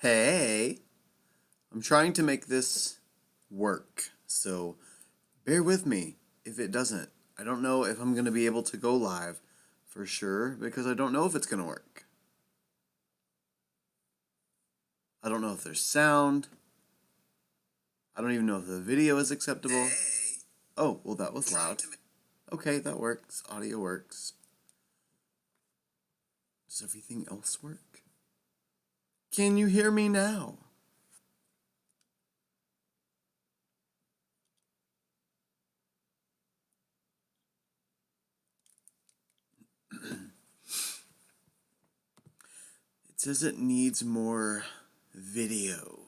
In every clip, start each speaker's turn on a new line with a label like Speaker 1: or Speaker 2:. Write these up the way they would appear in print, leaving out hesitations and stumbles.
Speaker 1: Hey, I'm trying to make this work, so bear with me if it doesn't. I don't know if I'm going to be able to go live for sure because I don't know if it's going to work. I don't know if there's sound. I don't even know if the video is acceptable.
Speaker 2: Hey,
Speaker 1: Oh, well, that was loud. Okay, that works. Audio works. Does everything else work? Can you hear me now? It says it needs more video.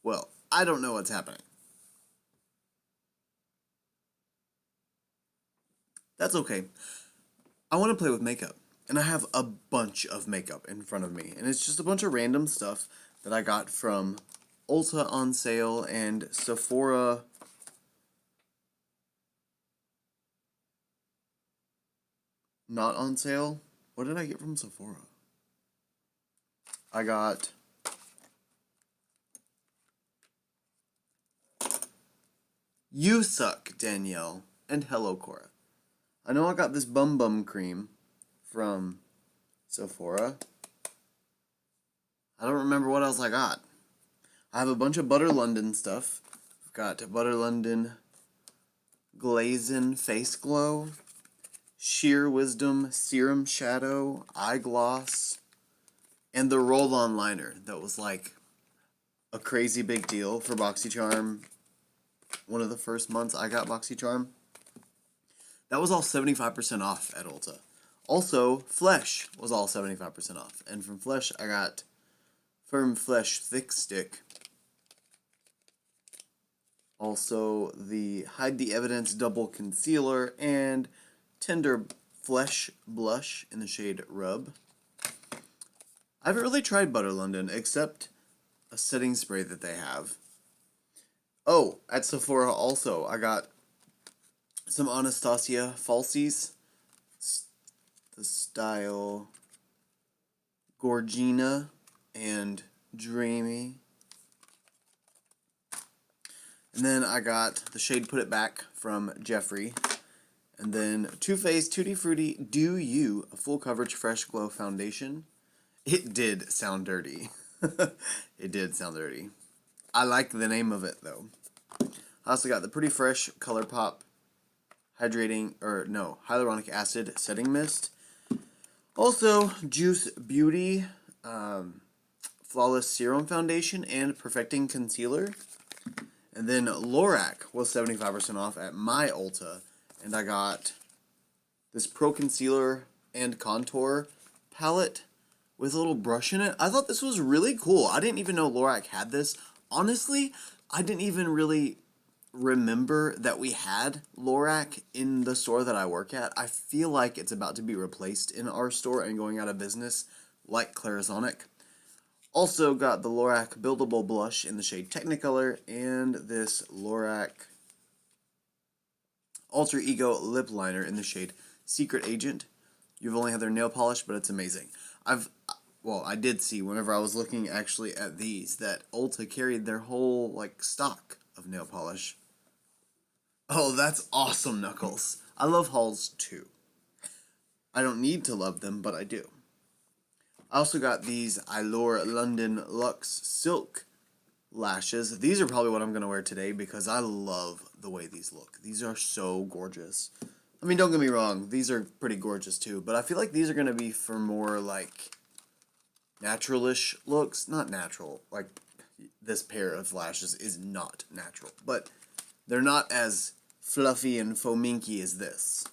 Speaker 1: Well, I don't know what's happening. That's okay. I want to play with makeup. And I have a bunch of makeup in front of me. And it's just a bunch of random stuff that I got from Ulta on sale and Sephora. Not on sale. What did I get from Sephora? I got You Suck, Danielle, and Hello, Cora. I know I got this Bum Bum cream from Sephora. I don't remember what else I got. I have a bunch of Butter London stuff. I've got Butter London Glazing Face Glow, Sheer Wisdom Serum Shadow Eye Gloss, and the roll-on liner that was like a crazy big deal for Boxycharm. One of the first months I got Boxycharm. That was all 75% off at Ulta. Also, Flesh was all 75% off. And from Flesh, I got Firm Flesh Thick Stick. Also, the Hide the Evidence Double Concealer and Tender Flesh Blush in the shade Rub. I haven't really tried Butter London except a setting spray that they have. Oh, at Sephora also, I got some Anastasia Falsies. The style Gorgina and Dreamy. And then I got the shade Put It Back from Jeffree. And then Too Faced Tutti Frutti Do You, a full coverage fresh glow foundation. It did sound dirty. It did sound dirty. I like the name of it though. I also got the Pretty Fresh ColourPop hyaluronic acid setting mist. Also, Juice Beauty Flawless Serum Foundation and Perfecting Concealer. And then Lorac was 75% off at my Ulta. And I got this Pro Concealer and Contour palette with a little brush in it. I thought this was really cool. I didn't even know Lorac had this. Honestly, I didn't even really remember that we had Lorac in the store that I work at. I feel like it's about to be replaced in our store and going out of business like Clarisonic. Also got the Lorac Buildable Blush in the shade Technicolor and this Lorac Alter Ego Lip Liner in the shade Secret Agent. You've only had their nail polish, but it's amazing. I did see whenever I was looking actually at these that Ulta carried their whole like stock of nail polish. Oh, that's awesome, Knuckles. I love hauls too. I don't need to love them, but I do. I also got these Allure London Luxe Silk lashes. These are probably what I'm going to wear today because I love the way these look. These are so gorgeous. I mean, don't get me wrong. These are pretty gorgeous too, but I feel like these are going to be for more like naturalish looks. Not natural. Like this pair of lashes is not natural, but they're not as fluffy and fominky as this.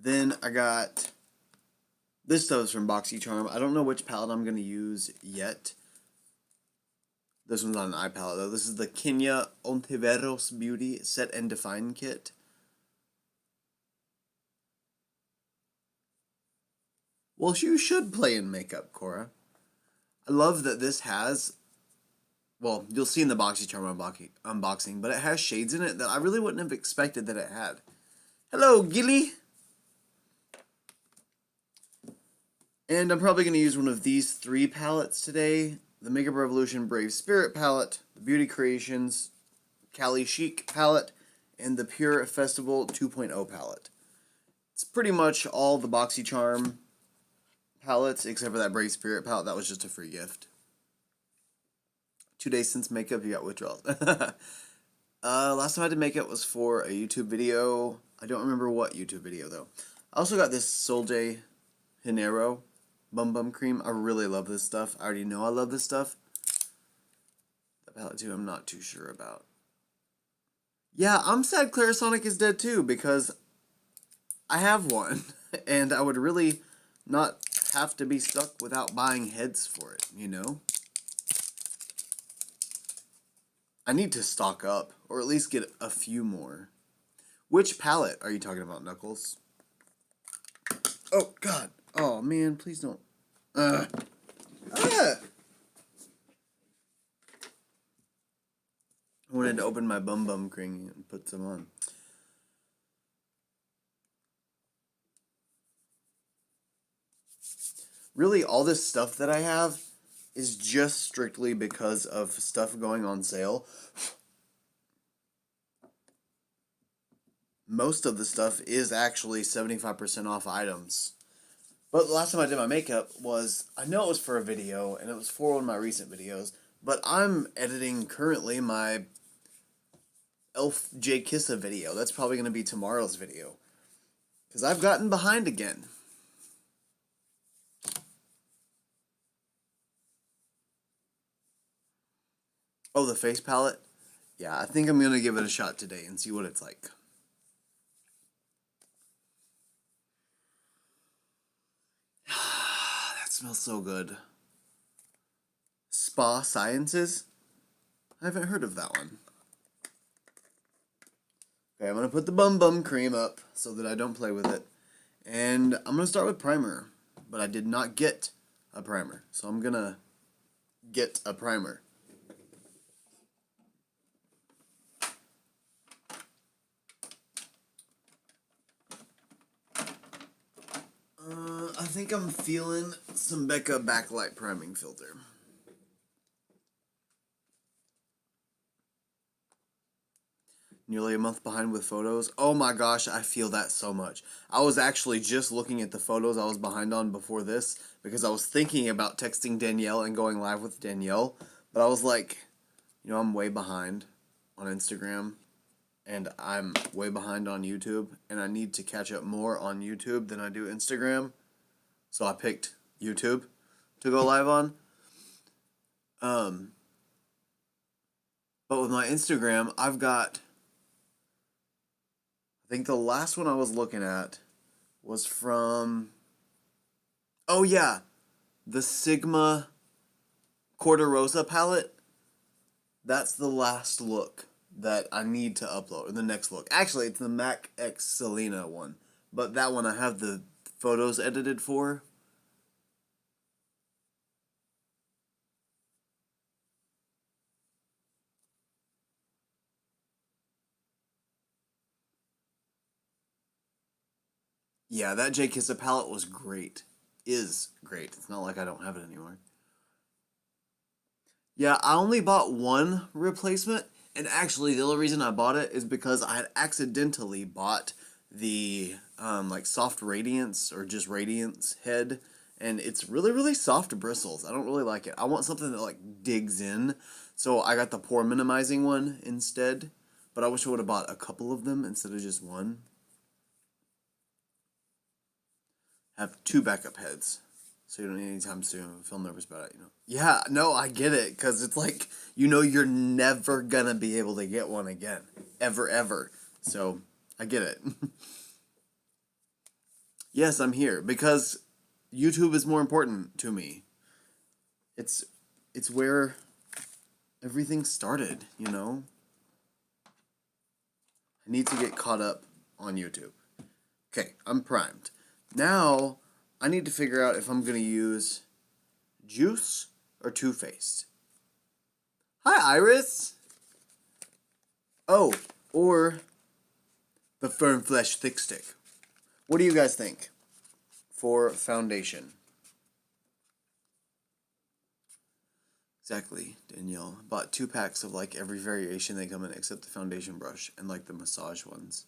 Speaker 1: Then I got this stuff is from Boxycharm. I don't know which palette I'm going to use yet. This one's on an eye palette though. This is the Kenya Ontiveros Beauty Set and Define Kit. Well, you should play in makeup, Cora. I love that this has Well, you'll see in the Boxycharm unboxing, but it has shades in it that I really wouldn't have expected that it had. Hello, Gilly! And I'm probably going to use one of these 3 palettes today. The Makeup Revolution Brave Spirit palette, the Beauty Creations Cali Chic palette, and the Pure Festival 2.0 palette. It's pretty much all the Boxycharm palettes, except for that Brave Spirit palette. That was just a free gift. 2 days since makeup, you got withdrawals. Last time I did makeup was for a YouTube video. I don't remember what YouTube video, though. I also got this Sol de Janeiro Bum Bum Cream. I really love this stuff. I already know I love this stuff. The palette, too, I'm not too sure about. Yeah, I'm sad Clarisonic is dead, too, because I have one. And I would really not have to be stuck without buying heads for it, you know? I need to stock up, or at least get a few more. Which palette are you talking about, Knuckles? Oh, God. Oh, man, please don't. I wanted to open my Bum Bum Cream and put some on. Really, all this stuff that I have is just strictly because of stuff going on sale. Most of the stuff is actually 75% off items. But the last time I did my makeup was, I know it was for a video, and it was for one of my recent videos, but I'm editing currently my Elf J Kissa video. That's probably going to be tomorrow's video. Because I've gotten behind again. Oh, the face palette? Yeah, I think I'm going to give it a shot today and see what it's like. That smells so good. Spa Sciences? I haven't heard of that one. Okay, I'm going to put the Bum Bum Cream up so that I don't play with it. And I'm going to start with primer. But I did not get a primer. So I'm going to get a primer. I think I'm feeling some Becca Backlight Priming Filter. Nearly a month behind with photos. Oh my gosh, I feel that so much. I was actually just looking at the photos I was behind on before this because I was thinking about texting Danielle and going live with Danielle. But I was like, you know, I'm way behind on Instagram and I'm way behind on YouTube. And I need to catch up more on YouTube than I do Instagram. So I picked YouTube to go live on. But with my Instagram, I've got... I think the last one I was looking at was from... Oh yeah! The Sigma Corta Rosa palette. That's the last look that I need to upload. Or the next look. Actually, it's the MAC X Selena one. But that one I have the photos edited for. Yeah, that J Kissa palette was great. Is great. It's not like I don't have it anymore. Yeah, I only bought one replacement. And actually, the only reason I bought it is because I had accidentally bought the like soft radiance or just radiance head, and it's really really soft bristles. I don't really like it. I want something that like digs in, so I got the pore minimizing one instead. But I wish I would have bought a couple of them instead of just one. Have 2 backup heads, so you don't need any time soon. Feel nervous about it, you know. Yeah, no, I get it, because it's like, you know, you're never gonna be able to get one again, ever. So I get it. Yes, I'm here because YouTube is more important to me. It's where everything started, you know. I need to get caught up on YouTube. Okay, I'm primed. Now, I need to figure out if I'm going to use Juice or Too Faced. Hi, Iris. Oh, or the Firm Flesh Thick Stick. What do you guys think for foundation? Exactly, Danielle. Bought 2 packs of like every variation they come in except the foundation brush and like the massage ones.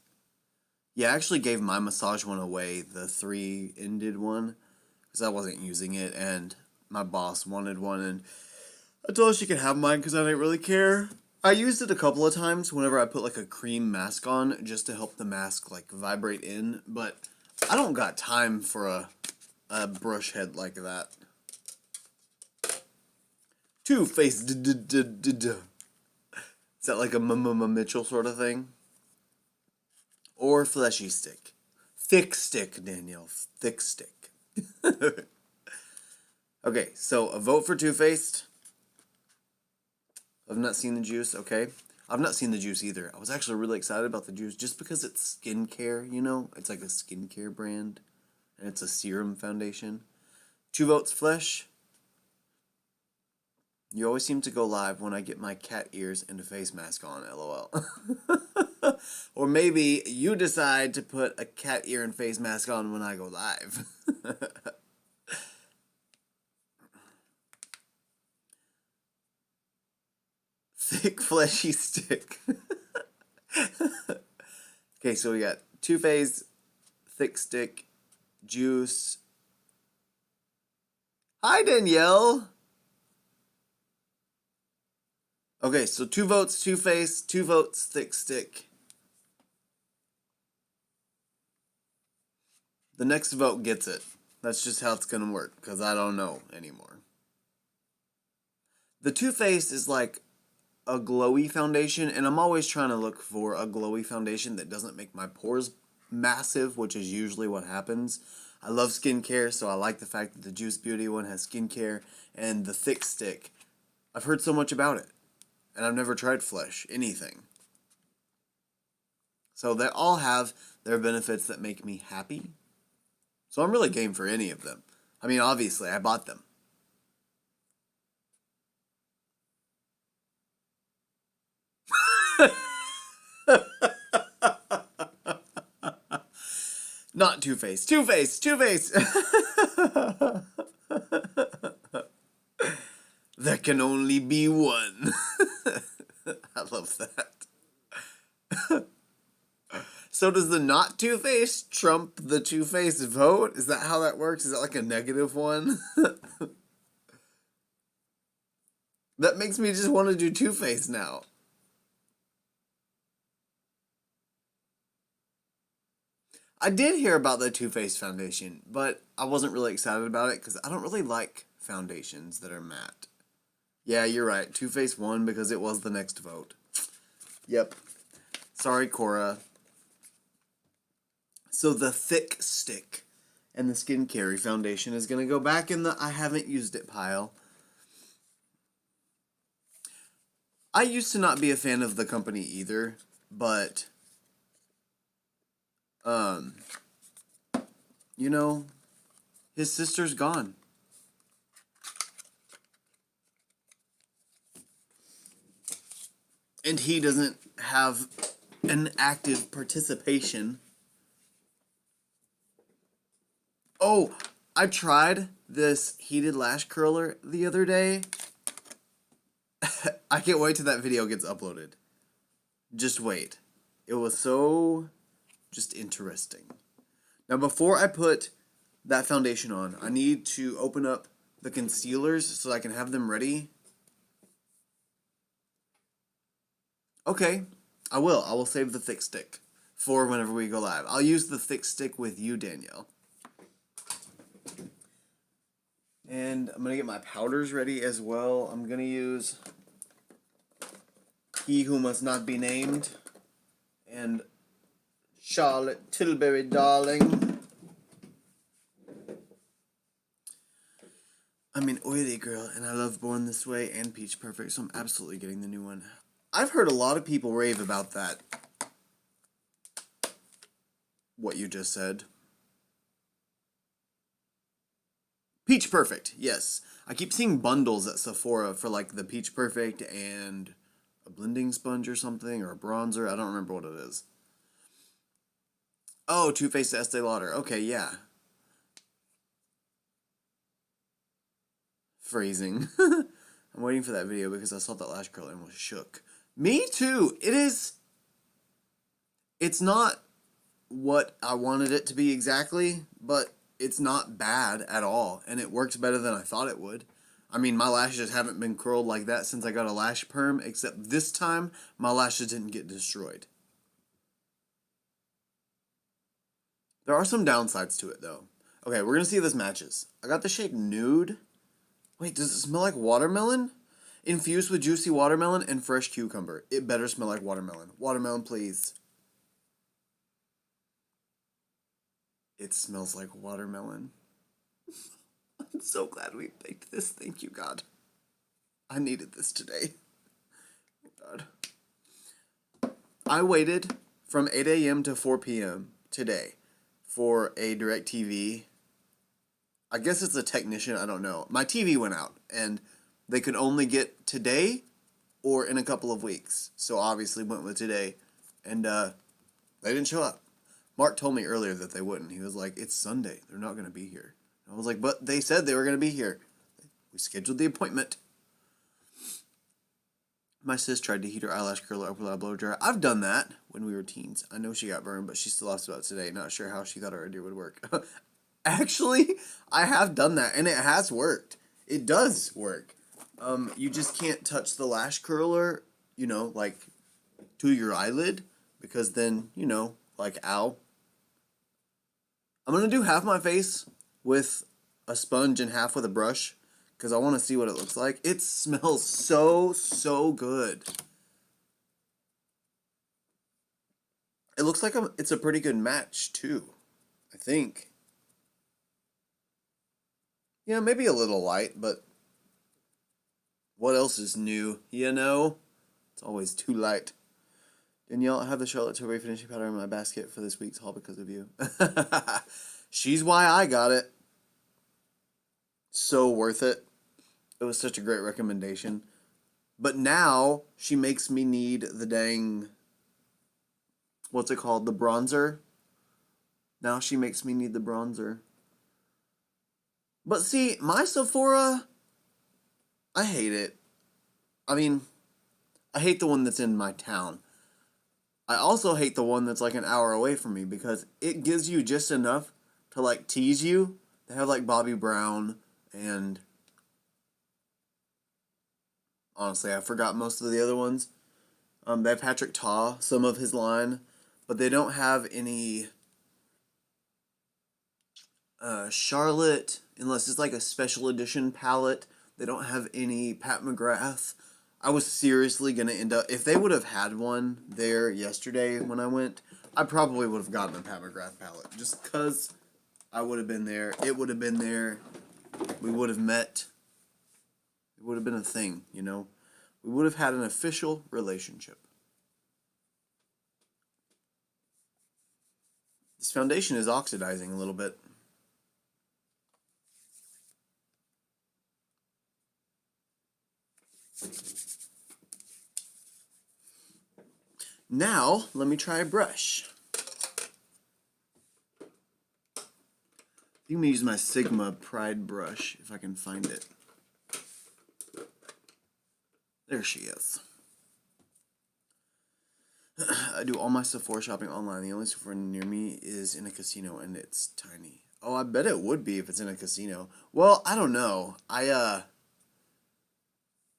Speaker 1: Yeah, I actually gave my massage one away, the 3-ended one, because I wasn't using it, and my boss wanted one, and I told her she could have mine because I didn't really care. I used it a couple of times whenever I put like a cream mask on just to help the mask like vibrate in, but I don't got time for a brush head like that. Too Faced. Is that like a Mitchell sort of thing? Or Fleshy Stick? Thick Stick, Danielle. Thick Stick. Okay, so a vote for Too Faced. I've not seen the juice, okay. I've not seen the juice either. I was actually really excited about the juice just because it's skincare, you know? It's like a skincare brand. And it's a serum foundation. 2 votes Flesh. You always seem to go live when I get my cat ears and a face mask on, lol. Or maybe you decide to put a cat ear and face mask on when I go live. Thick fleshy stick. Okay, so we got Too Faced, Thick Stick, Juice. Hi, Danielle. Okay, so 2 votes Too Faced, 2 votes Thick Stick. The next vote gets it. That's just how it's gonna work, because I don't know anymore. The Too Faced is like a glowy foundation, and I'm always trying to look for a glowy foundation that doesn't make my pores massive, which is usually what happens. I love skincare, so I like the fact that the Juice Beauty one has skincare, and the Thick Stick. I've heard so much about it, and I've never tried Flesh, anything. So they all have their benefits that make me happy. So I'm really game for any of them. I mean, obviously, I bought them. Not Too Faced. Too Faced. Too Faced. There can only be one. I love that. So does the not Too Faced trump the Too Faced vote? Is that how that works? Is that like a negative one? That makes me just want to do Too Faced now. I did hear about the Too Faced foundation, but I wasn't really excited about it because I don't really like foundations that are matte. Yeah, you're right. Too Faced won because it was the next vote. Yep. Sorry, Cora. So the Thick Stick and the Skincare foundation is going to go back in the I haven't used it pile. I used to not be a fan of the company either, but you know, his sister's gone. And he doesn't have an active participation. Oh, I tried this heated lash curler the other day. I can't wait till that video gets uploaded. Just wait. It was so just interesting. Now, before I put that foundation on, I need to open up the concealers so I can have them ready. Okay, I will. I will save the Thick Stick for whenever we go live. I'll use the Thick Stick with you, Danielle. And I'm going to get my powders ready as well. I'm going to use He Who Must Not Be Named and Charlotte Tilbury Darling. I'm an oily girl, and I love Born This Way and Peach Perfect, so I'm absolutely getting the new one. I've heard a lot of people rave about that. What you just said. Peach Perfect, yes. I keep seeing bundles at Sephora for like the Peach Perfect and a blending sponge or something, or a bronzer. I don't remember what it is. Oh, Too Faced Estee Lauder. Okay, yeah. Phrasing. I'm waiting for that video because I saw that lash curler and was shook. Me too. It's not what I wanted it to be exactly, but it's not bad at all, and it works better than I thought it would. I mean, my lashes haven't been curled like that since I got a lash perm, except this time, my lashes didn't get destroyed. There are some downsides to it, though. Okay, we're going to see if this matches. I got the shade Nude. Wait, does it smell like watermelon? Infused with juicy watermelon and fresh cucumber. It better smell like watermelon. Watermelon, please. It smells like watermelon. I'm so glad we picked this. Thank you, God. I needed this today. Oh, God. I waited from 8 a.m. to 4 p.m. today for a DirecTV. I guess it's a technician. I don't know. My TV went out, and they could only get today or in a couple of weeks. So obviously went with today, and they didn't show up. Mark told me earlier that they wouldn't. He was like, it's Sunday. They're not going to be here. I was like, but they said they were going to be here. We scheduled the appointment. My sis tried to heat her eyelash curler up with a blow dryer. I've done that when we were teens. I know she got burned, but she still asked about it today. Not sure how she thought her idea would work. Actually, I have done that, and it has worked. It does work. You just can't touch the lash curler, like to your eyelid, because then, like, ow. I'm going to do half my face with a sponge and half with a brush because I want to see what it looks like. It smells so good. It looks like it's a pretty good match, too, I think. Yeah, maybe a little light, but what else is new, It's always too light. Danielle, I have the Charlotte Tilbury finishing powder in my basket for this week's haul because of you. She's why I got it. So worth it. It was such a great recommendation. But now she makes me need the dang, what's it called? The bronzer. Now she makes me need the bronzer. But see, my Sephora, I hate it. I mean, I hate the one that's in my town. I also hate the one that's like an hour away from me because it gives you just enough to like tease you. They have like Bobby Brown and honestly, I forgot most of the other ones. They have Patrick Ta, some of his line, but they don't have any Charlotte, unless it's like a special edition palette. They don't have any Pat McGrath. I was seriously going to end up, if they would have had one there yesterday when I went, I probably would have gotten a Pat McGrath palette. Just because I would have been there. It would have been there. We would have met. It would have been a thing, We would have had an official relationship. This foundation is oxidizing a little bit. Now, let me try a brush. I'm going to use my Sigma Pride brush if I can find it. There she is. I do all my Sephora shopping online. The only Sephora near me is in a casino, and it's tiny. Oh, I bet it would be if it's in a casino. Well, I don't know. I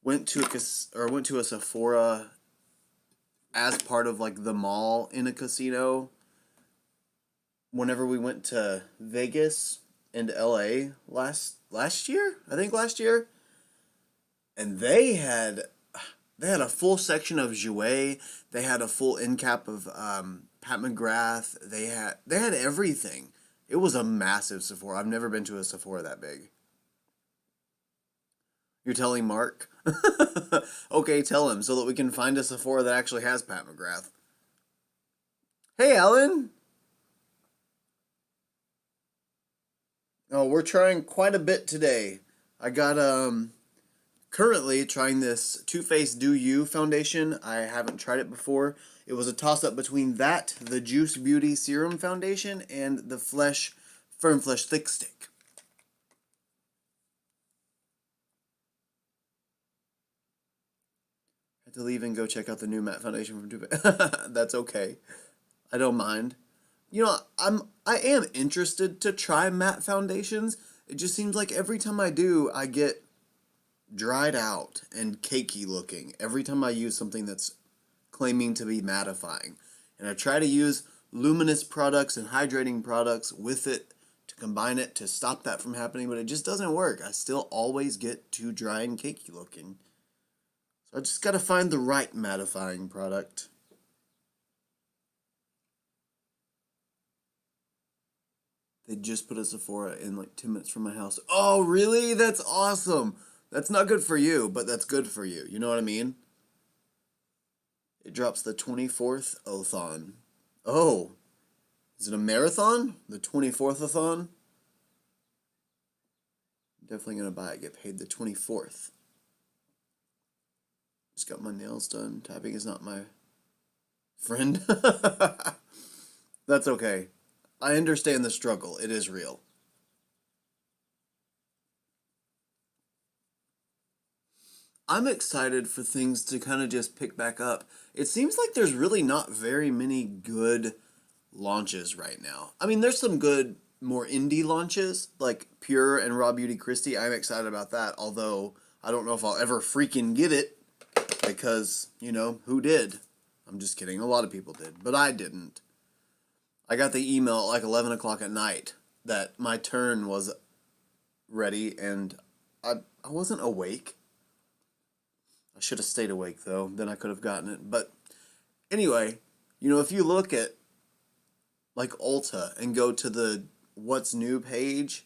Speaker 1: went to a Sephora as part of like the mall in a casino whenever we went to Vegas and LA last year, I think last year. And they had a full section of Jouer. They had a full end cap of Pat McGrath. They had everything. It was a massive Sephora. I've never been to a Sephora that big. You're telling Mark? Okay, tell him so that we can find a Sephora that actually has Pat McGrath. Hey, Ellen! Oh, we're trying quite a bit today. I got currently trying this Too Faced Do You foundation. I haven't tried it before. It was a toss-up between that, the Juice Beauty Serum Foundation, and the Firm Flesh Thick Stick. I had to leave and go check out the new matte foundation from Too Faced. That's okay. I don't mind. You know, I am interested to try matte foundations. It just seems like every time I do, I get dried out and cakey looking every time I use something that's claiming to be mattifying. And I try to use luminous products and hydrating products with it to combine it to stop that from happening, but it just doesn't work. I still always get too dry and cakey looking. So I just gotta find the right mattifying product. They just put a Sephora in like 2 minutes from my house. Oh, really? That's awesome. That's not good for you, but that's good for you. You know what I mean? It drops the 24th Othon. Oh, is it a marathon? The 24th-a-thon? I'm definitely going to buy it. Get paid the 24th. Just got my nails done. Typing is not my friend. That's okay. I understand the struggle. It is real. I'm excited for things to kind of just pick back up. It seems like there's really not very many good launches right now. I mean, there's some good, more indie launches, like Pure and Raw Beauty Kristi. I'm excited about that, although I don't know if I'll ever freaking get it, because, you know, who did? I'm just kidding. A lot of people did, but I didn't. I got the email at like 11 o'clock at night that my turn was ready, and I wasn't awake. I should have stayed awake, though. Then I could have gotten it. But anyway, you know, if you look at like Ulta and go to the What's New page,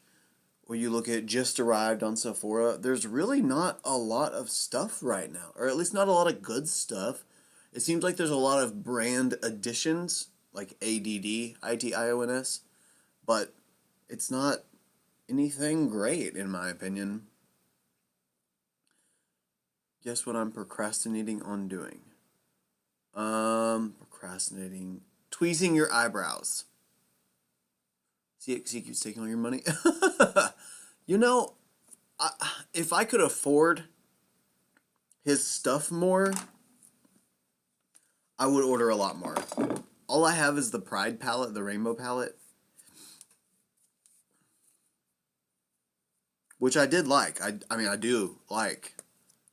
Speaker 1: or you look at Just Arrived on Sephora, there's really not a lot of stuff right now. Or at least not a lot of good stuff. It seems like there's a lot of brand additions, like ADD, ITIONS, but it's not anything great, in my opinion. Guess what I'm procrastinating on doing? Procrastinating. Tweezing your eyebrows. See, he keeps taking all your money. You know, if I could afford his stuff more, I would order a lot more. All I have is the Pride palette, the rainbow palette, which I did like. I mean, I do like.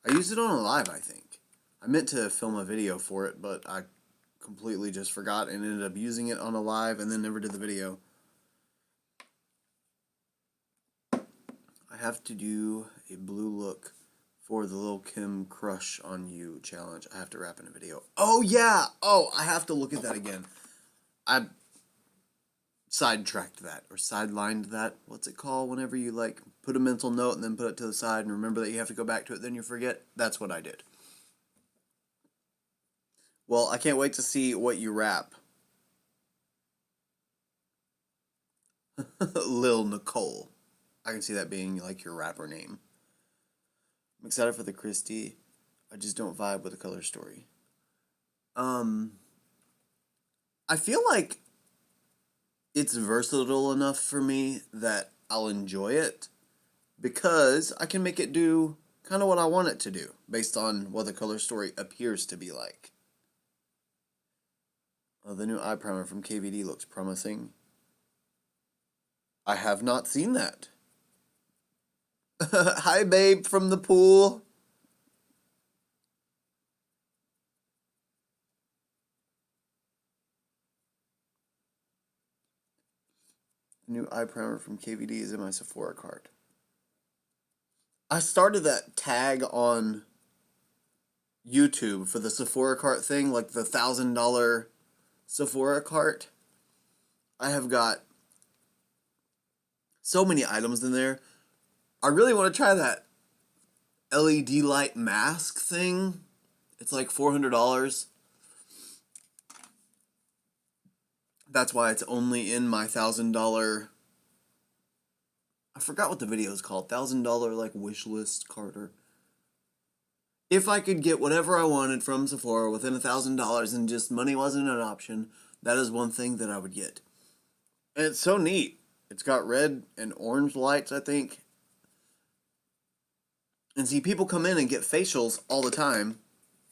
Speaker 1: I used it on a live, I think. I meant to film a video for it, but I completely just forgot and ended up using it on a live and then never did the video. I have to do a blue look for the Lil Kim Crush on You challenge. I have to wrap in a video. Oh, yeah! Oh, I have to look at that again. I sidetracked that, or sidelined that. What's it called whenever you, like, put a mental note and then put it to the side and remember that you have to go back to it, then you forget? That's what I did. Well, I can't wait to see what you wrap. Lil Nicole. I can see that being, like, your rapper name. I'm excited for the Kristi. I just don't vibe with the color story. I feel like it's versatile enough for me that I'll enjoy it because I can make it do kind of what I want it to do based on what the color story appears to be like. Oh, the new eye primer from KVD looks promising. I have not seen that. Hi, babe, from the pool. The new eye primer from KVD is in my Sephora cart. I started that tag on YouTube for the Sephora cart thing, like the $1,000 Sephora cart. I have got so many items in there. I really want to try that LED light mask thing. It's like $400. That's why it's only in my $1,000 I forgot what the video is called. $1,000 like wish list Carter. If I could get whatever I wanted from Sephora within $1,000 and just money wasn't an option, that is one thing that I would get. And it's so neat. It's got red and orange lights, I think. And see, people come in and get facials all the time,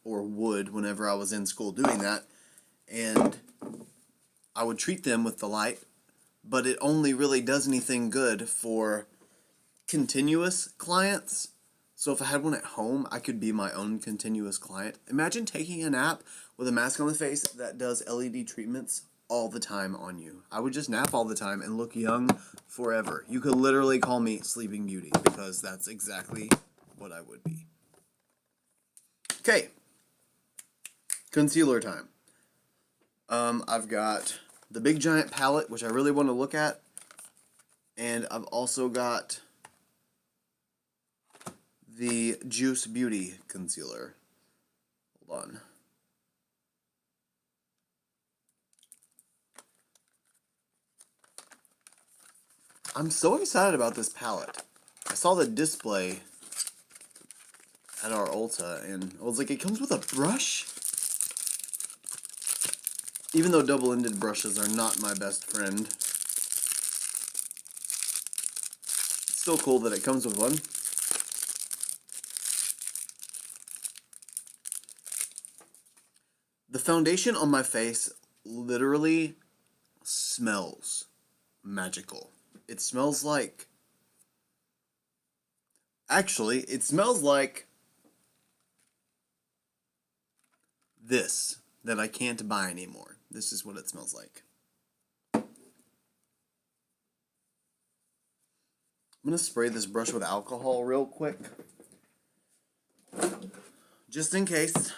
Speaker 1: or would whenever I was in school doing that, and I would treat them with the light, but it only really does anything good for continuous clients. So if I had one at home, I could be my own continuous client. Imagine taking a nap with a mask on the face that does LED treatments all the time on you. I would just nap all the time and look young forever. You could literally call me Sleeping Beauty, because that's exactly what I would be. Okay. Concealer time. I've got the Big Giant palette, which I really want to look at. And I've also got the Juice Beauty concealer. Hold on. I'm so excited about this palette. I saw the display at our Ulta, and I was like, it comes with a brush? Even though double-ended brushes are not my best friend, it's still cool that it comes with one. The foundation on my face literally smells magical. It smells like... Actually, it smells like this that I can't buy anymore. This is what it smells like. I'm going to spray this brush with alcohol real quick, just in case.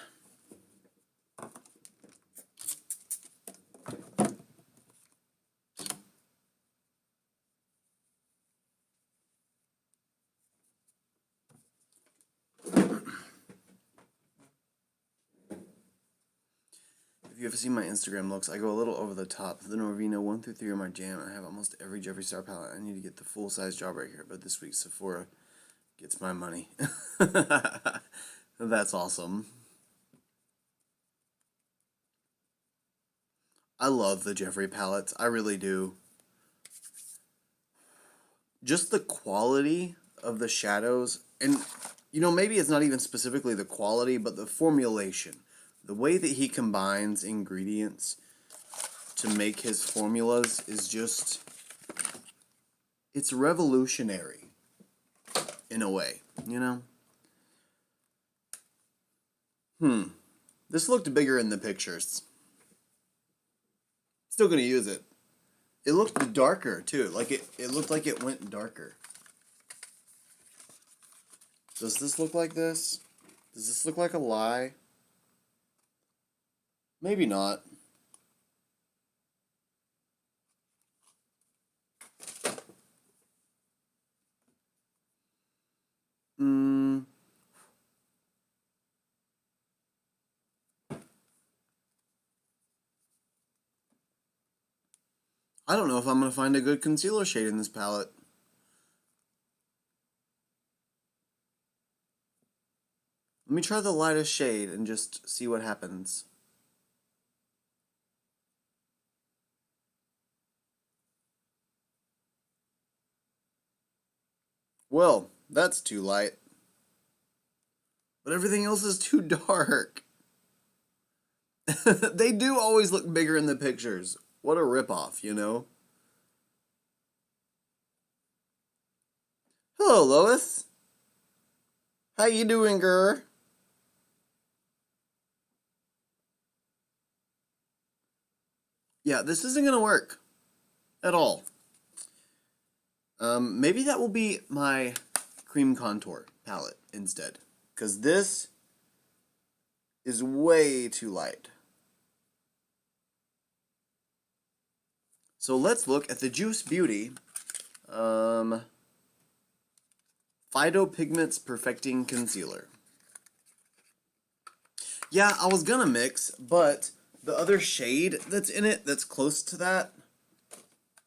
Speaker 1: If you ever seen my Instagram looks, I go a little over the top. The Norvino 1 through 3 are my jam. I have almost every Jeffree Star palette. I need to get the full-size job right here, but this week Sephora gets my money. That's awesome. I love the Jeffree palettes. I really do. Just the quality of the shadows, and, you know, maybe it's not even specifically the quality, but the formulation. The way that he combines ingredients to make his formulas is just, it's revolutionary in a way, you know? This looked bigger in the pictures. Still gonna use it. It looked darker too, like it looked like it went darker. Does this look like this? Does this look like a lie? Maybe not. I don't know if I'm going to find a good concealer shade in this palette. Let me try the lightest shade and just see what happens. Well, that's too light. But everything else is too dark. They do always look bigger in the pictures. What a ripoff, you know? Hello, Lois. How you doing, girl? Yeah, this isn't gonna work at all. Maybe that will be my cream contour palette instead, because this is way too light. So let's look at the Juice Beauty Phyto Pigments Perfecting Concealer. Yeah, I was gonna mix, but the other shade that's in it that's close to that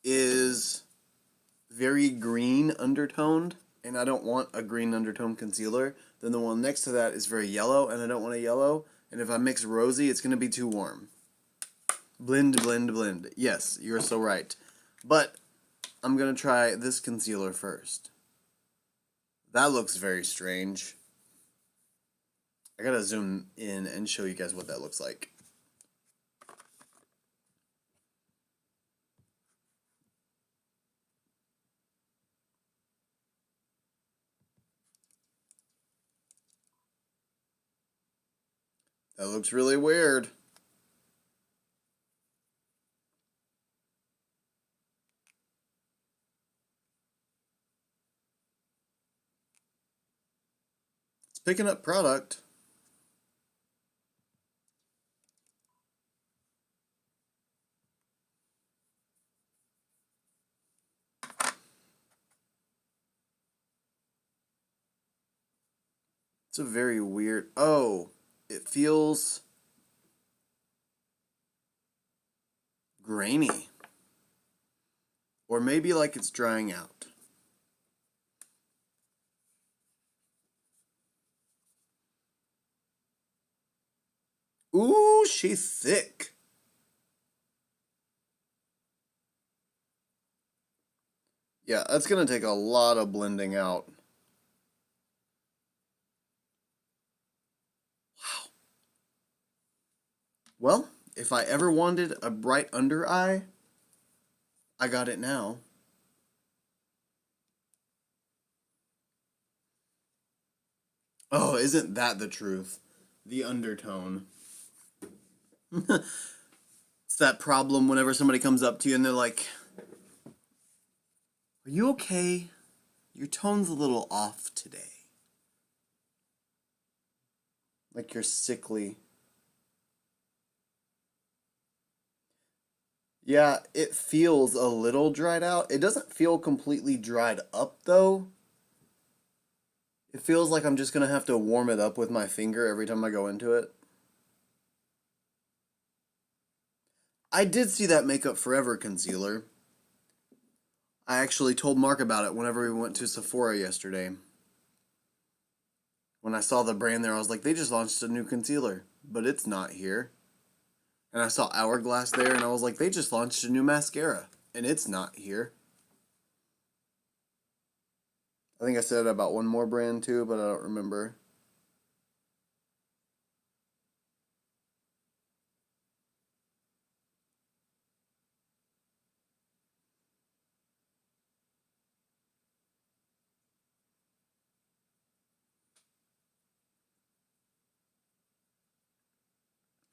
Speaker 1: is very green undertoned, and I don't want a green undertone concealer. Then the one next to that is very yellow, and I don't want a yellow. And if I mix rosy, it's going to be too warm. Blend, blend, blend. Yes, you're so right. But I'm going to try this concealer first. That looks very strange. I gotta zoom in and show you guys what that looks like. That looks really weird. It's picking up product. It's a very weird... Oh, it feels grainy. Or maybe like it's drying out. Ooh, she's thick. Yeah, that's going to take a lot of blending out. Wow. Well, if I ever wanted a bright under eye, I got it now. Oh, isn't that the truth? The undertone. It's that problem whenever somebody comes up to you and they're like, "Are you okay? Your tone's a little off today." Like you're sickly. Yeah, it feels a little dried out. It doesn't feel completely dried up though. It feels like I'm just gonna have to warm it up with my finger every time I go into it. I did see that Makeup Forever concealer. I actually told Mark about it whenever we went to Sephora yesterday. When I saw the brand there, I was like, they just launched a new concealer, but it's not here. And I saw Hourglass there, and I was like, they just launched a new mascara, and it's not here. I think I said about one more brand too, but I don't remember.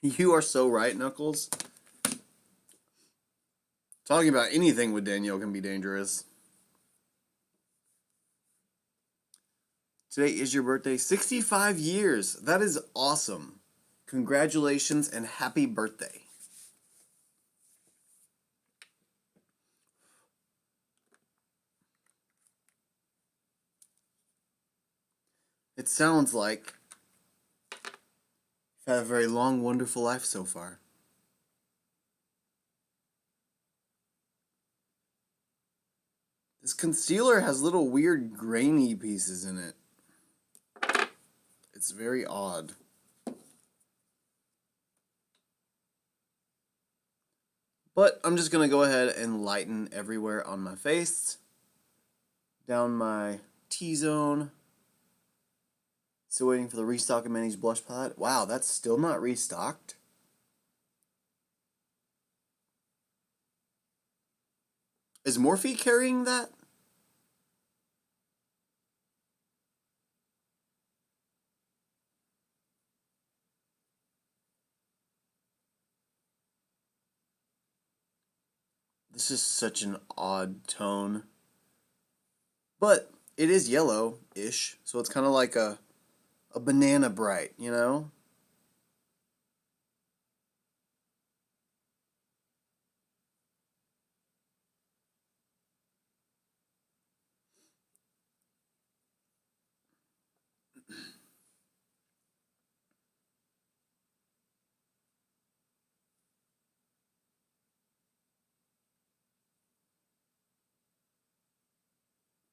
Speaker 1: You are so right, Knuckles. Talking about anything with Danielle can be dangerous. Today is your birthday. 65 years. That is awesome. Congratulations and happy birthday. It sounds like you've had a very long, wonderful life so far. This concealer has little weird grainy pieces in it. It's very odd. But I'm just going to go ahead and lighten everywhere on my face. Down my T-zone. Still waiting for the restock of Manny's blush palette. Wow, that's still not restocked. Is Morphe carrying that? This is such an odd tone. But it is yellow-ish, so it's kind of like a banana bright, you know?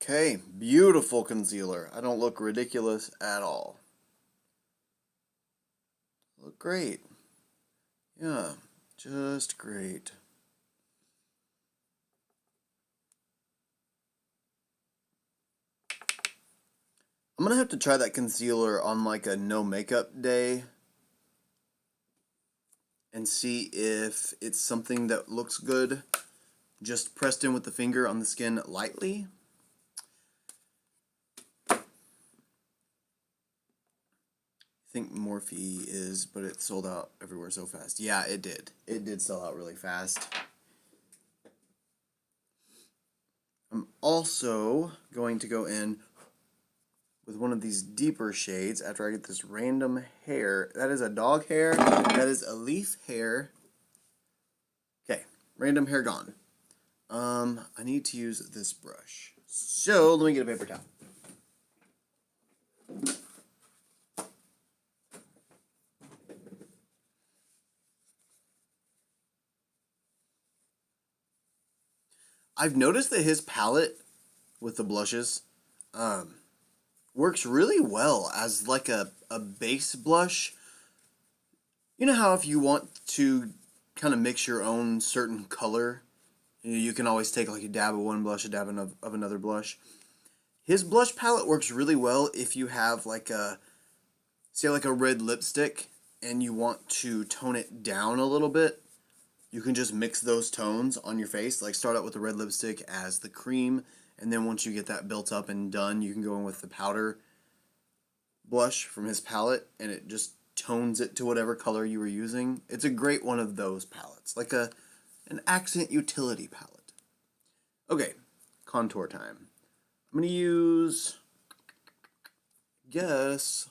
Speaker 1: Okay, beautiful concealer. I don't look ridiculous at all. Look great. Yeah, just great. I'm gonna have to try that concealer on like a no makeup day and see if it's something that looks good just pressed in with the finger on the skin lightly. I think Morphe is, but it sold out everywhere so fast. Yeah, it did. It did sell out really fast. I'm also going to go in with one of these deeper shades after I get this random hair. That is a dog hair. That is a leaf hair. Okay, random hair gone. I need to use this brush. So let me get a paper towel. I've noticed that his palette with the blushes works really well as like a base blush. You know how if you want to kind of mix your own certain color, you can always take like a dab of one blush, a dab of another blush. His blush palette works really well if you have like a, say like a red lipstick and you want to tone it down a little bit. You can just mix those tones on your face. Like start out with the red lipstick as the cream, and then once you get that built up and done, you can go in with the powder blush from his palette, and it just tones it to whatever color you were using. It's a great one of those palettes, like an accent utility palette. Okay, contour time. I'm going to use, guess,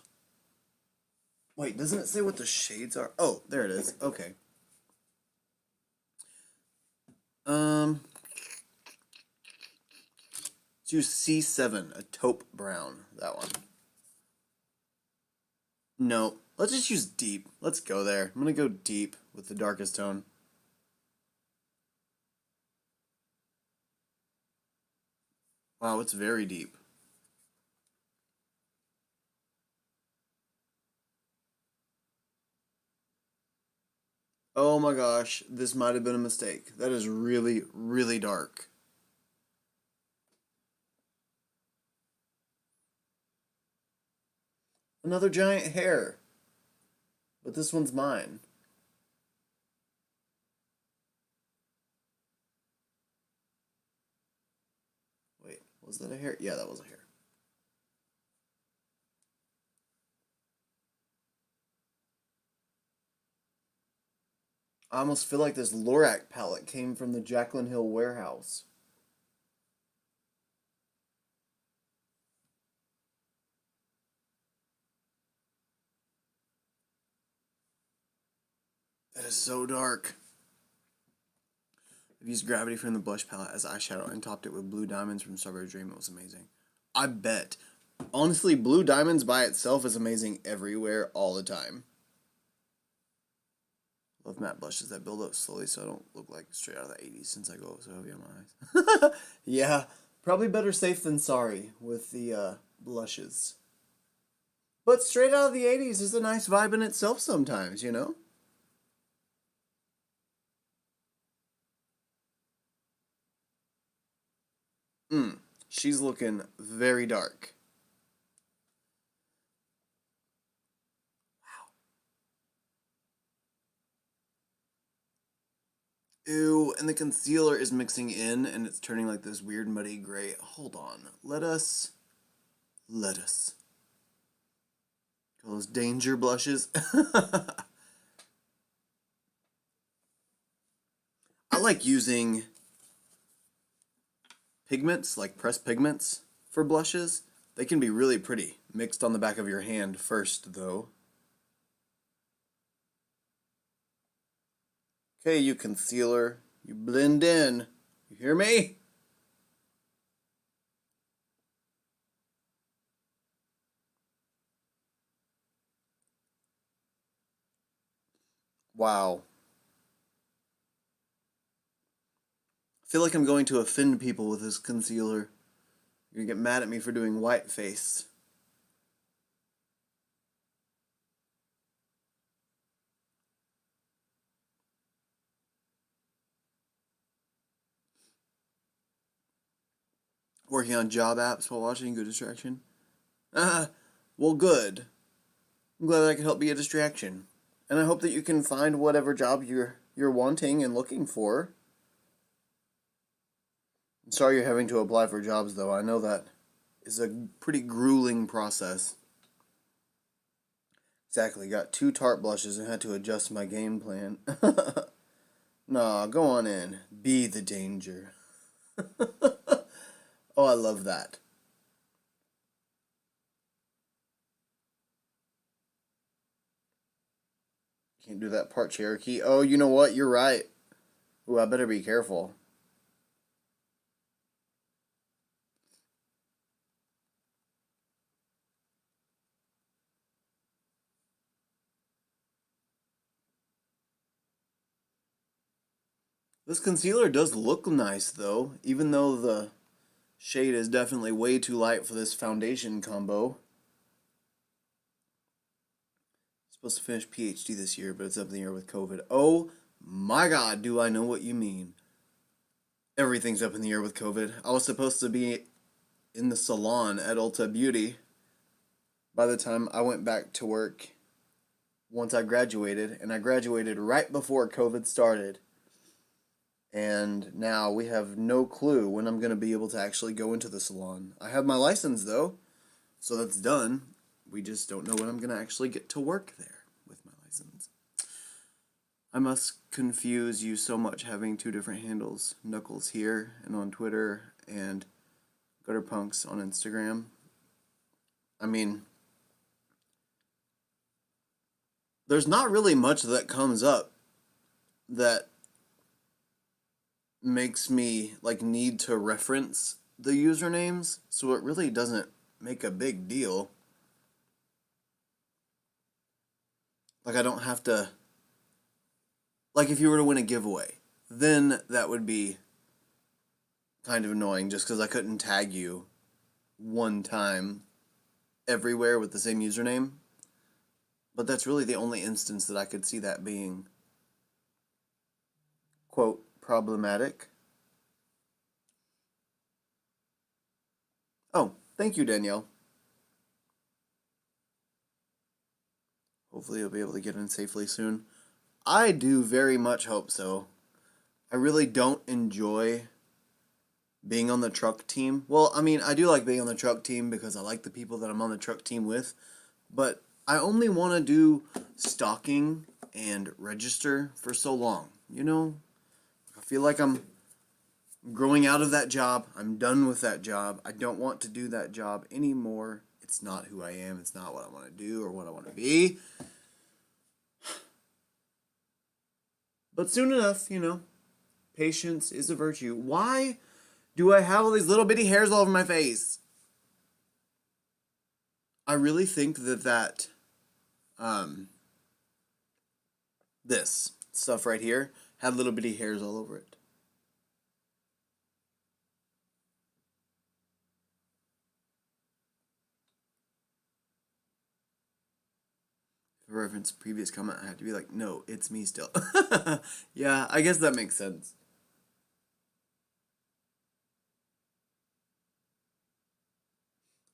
Speaker 1: wait, doesn't it say what the shades are? Oh, there it is. Okay. Let's use C7, a taupe brown, that one. No, let's just use deep. Let's go there. I'm going to go deep with the darkest tone. Wow, it's very deep. Oh my gosh, this might have been a mistake. That is really, really dark. Another giant hair. But this one's mine. Wait, was that a hair? Yeah, that was a hair. I almost feel like this Lorac palette came from the Jaclyn Hill warehouse. That is so dark. I've used Gravity from the blush palette as eyeshadow and topped it with Blue Diamonds from Strawberry Dream. It was amazing. I bet. Honestly, Blue Diamonds by itself is amazing everywhere, all the time. Love matte blushes that build up slowly so I don't look like straight out of the 80s since I go so heavy on my eyes. Yeah, probably better safe than sorry with the blushes. But straight out of the 80s is a nice vibe in itself sometimes, you know? She's looking very dark. Ew, and the concealer is mixing in and it's turning like this weird muddy gray. Hold on. Let us. Those danger blushes. I like using pigments, like pressed pigments, for blushes. They can be really pretty, mixed on the back of your hand first, though. Okay, you concealer, you blend in. You hear me? Wow. I feel like I'm going to offend people with this concealer. You're gonna get mad at me for doing white face. Working on job apps while watching, good distraction. Well, good. I'm glad I can help be a distraction. And I hope that you can find whatever job you're wanting and looking for. I'm sorry you're having to apply for jobs, though. I know that is a pretty grueling process. Exactly. Got 2 Tarte blushes and had to adjust my game plan. Nah, go on in. Be the danger. Oh, I love that. Can't do that part, Cherokee. Oh, you know what? You're right. Ooh, I better be careful. This concealer does look nice, though, even though the shade is definitely way too light for this foundation combo. Supposed to finish PhD this year, but it's up in the air with COVID. Oh my god, do I know what you mean. Everything's up in the air with COVID. I was supposed to be in the salon at Ulta Beauty by the time I went back to work once I graduated, and I graduated right before COVID started. And now we have no clue when I'm going to be able to actually go into the salon. I have my license, though, so that's done. We just don't know when I'm going to actually get to work there with my license. I must confuse you so much having 2 different handles. Knuckles here and on Twitter, and Gutter Punks on Instagram. I mean, there's not really much that comes up that makes me like need to reference the usernames, so it really doesn't make a big deal. Like, I don't have to, like, if you were to win a giveaway, then that would be kind of annoying just because I couldn't tag you one time everywhere with the same username. But that's really the only instance that I could see that being, quote, problematic. Oh, thank you, Danielle. Hopefully you'll be able to get in safely soon. I do very much hope so. I really don't enjoy being on the truck team. Well, I mean, I do like being on the truck team because I like the people that I'm on the truck team with, but I only want to do stocking and register for so long. You know, I feel like I'm growing out of that job. I'm done with that job. I don't want to do that job anymore. It's not who I am. It's not what I want to do or what I want to be. But soon enough, you know, patience is a virtue. Why do I have all these little bitty hairs all over my face? I really think that this stuff right here had little bitty hairs all over it. If I reference previous comment, I have to be like, no, it's me still. Yeah, I guess that makes sense.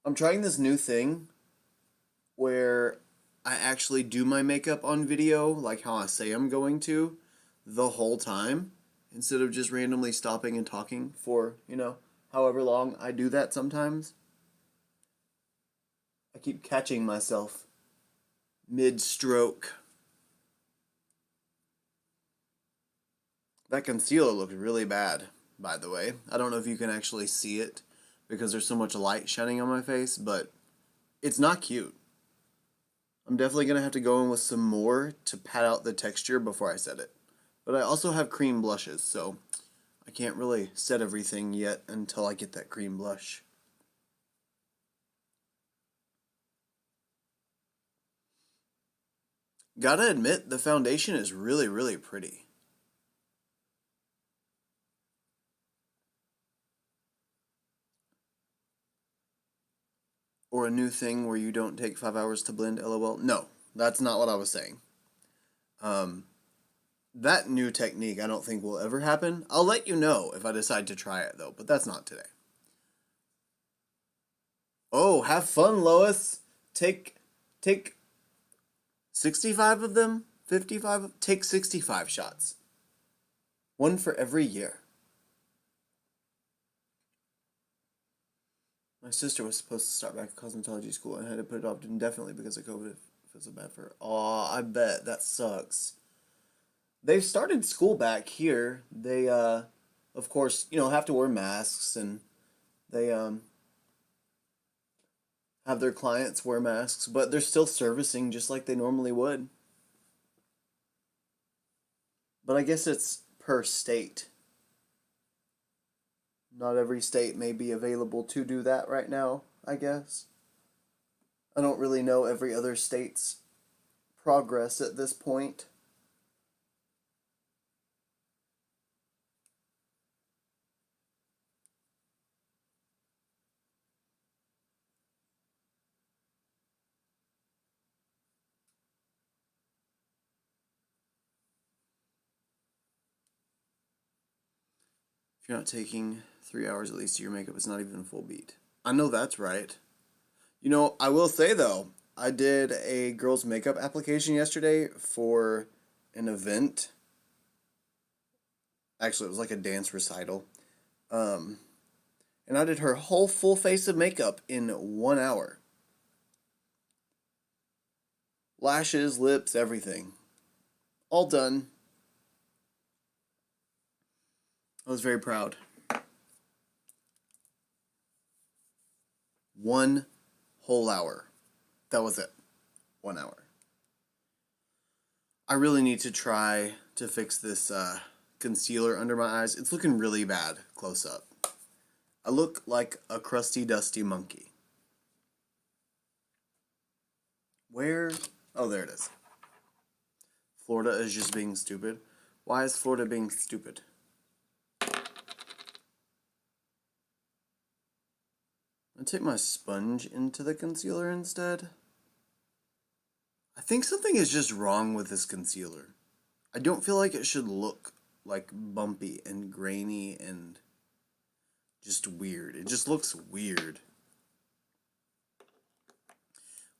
Speaker 1: I'm trying this new thing where I actually do my makeup on video, like how I say I'm going to, the whole time, instead of just randomly stopping and talking for, you know, however long I do that sometimes. I keep catching myself mid-stroke. That concealer looks really bad, by the way. I don't know if you can actually see it because there's so much light shining on my face, but it's not cute. I'm definitely going to have to go in with some more to pat out the texture before I set it. But I also have cream blushes, so I can't really set everything yet until I get that cream blush. Gotta admit, the foundation is really, really pretty. Or a new thing where you don't take 5 hours to blend, LOL. No, that's not what I was saying. That new technique I don't think will ever happen. I'll let you know if I decide to try it, though, but that's not today. Oh, have fun, Lois. Take 65 of them? 55? Take 65 shots. One for every year. My sister was supposed to start back at cosmetology school and had to put it off indefinitely because of COVID. It feels so bad for her. Aw, I bet. That sucks. They've started school back here. They, of course, have to wear masks, and they, have their clients wear masks, but they're still servicing just like they normally would. But I guess it's per state. Not every state may be available to do that right now, I guess. I don't really know every other state's progress at this point. If you're not taking 3 hours at least, your makeup is not even a full beat. I know that's right. I will say though, I did a girl's makeup application yesterday for an event. Actually, it was like a dance recital. And I did her whole full face of makeup in 1 hour. Lashes, lips, everything. All done. I was very proud. 1 whole hour. That was it. 1 hour. I really need to try to fix this concealer under my eyes. It's looking really bad close up. I look like a crusty, dusty monkey. Where? Oh, there it is. Florida is just being stupid. Why is Florida being stupid? I'll take my sponge into the concealer instead. I think something is just wrong with this concealer. I don't feel like it should look like bumpy and grainy and just weird. It just looks weird.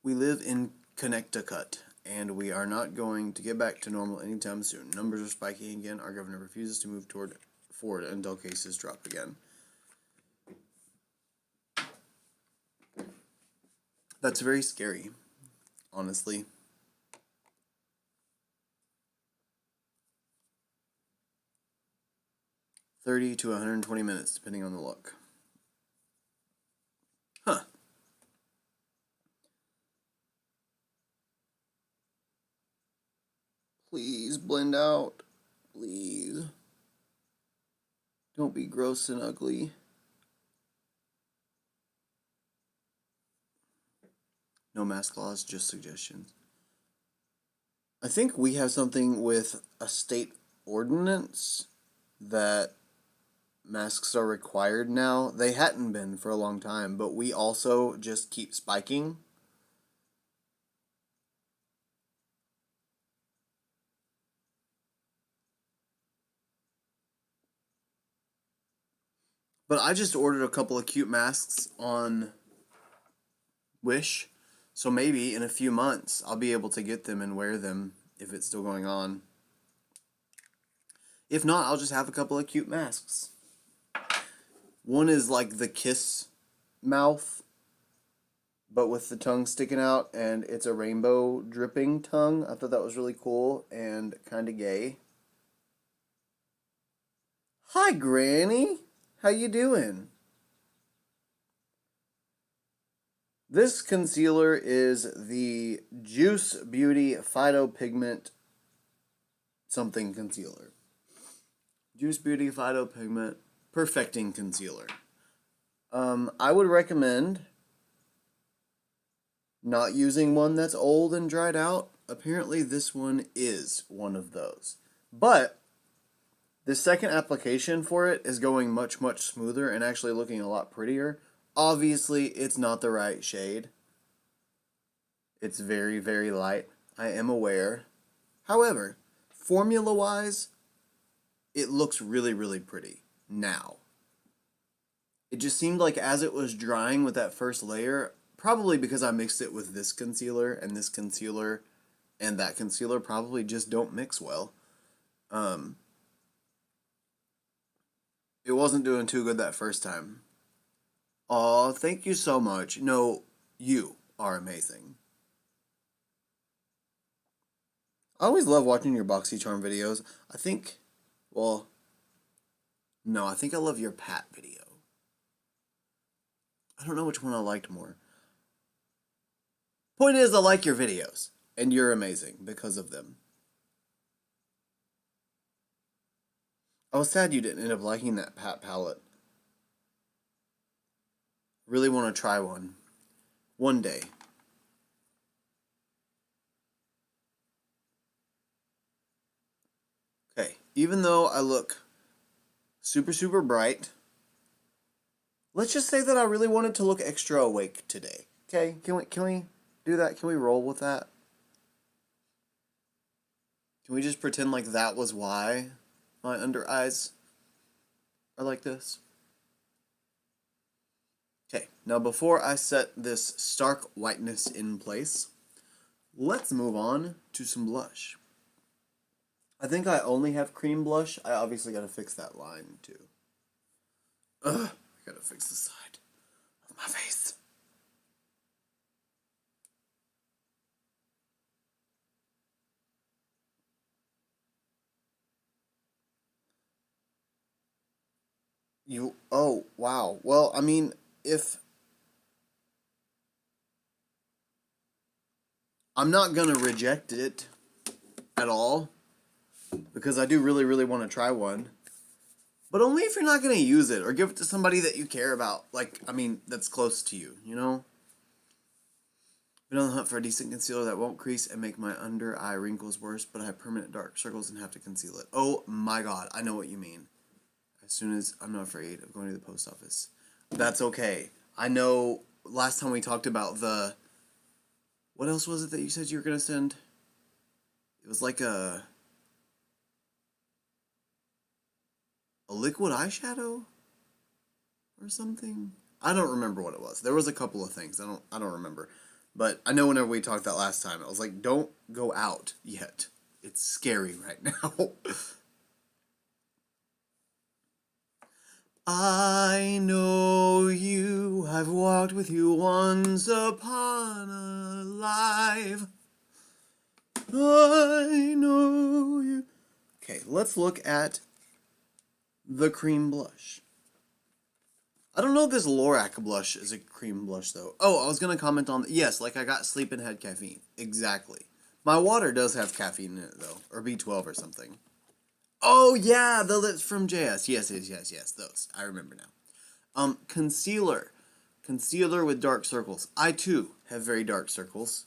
Speaker 1: We live in Connecticut, and we are not going to get back to normal anytime soon. Numbers are spiking again. Our governor refuses to move forward until cases drop again. That's very scary, honestly. $30 to 120 minutes, depending on the look. Huh. Please blend out. Please. Don't be gross and ugly. No mask laws, just suggestions. I think we have something with a state ordinance that masks are required now. They hadn't been for a long time, but we also just keep spiking. But I just ordered a couple of cute masks on Wish. So maybe in a few months, I'll be able to get them and wear them if it's still going on. If not, I'll just have a couple of cute masks. One is like the kiss mouth, but with the tongue sticking out, and it's a rainbow dripping tongue. I thought that was really cool and kind of gay. Hi, Granny. How you doing? This concealer is the Juice Beauty Phyto Pigment something concealer. Juice Beauty Phyto Pigment Perfecting Concealer. I would recommend not using one that's old and dried out. Apparently this one is one of those. But the second application for it is going much, much smoother and actually looking a lot prettier. Obviously, it's not the right shade. It's very, very light. I am aware. However, formula-wise, it looks really, really pretty now. It just seemed like as it was drying with that first layer, probably because I mixed it with this concealer and that concealer probably just don't mix well. It wasn't doing too good that first time. Aw, thank you so much. No, you are amazing. I always love watching your Boxycharm videos. I think I love your Pat video. I don't know which one I liked more. Point is, I like your videos, and you're amazing because of them. I was sad you didn't end up liking that Pat palette. Really want to try one. One day. Okay, even though I look super, super bright, let's just say that I really wanted to look extra awake today. Okay, can we do that? Can we roll with that? Can we just pretend like that was why my under eyes are like this? Okay, now before I set this stark whiteness in place, let's move on to some blush. I think I only have cream blush. I obviously gotta fix that line too. Ugh, I gotta fix the side of my face. Oh, wow. Well, I mean, if I'm not gonna reject it at all, because I do really, really want to try one. But only if you're not gonna use it, or give it to somebody that you care about. Like, I mean, that's close to you, you know? Been on the hunt for a decent concealer that won't crease and make my under eye wrinkles worse, but I have permanent dark circles and have to conceal it. Oh my god, I know what you mean. As soon as I'm not afraid of going to the post office. That's okay. I know last time we talked about what else was it that you said you were going to send? It was like a liquid eyeshadow or something? I don't remember what it was. There was a couple of things. I don't remember. But I know whenever we talked that last time, I was like, don't go out yet. It's scary right now. I know you, I've walked with you once upon a life. I know you. Okay, let's look at the cream blush. I don't know if this Lorac blush is a cream blush, though. Oh, I was going to comment on... Yes, like I got sleep and had caffeine. Exactly. My water does have caffeine in it, though. Or B12 or something. Oh, yeah, that's from JS. Yes, those. I remember now. Concealer. Concealer with dark circles. I, too, have very dark circles.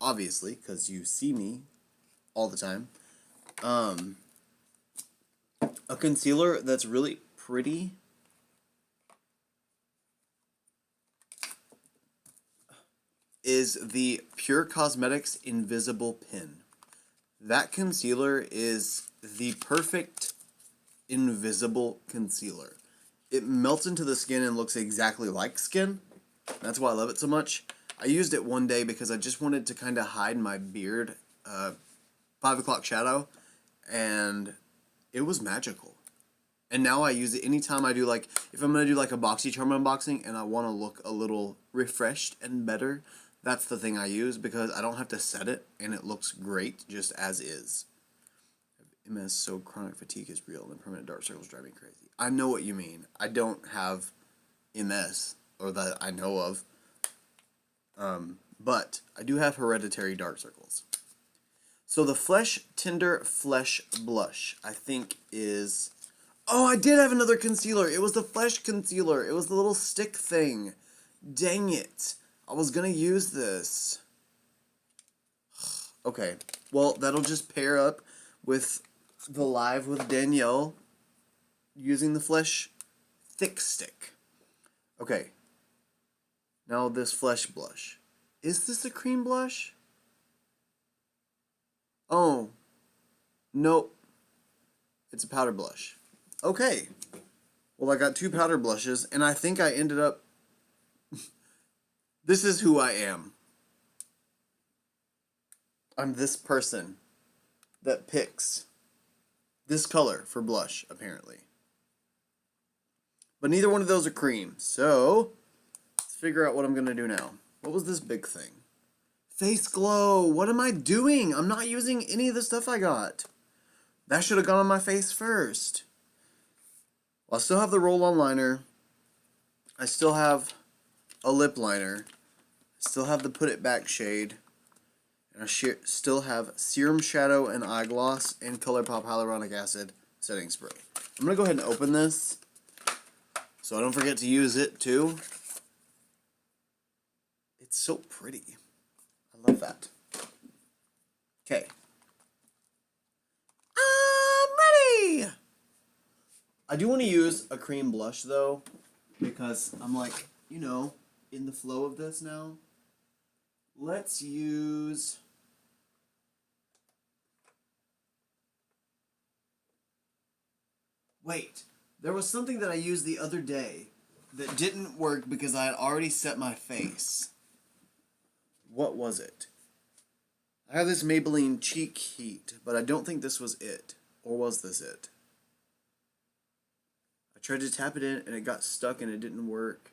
Speaker 1: Obviously, because you see me all the time. A concealer that's really pretty is the Pure Cosmetics Invisible Pin. That concealer is the perfect invisible concealer. It melts into the skin and looks exactly like skin. That's why I love it so much. I used it one day because I just wanted to kind of hide my beard, 5 o'clock shadow, and it was magical. And now I use it anytime I do, like, if I'm going to do like a Boxycharm unboxing and I want to look a little refreshed and better, that's the thing I use because I don't have to set it and it looks great just as is. MS, so chronic fatigue is real and permanent dark circles drive me crazy. I know what you mean. I don't have MS, or that I know of, but I do have hereditary dark circles. So the Flesh Tender Flesh Blush, I think is... Oh, I did have another concealer. It was the Flesh Concealer. It was the little stick thing. Dang it. I was going to use this. Okay. Well, that'll just pair up with the live with Danielle using the Flesh Thick Stick. Okay. Now this Flesh blush. Is this a cream blush? Oh, nope. It's a powder blush. Okay. Well, I got 2 powder blushes, and I think I ended up... This is who I am. I'm this person that picks this color for blush, apparently. But neither one of those are cream, so let's figure out what I'm going to do now. What was this big thing? Face glow. What am I doing? I'm not using any of the stuff I got. That should have gone on my face first. Well, I still have the roll-on liner. I still have a lip liner. I still have the Put It Back shade. And I still have Serum Shadow and Eye Gloss and ColourPop Hyaluronic Acid Setting Spray. I'm going to go ahead and open this so I don't forget to use it too. It's so pretty. I love that. Okay. I'm ready! I do want to use a cream blush though, because I'm like, you know, in the flow of this now. Let's use... Wait, there was something that I used the other day that didn't work because I had already set my face. What was it? I have this Maybelline Cheek Heat, but I don't think this was it. Or was this it? I tried to tap it in and it got stuck and it didn't work.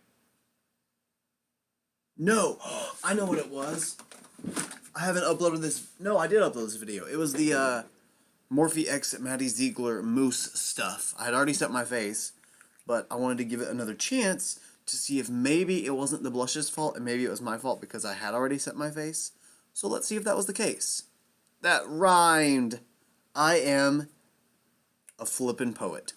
Speaker 1: No! I know what it was. I haven't uploaded this... No, I did upload this video. It was the Morphe X Maddie Ziegler mousse stuff. I had already set my face, but I wanted to give it another chance to see if maybe it wasn't the blush's fault and maybe it was my fault because I had already set my face. So let's see if that was the case. That rhymed. I am a flippin' poet.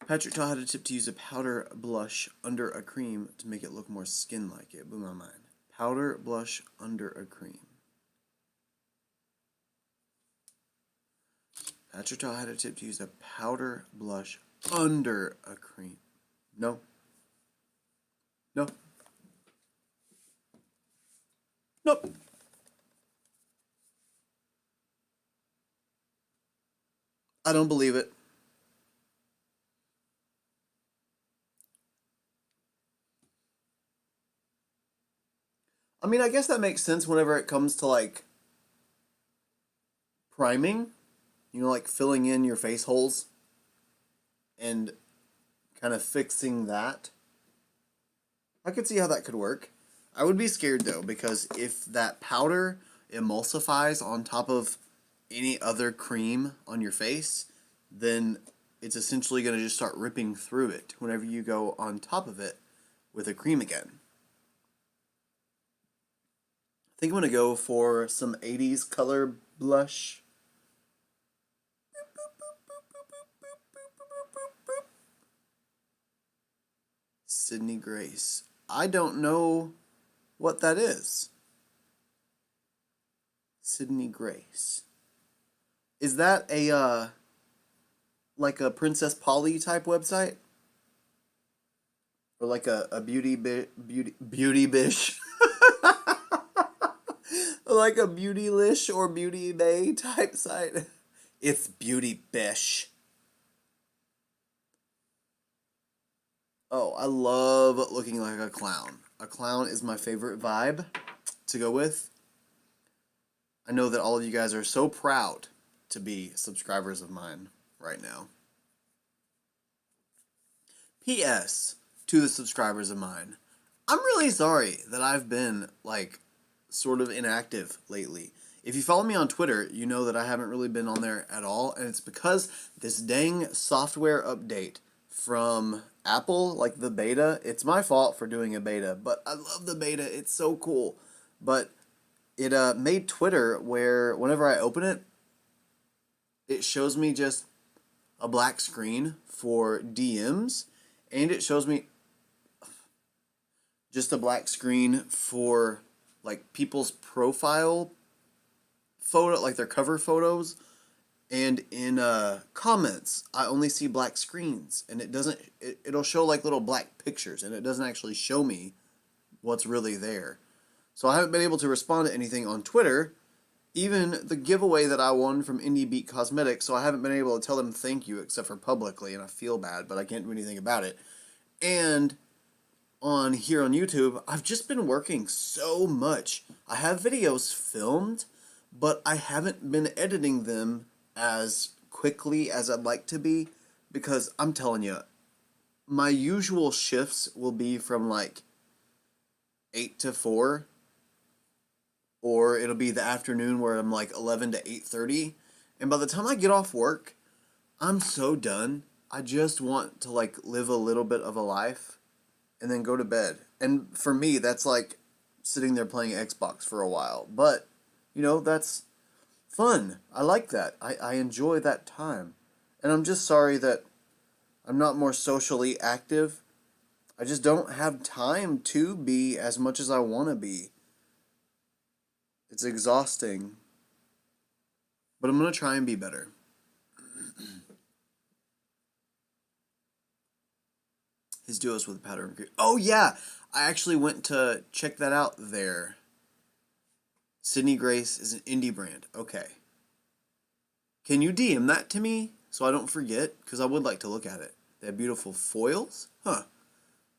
Speaker 1: Patrick taught how to tip to use a powder blush under a cream to make it look more skin-like. It blew my mind. Powder blush under a cream. Patrick taught how to tip to use a powder blush under a cream. No. No. Nope. I don't believe it. I mean, I guess that makes sense whenever it comes to, like, priming. You know, like filling in your face holes and kind of fixing that. I could see how that could work. I would be scared, though, because if that powder emulsifies on top of any other cream on your face, then it's essentially going to just start ripping through it whenever you go on top of it with a cream again. I think I'm going to go for some 80s color blush. Sydney Grace. I don't know what that is. Sydney Grace. Is that a, like a Princess Polly type website? Or like a beauty bish? Like a Beautylish or Beauty Bay type site. It's Beauty Bish. Oh, I love looking like a clown. A clown is my favorite vibe to go with. I know that all of you guys are so proud to be subscribers of mine right now. P.S. to the subscribers of mine. I'm really sorry that I've been, like, sort of inactive lately. If you follow me on Twitter, you know that I haven't really been on there at all, and it's because this dang software update from Apple, like the beta, it's my fault for doing a beta, but I love the beta, it's so cool. But it made Twitter where whenever I open it, it shows me just a black screen for DMs, and it shows me just a black screen for like people's profile photo, like their cover photos, And in comments, I only see black screens, and it doesn't. It'll show like little black pictures, and it doesn't actually show me what's really there. So I haven't been able to respond to anything on Twitter, even the giveaway that I won from Indie Beat Cosmetics. So I haven't been able to tell them thank you except for publicly, and I feel bad, but I can't do anything about it. And on here on YouTube, I've just been working so much. I have videos filmed, but I haven't been editing them as quickly as I'd like to be, because I'm telling you, my usual shifts will be from like 8 to 4, or it'll be the afternoon where I'm like 11 to 8:30, and by the time I get off work, I'm so done. I just want to like live a little bit of a life and then go to bed. And for me, that's like sitting there playing Xbox for a while. But, you know, that's fun. I like that. I enjoy that time. And I'm just sorry that I'm not more socially active. I just don't have time to be as much as I want to be. It's exhausting. But I'm going to try and be better. His duos with powder and cream. Oh, yeah. I actually went to check that out there. Sydney Grace is an indie brand. Okay. Can you DM that to me so I don't forget? Because I would like to look at it. They have beautiful foils. Huh.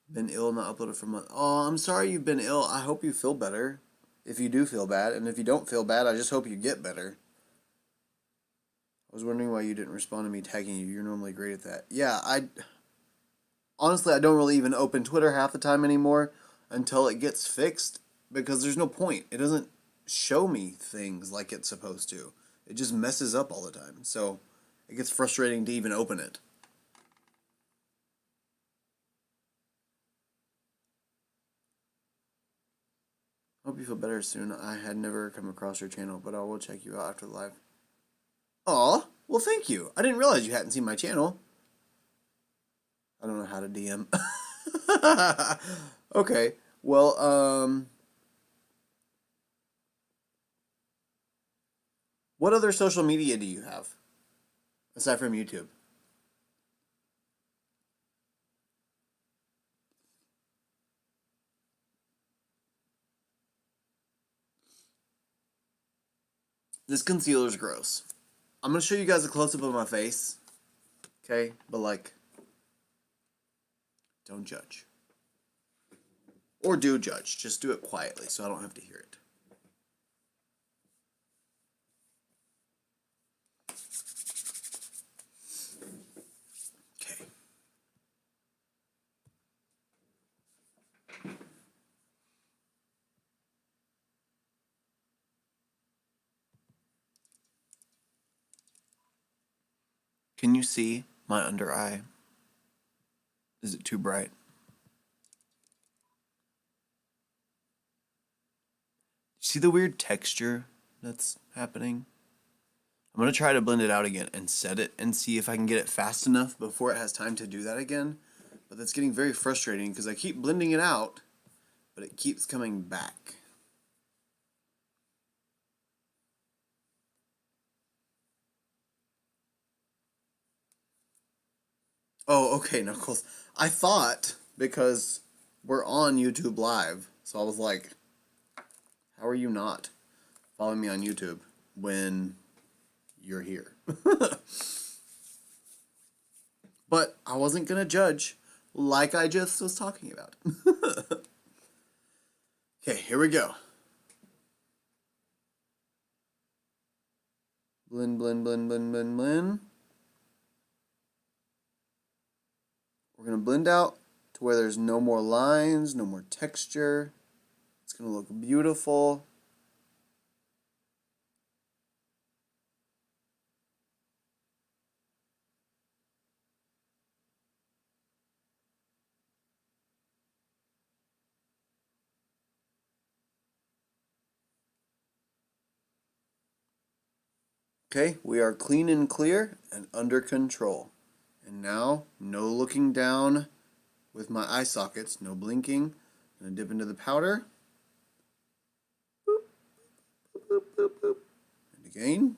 Speaker 1: Been ill, not uploaded for months. Oh, I'm sorry you've been ill. I hope you feel better. If you do feel bad. And if you don't feel bad, I just hope you get better. I was wondering why you didn't respond to me tagging you. You're normally great at that. Yeah, honestly, I don't really even open Twitter half the time anymore until it gets fixed, because there's no point. It doesn't show me things like it's supposed to. It just messes up all the time. So it gets frustrating to even open it. Hope you feel better soon. I had never come across your channel, but I will check you out after the live. Aw, well thank you. I didn't realize you hadn't seen my channel. I don't know how to DM. Okay, well, what other social media do you have? Aside from YouTube? This concealer's gross. I'm going to show you guys a close-up of my face. Okay? But, like, don't judge. Or do judge. Just do it quietly so I don't have to hear it. Okay. Can you see my under eye? Is it too bright? See the weird texture that's happening? I'm going to try to blend it out again and set it and see if I can get it fast enough before it has time to do that again. But that's getting very frustrating because I keep blending it out, but it keeps coming back. Oh, okay, Knuckles. I thought, because we're on YouTube Live, so I was like, how are you not following me on YouTube when you're here? But I wasn't going to judge like I just was talking about. Okay, here we go. Blend, blend, blend, blend, blend, blend. We're going to blend out to where there's no more lines, no more texture. It's going to look beautiful. Okay, we are clean and clear and under control. And now, no looking down with my eye sockets, no blinking. I'm going to dip into the powder. Boop, boop, boop, boop. And again.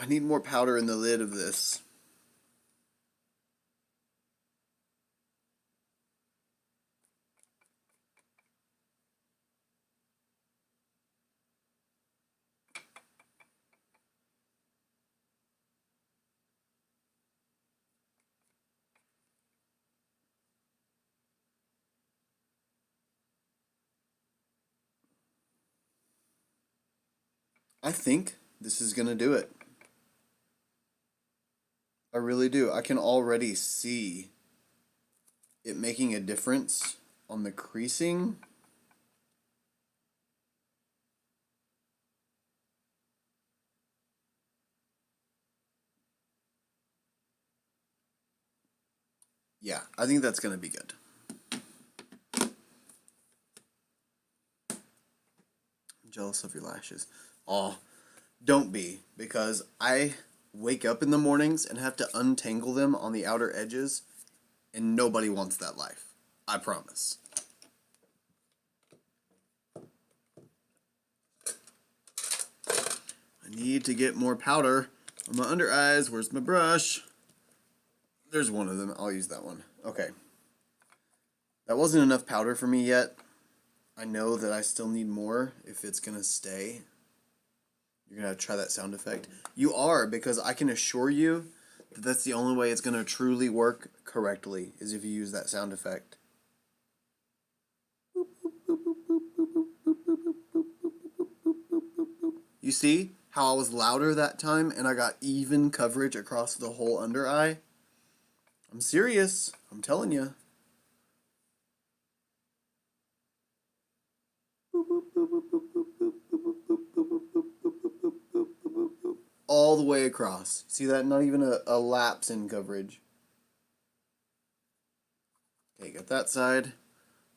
Speaker 1: I need more powder in the lid of this. I think this is going to do it. I really do. I can already see it making a difference on the creasing. Yeah, I think that's going to be good. I'm jealous of your lashes. Aw, don't be, because I wake up in the mornings and have to untangle them on the outer edges, and nobody wants that life. I promise. I need to get more powder on my under eyes. Where's my brush? There's one of them. I'll use that one. Okay. That wasn't enough powder for me yet. I know that I still need more if it's going to stay. You're going to try that sound effect. You are, because I can assure you that that's the only way it's going to truly work correctly, is if you use that sound effect. You see how I was louder that time and I got even coverage across the whole under eye? I'm serious. I'm telling you. All the way across. See that? Not even a lapse in coverage. Okay, got that side.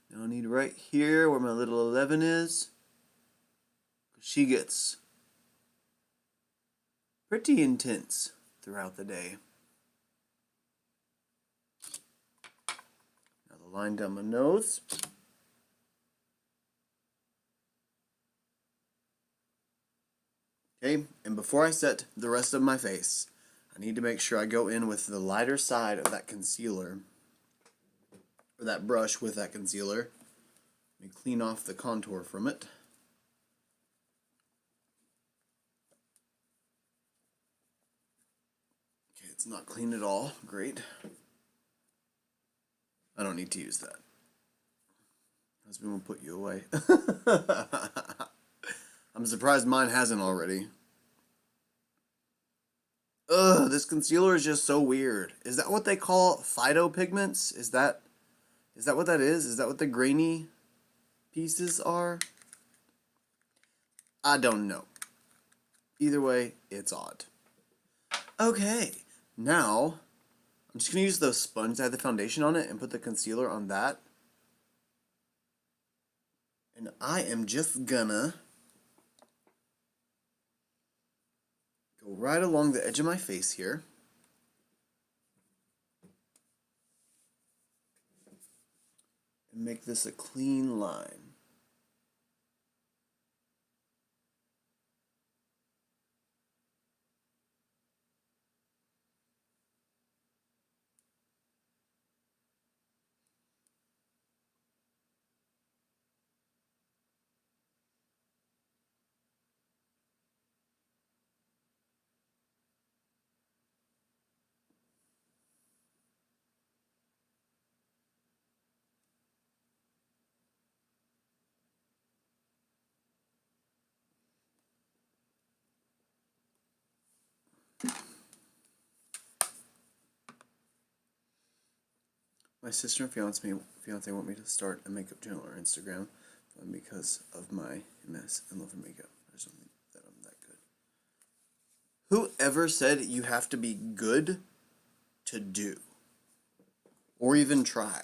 Speaker 1: Now I need right here where my little 11 is. She gets pretty intense throughout the day. Now the line down my nose. Okay, and before I set the rest of my face, I need to make sure I go in with the lighter side of that concealer, or that brush with that concealer. Let me clean off the contour from it. Okay, it's not clean at all. Great. I don't need to use that. Husband will put you away. I'm surprised mine hasn't already. Ugh, this concealer is just so weird. Is that what they call phytopigments? Is that what that is? Is that what the grainy pieces are? I don't know. Either way, it's odd. Okay, now I'm just going to use those sponges that have the foundation on it and put the concealer on that. And I am just gonna go right along the edge of my face here. And make this a clean line. My sister and fiance want me to start a makeup channel on Instagram because of my mess and love for makeup. I just don't think that I'm that good. Whoever said you have to be good to do or even try?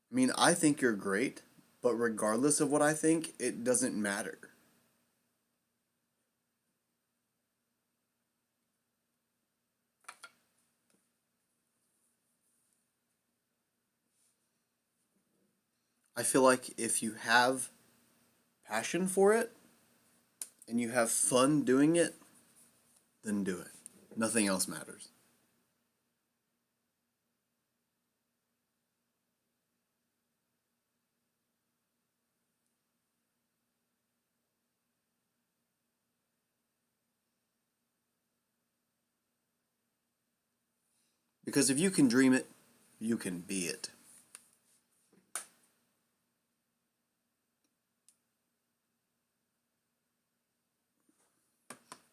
Speaker 1: I mean, I think you're great, but regardless of what I think, it doesn't matter. I feel like if you have passion for it, and you have fun doing it, then do it. Nothing else matters. Because if you can dream it, you can be it.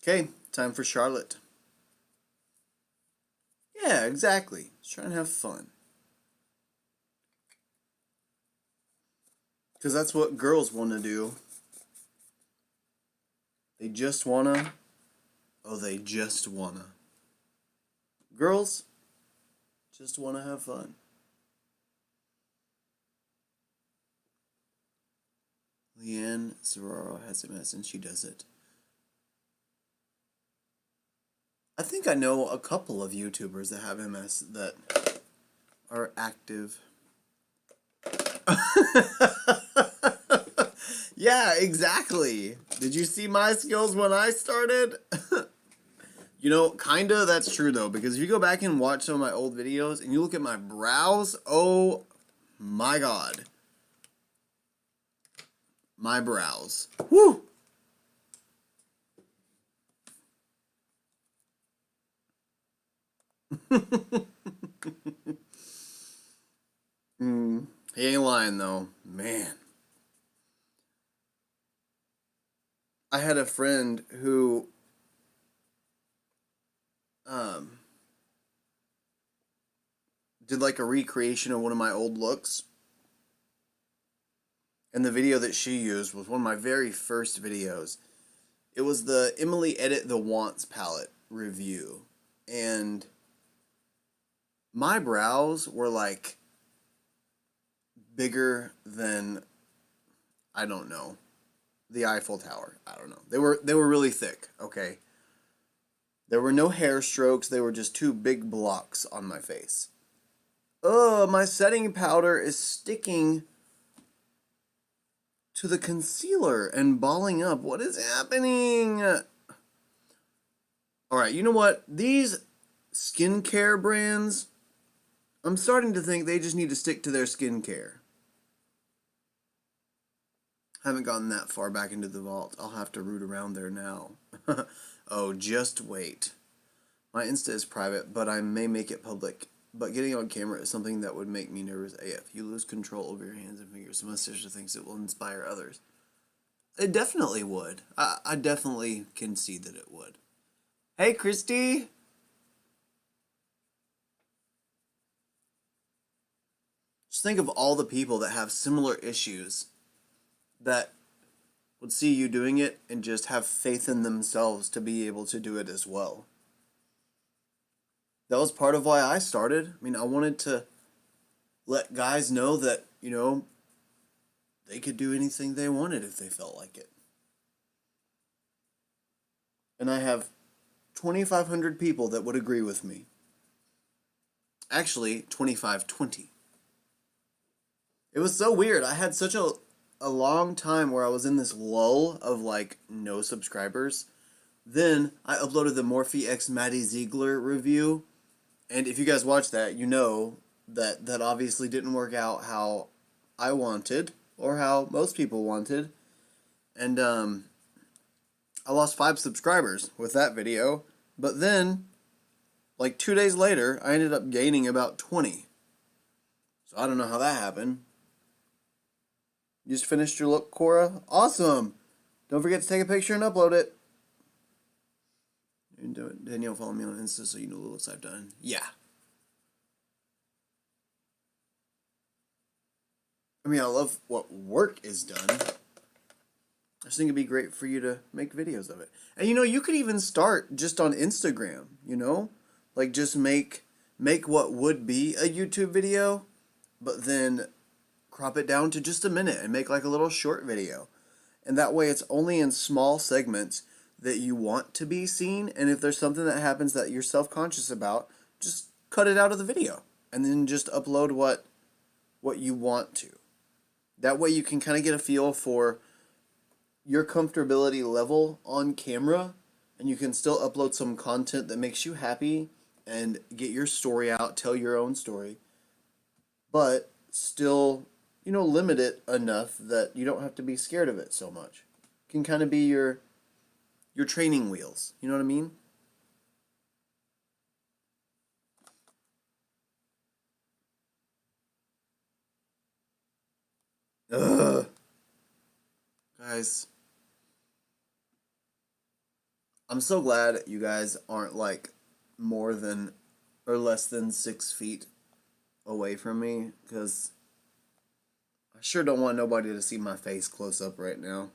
Speaker 1: Okay, time for Charlotte. Yeah, exactly. Just trying to have fun. Because that's what girls want to do. They just wanna. Oh, they just wanna. Girls just wanna have fun. Leanne Serraro has MS and she does it. I think I know a couple of YouTubers that have MS that are active. Yeah, exactly. Did you see my skills when I started? You know, kinda that's true though, because if you go back and watch some of my old videos and you look at my brows, oh my god. My brows. Woo! He ain't lying though. Man. I had a friend who did like a recreation of one of my old looks. And the video that she used was one of my very first videos. It was the Emily Edit the Wants palette review. And my brows were like bigger than, I don't know, the Eiffel Tower. I don't know. They were really thick, okay? There were no hair strokes. They were just two big blocks on my face. Oh, my setting powder is sticking to the concealer and balling up. What is happening? Alright, you know what? These skincare brands, I'm starting to think they just need to stick to their skincare. I haven't gotten that far back into the vault. I'll have to root around there now. Oh, just wait. My Insta is private, but I may make it public. But getting on camera is something that would make me nervous AF. You lose control over your hands and fingers. Anastasia thinks it will inspire others. It definitely would. I definitely can see that it would. Hey, Christy! Just think of all the people that have similar issues that would see you doing it and just have faith in themselves to be able to do it as well. That was part of why I started. I mean, I wanted to let guys know that, you know, they could do anything they wanted if they felt like it. And I have 2,500 people that would agree with me. Actually, 2,520. It was so weird. I had such a long time where I was in this lull of like no subscribers. Then I uploaded the Morphe X Maddie Ziegler review. And if you guys watch that, you know that that obviously didn't work out how I wanted or how most people wanted. And I lost 5 subscribers with that video. But then, like 2 days later, I ended up gaining about 20. So I don't know how that happened. You just finished your look, Cora? Awesome! Don't forget to take a picture and upload it. And do it. Danielle, follow me on Insta so you know the looks I've done. Yeah. I mean, I love what work is done. I just think it'd be great for you to make videos of it. And you know, you could even start just on Instagram, you know? Like just make what would be a YouTube video, but then crop it down to just a minute and make like a little short video. And that way it's only in small segments that you want to be seen, and if there's something that happens that you're self-conscious about, just cut it out of the video and then just upload what you want to. That way you can kind of get a feel for, your comfortability level on camera, and you can still upload some content that makes you happy and get your story out, tell your own story, but still, limit it enough that you don't have to be scared of it so much. It can kind of be your training wheels. You know what I mean? Ugh. Guys, I'm so glad you guys aren't like more than or less than 6 feet away from me, because I sure don't want nobody to see my face close up right now.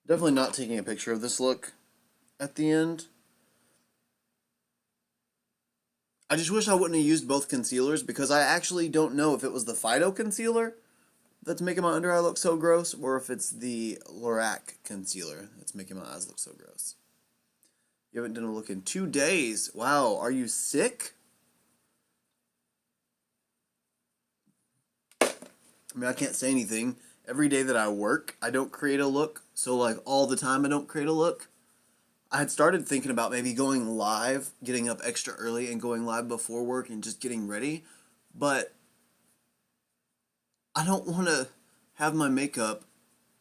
Speaker 1: Definitely not taking a picture of this look at the end. I just wish I wouldn't have used both concealers, because I actually don't know if it was the Fido concealer that's making my under eye look so gross, or if it's the Lorac concealer that's making my eyes look so gross. You haven't done a look in 2 days. Wow, are you sick? I mean, I can't say anything. Every day that I work, I don't create a look. So, like, all the time I don't create a look. I had started thinking about maybe going live, getting up extra early and going live before work and just getting ready. But I don't want to have my makeup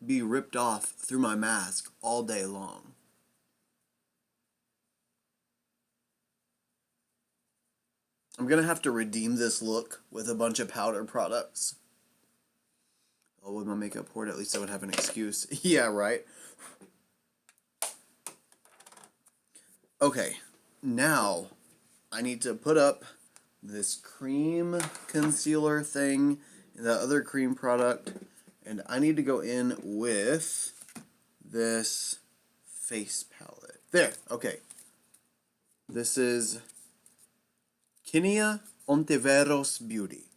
Speaker 1: be ripped off through my mask all day long. I'm going to have to redeem this look with a bunch of powder products. Oh, with my makeup poured, at least I would have an excuse. Yeah, right? Okay, now I need to put up this cream concealer thing, the other cream product, and I need to go in with this face palette. There, okay. This is Kenia Ontiveros Beauty.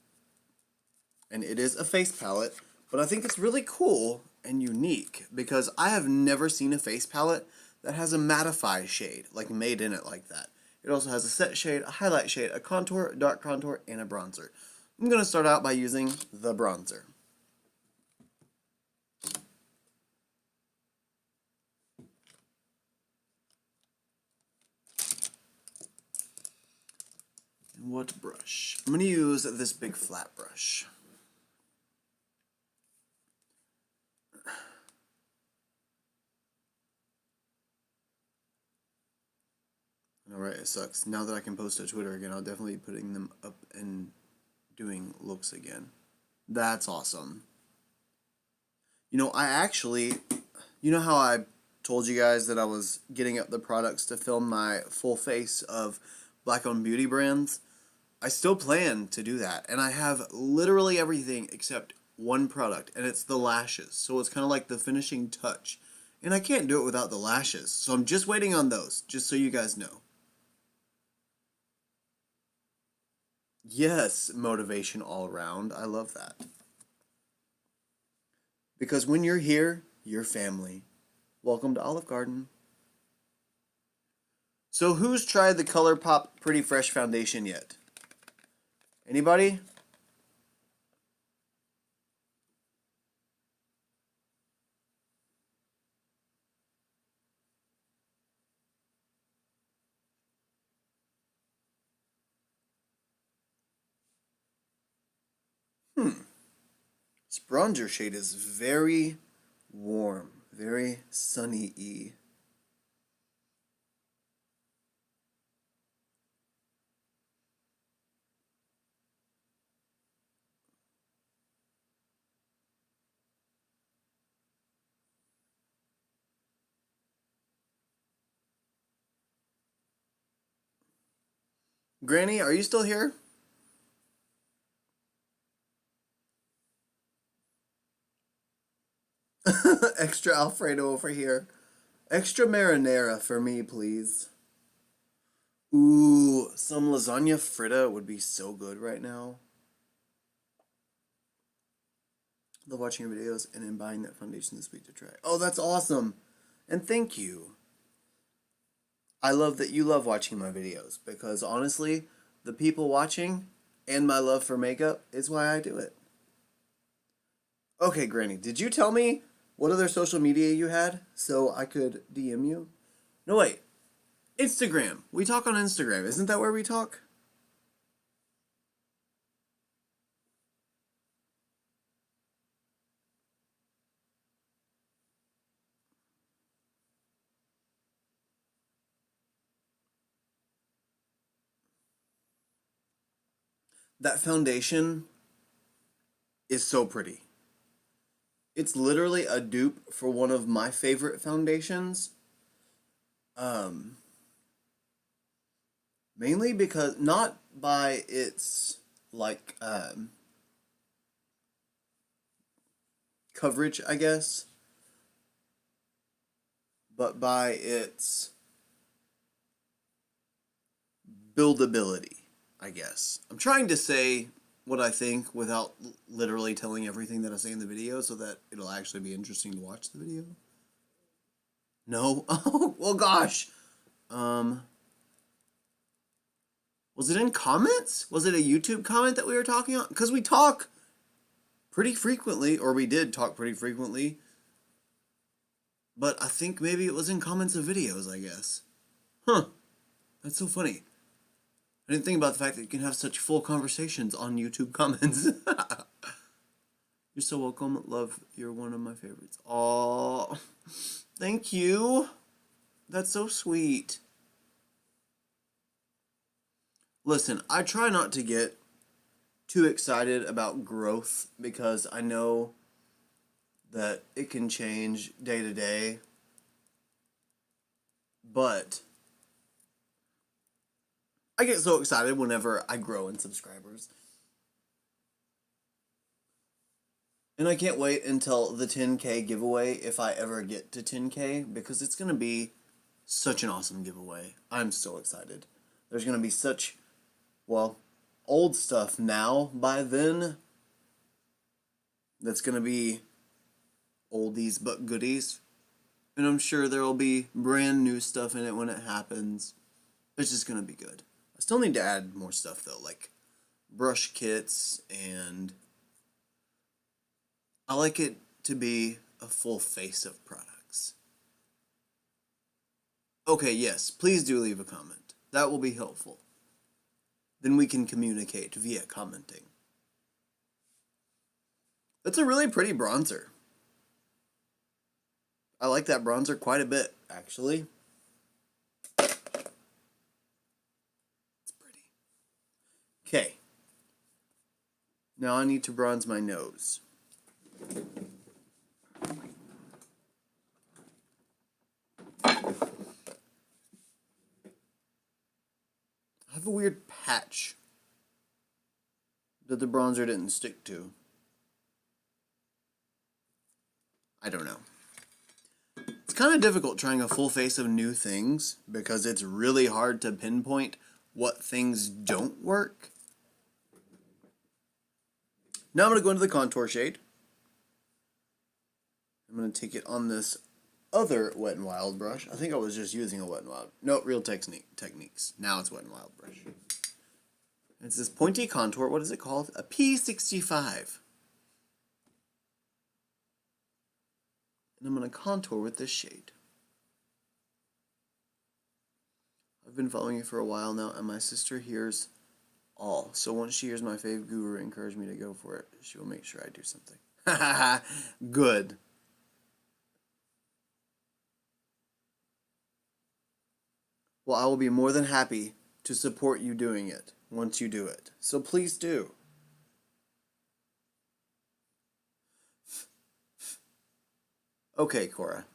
Speaker 1: And it is a face palette, but I think it's really cool and unique because I have never seen a face palette that has a mattify shade, like made in it like that. It also has a set shade, a highlight shade, a contour, dark contour, and a bronzer. I'm going to start out by using the bronzer. And what brush? I'm going to use this big flat brush. Alright, it sucks. Now that I can post to Twitter again, I'll definitely be putting them up and doing looks again. That's awesome. I actually, how I told you guys that I was getting up the products to film my full face of black-owned beauty brands? I still plan to do that, and I have literally everything except one product, and it's the lashes. So it's kind of like the finishing touch. And I can't do it without the lashes, so I'm just waiting on those, just so you guys know. Yes, motivation all around. I love that. Because when you're here, you're family. Welcome to Olive Garden. So who's tried the ColourPop Pretty Fresh Foundation yet? Anybody? This bronzer shade is very warm, very sunny-y. Granny, are you still here? Extra Alfredo over here. Extra marinara for me, please. Ooh, some lasagna fritta would be so good right now. Love watching your videos and then buying that foundation this week to try. Oh, that's awesome. And thank you. I love that you love watching my videos because honestly, the people watching and my love for makeup is why I do it. Okay, Granny, did you tell me what other social media you had so I could DM you? No, wait. Instagram. We talk on Instagram. Isn't that where we talk? That foundation is so pretty. It's literally a dupe for one of my favorite foundations. Um, Mainly because, not by its, like, coverage, I guess, but by its buildability, I guess. I'm trying to say what I think without literally telling everything that I say in the video so that it'll actually be interesting to watch the video. No? Oh, well, gosh. Was it in comments? Was it a YouTube comment that we were talking on? Because we talk pretty frequently, or we did talk pretty frequently. But I think maybe it was in comments of videos, I guess. Huh. That's so funny. I didn't think about the fact that you can have such full conversations on YouTube comments. You're so welcome. Love, you're one of my favorites. Aw. Thank you. That's so sweet. Listen, I try not to get too excited about growth because I know that it can change day to day. But I get so excited whenever I grow in subscribers. And I can't wait until the 10K giveaway, if I ever get to 10K, because it's going to be such an awesome giveaway. I'm so excited. There's going to be such, well, old stuff now by then that's going to be oldies but goodies. And I'm sure there will be brand new stuff in it when it happens. It's just going to be good. I still need to add more stuff though, like brush kits, and I like it to be a full face of products. Okay, yes, please do leave a comment. That will be helpful. Then we can communicate via commenting. That's a really pretty bronzer. I like that bronzer quite a bit, actually. It's pretty. Okay. Now I need to bronze my nose. I have a weird patch that the bronzer didn't stick to. I don't know. It's kind of difficult trying a full face of new things because it's really hard to pinpoint what things don't work. Now I'm going to go into the contour shade. I'm going to take it on this other Wet n Wild brush. I think I was just using a Wet n Wild. No, Real Techniques. Now it's Wet n Wild brush. It's this pointy contour. What is it called? A P65. And I'm going to contour with this shade. I've been following you for a while now, and my sister hears all. So once she hears my fave guru encourage me to go for it, she will make sure I do something. Good. Well, I will be more than happy to support you doing it once you do it. So please do. Okay, Cora.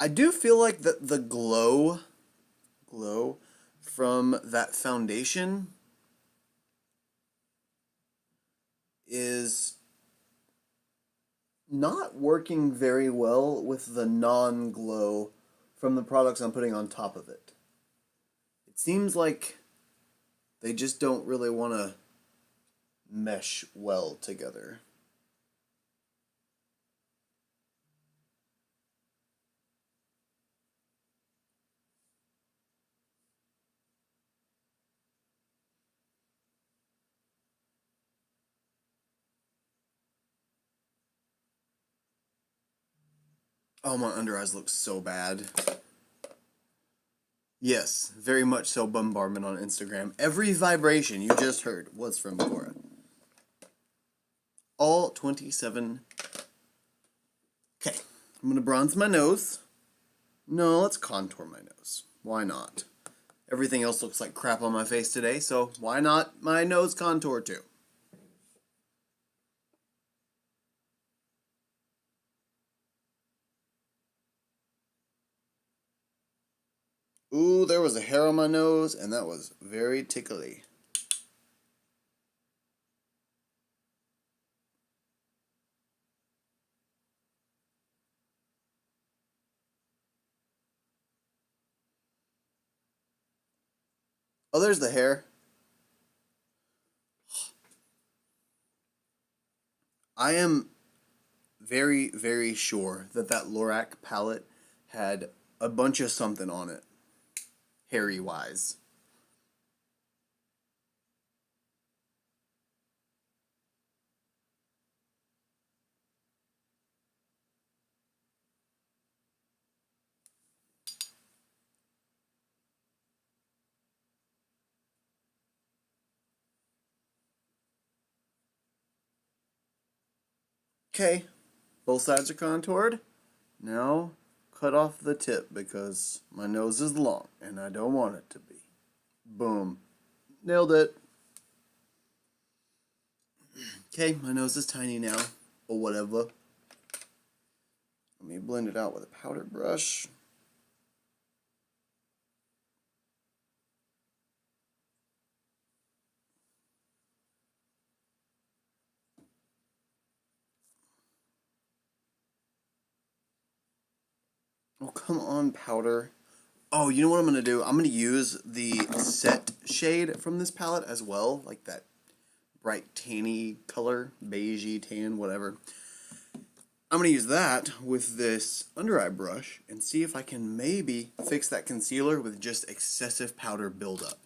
Speaker 1: I do feel like the glow from that foundation is not working very well with the non-glow from the products I'm putting on top of it. It seems like they just don't really want to mesh well together. Oh, my under eyes look so bad. Yes, very much so bombardment on Instagram. Every vibration you just heard was from Cora. All 27. Okay, I'm going to bronze my nose. No, let's contour my nose. Why not? Everything else looks like crap on my face today, so why not my nose contour too? Ooh, there was a hair on my nose, and that was very tickly. Oh, there's the hair. I am very, very sure that that Lorac palette had a bunch of something on it, hairy-wise. Okay, both sides are contoured. Now, cut off the tip because my nose is long and I don't want it to be. Boom. Nailed it. Okay, my nose is tiny now, or whatever. Let me blend it out with a powder brush. Oh, come on, powder. Oh, you know what I'm going to do? I'm going to use the set shade from this palette as well, like that bright tanny color, beigey, tan, whatever. I'm going to use that with this under eye brush and see if I can maybe fix that concealer with just excessive powder buildup.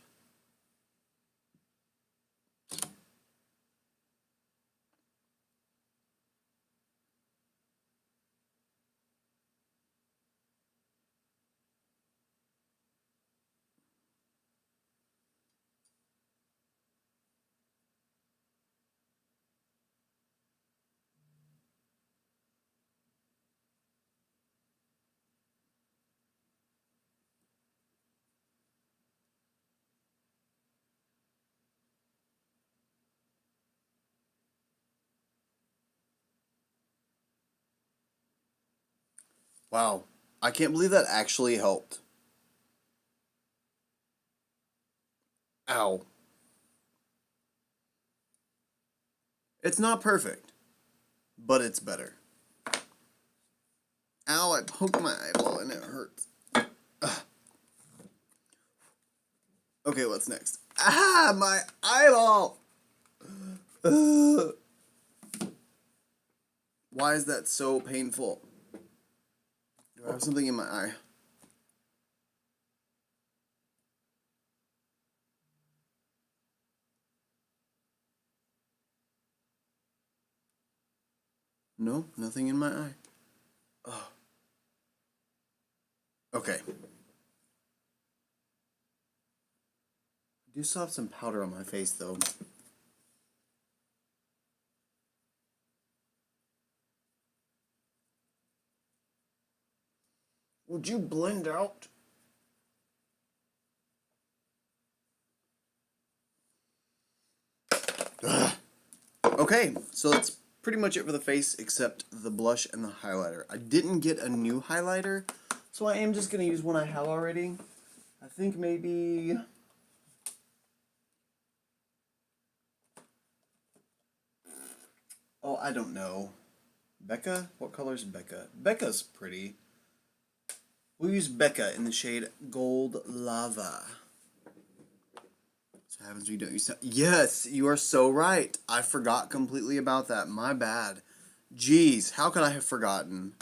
Speaker 1: Wow, I can't believe that actually helped. Ow. It's not perfect, but it's better. Ow, I poked my eyeball and it hurts. Ugh. Okay, what's next? Ah, my eyeball! Ugh. Why is that so painful? Do I have something in my eye? No, nothing in my eye. Ugh. Okay. I do still have some powder on my face, though. Would you blend out? Ugh. Okay, so that's pretty much it for the face except the blush and the highlighter. I didn't get a new highlighter, so I am just going to use one I have already. I think maybe... Oh, I don't know. Becca? What color is Becca? Becca's pretty. We'll use Becca in the shade Gold Lava. So what happens when you don't use... Yes, you are so right. I forgot completely about that. My bad. Jeez, how could I have forgotten?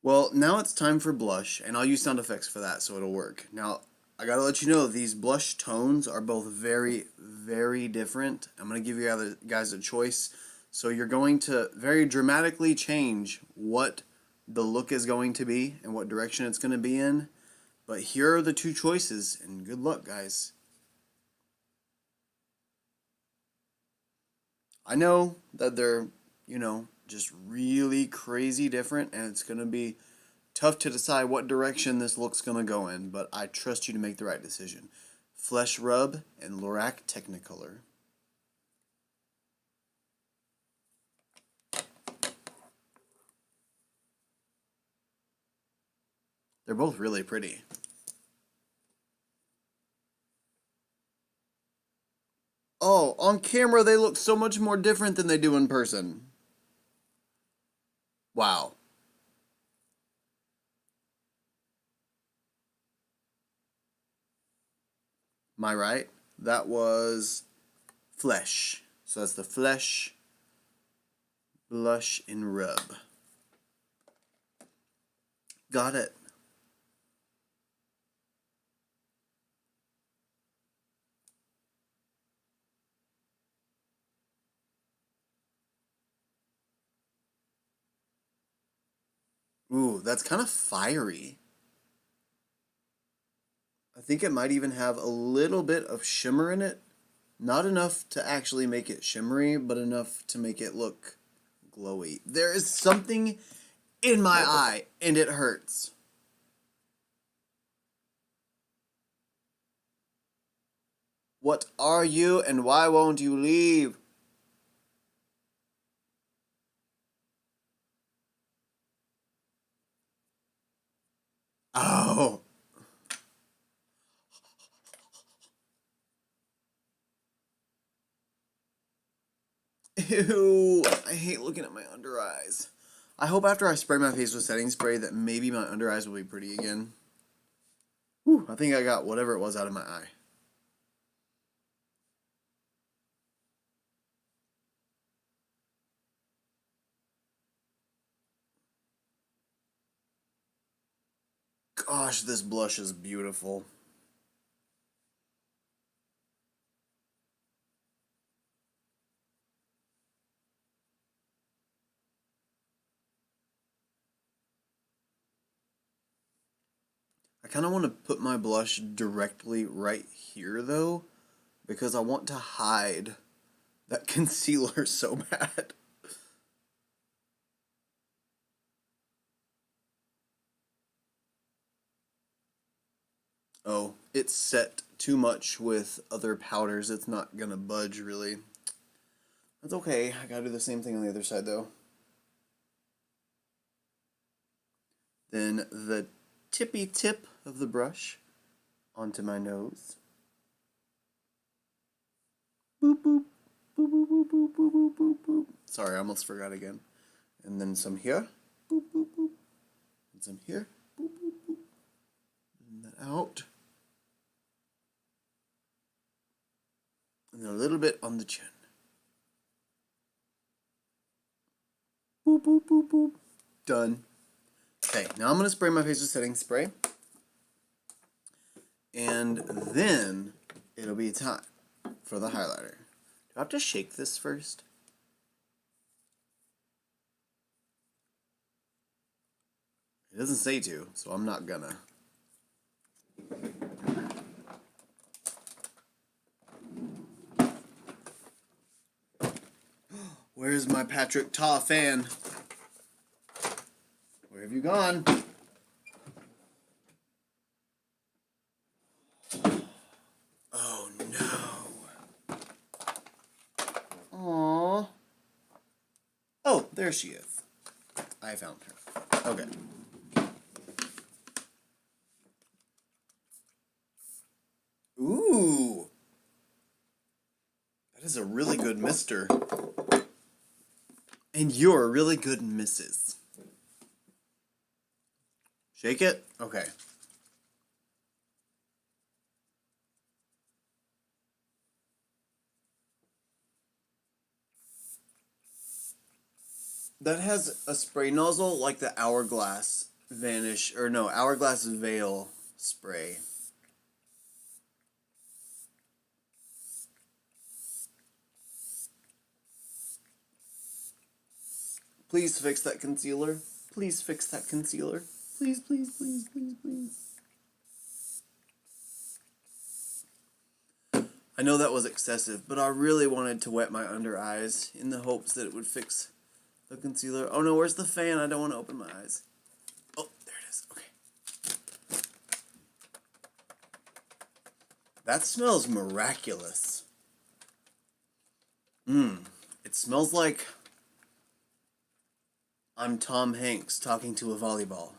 Speaker 1: Well, now it's time for blush, and I'll use sound effects for that so it'll work. Now, I gotta let you know, these blush tones are both very, very different. I'm gonna give you guys a choice. So you're going to very dramatically change what the look is going to be and what direction it's going to be in. But here are the two choices, and good luck, guys. I know that they're, just really crazy different, and it's going to be tough to decide what direction this look's going to go in, but I trust you to make the right decision. Flesh Rub and Lorac Technicolor. They're both really pretty. Oh, on camera they look so much more different than they do in person. Wow. Am I right? That was Flesh. So that's the Flesh Blush and Rub. Got it. Ooh, that's kind of fiery. I think it might even have a little bit of shimmer in it. Not enough to actually make it shimmery, but enough to make it look glowy. There is something in my eye, and it hurts. What are you, and why won't you leave? Oh. Ew. I hate looking at my under eyes. I hope after I spray my face with setting spray that maybe my under eyes will be pretty again. Whew, I think I got whatever it was out of my eye. Gosh, this blush is beautiful. I kind of want to put my blush directly right here, though, because I want to hide that concealer so bad. Oh, it's set too much with other powders. It's not gonna budge, really. That's okay. I gotta do the same thing on the other side, though. Then the tippy tip of the brush onto my nose. Boop, boop, boop, boop, boop, boop, boop, boop, boop, boop. Sorry, I almost forgot again. And then some here. Boop, boop, boop. And some here. Boop, boop, boop. And that out. And then a little bit on the chin. Boop, boop, boop, boop. Done. Okay, now I'm going to spray my face with setting spray. And then it'll be time for the highlighter. Do I have to shake this first? It doesn't say to, so I'm not gonna. Where's my Patrick Ta fan? Where have you gone? Oh no. Aww. Oh, there she is. I found her. Okay. Ooh. That is a really good mister. And you're a really good Mrs. Shake it? Okay. That has a spray nozzle like the Hourglass Vanish, or no, Hourglass Veil spray. Please fix that concealer. Please fix that concealer. Please, please, please, please, please. I know that was excessive, but I really wanted to wet my under eyes in the hopes that it would fix the concealer. Oh no, where's the fan? I don't want to open my eyes. Oh, there it is. Okay. That smells miraculous. It smells like I'm Tom Hanks talking to a volleyball.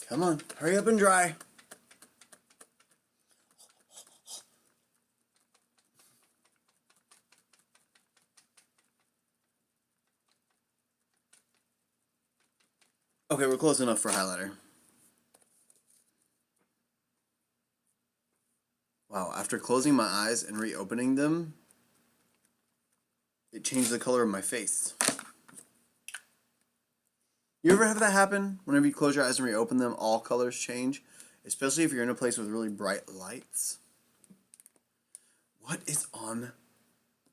Speaker 1: Come on, hurry up and dry. Okay, we're close enough for highlighter. Wow, after closing my eyes and reopening them, it changed the color of my face. You ever have that happen? Whenever you close your eyes and reopen them, all colors change? Especially if you're in a place with really bright lights. What is on?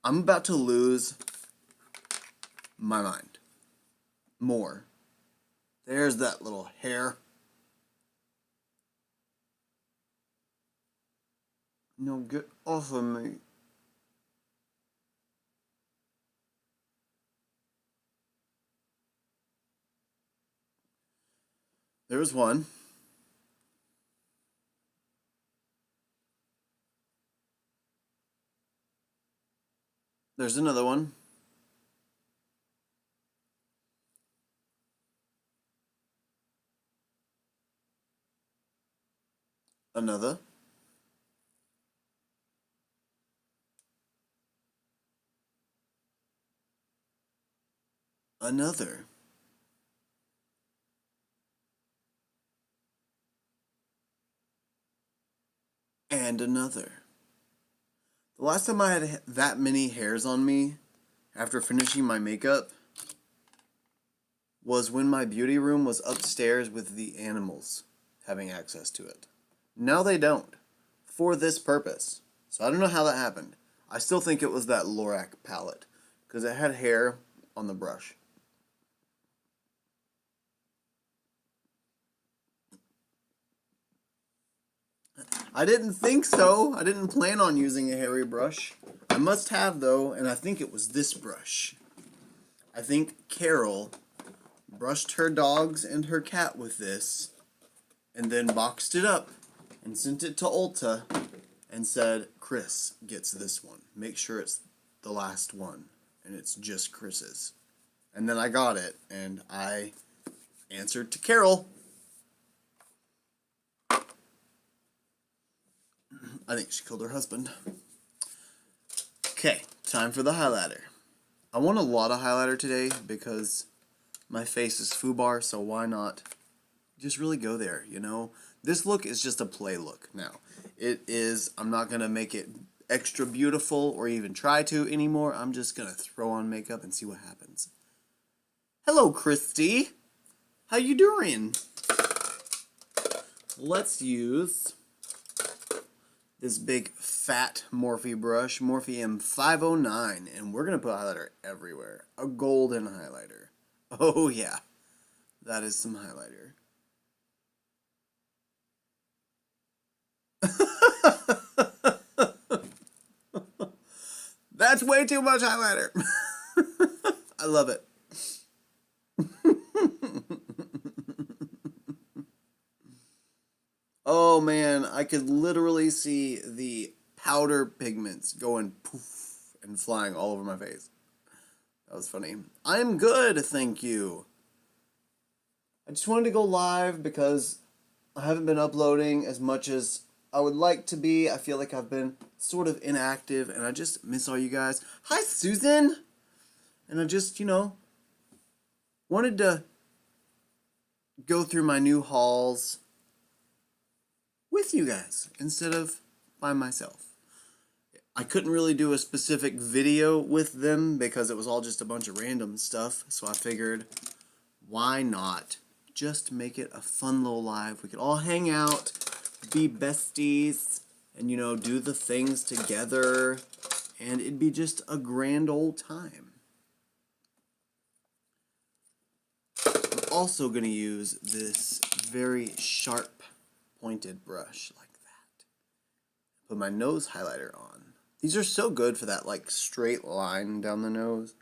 Speaker 1: I'm about to lose my mind. More. There's that little hair. No, get off of me. There's one. There's another one. Another. Another. And another. The last time I had that many hairs on me after finishing my makeup was when my beauty room was upstairs with the animals having access to it. Now they don't, for this purpose. So I don't know how that happened. I still think it was that Lorac palette, because it had hair on the brush. I didn't think so. I didn't plan on using a hairy brush. I must have, though, and I think it was this brush. I think Carol brushed her dogs and her cat with this, and then boxed it up and sent it to Ulta and said, Chris gets this one. Make sure it's the last one, and it's just Chris's. And then I got it, and I answered to Carol. I think she killed her husband. Okay, time for the highlighter. I want a lot of highlighter today because my face is foobar, so why not just really go there, you know? This look is just a play look now. It is, I'm not going to make it extra beautiful or even try to anymore. I'm just going to throw on makeup and see what happens. Hello, Christy. How you doing? Let's use this big fat Morphe brush, Morphe M509, and we're going to put highlighter everywhere. A golden highlighter. Oh yeah, that is some highlighter. That's way too much highlighter. I love it. Oh man, I could literally see the powder pigments going poof and flying all over my face. That was funny. I'm good, thank you. I just wanted to go live because I haven't been uploading as much as I would like to be. I feel like I've been sort of inactive and I just miss all you guys. Hi, Susan! And I just, you know, wanted to go through my new hauls with you guys instead of by myself. I couldn't really do a specific video with them because it was all just a bunch of random stuff, so I figured, why not just make it a fun little live. We could all hang out, be besties, and, you know, do the things together, and it'd be just a grand old time. I'm also going to use this very sharp pointed brush like that. Put my nose highlighter on. These are so good for that like straight line down the nose.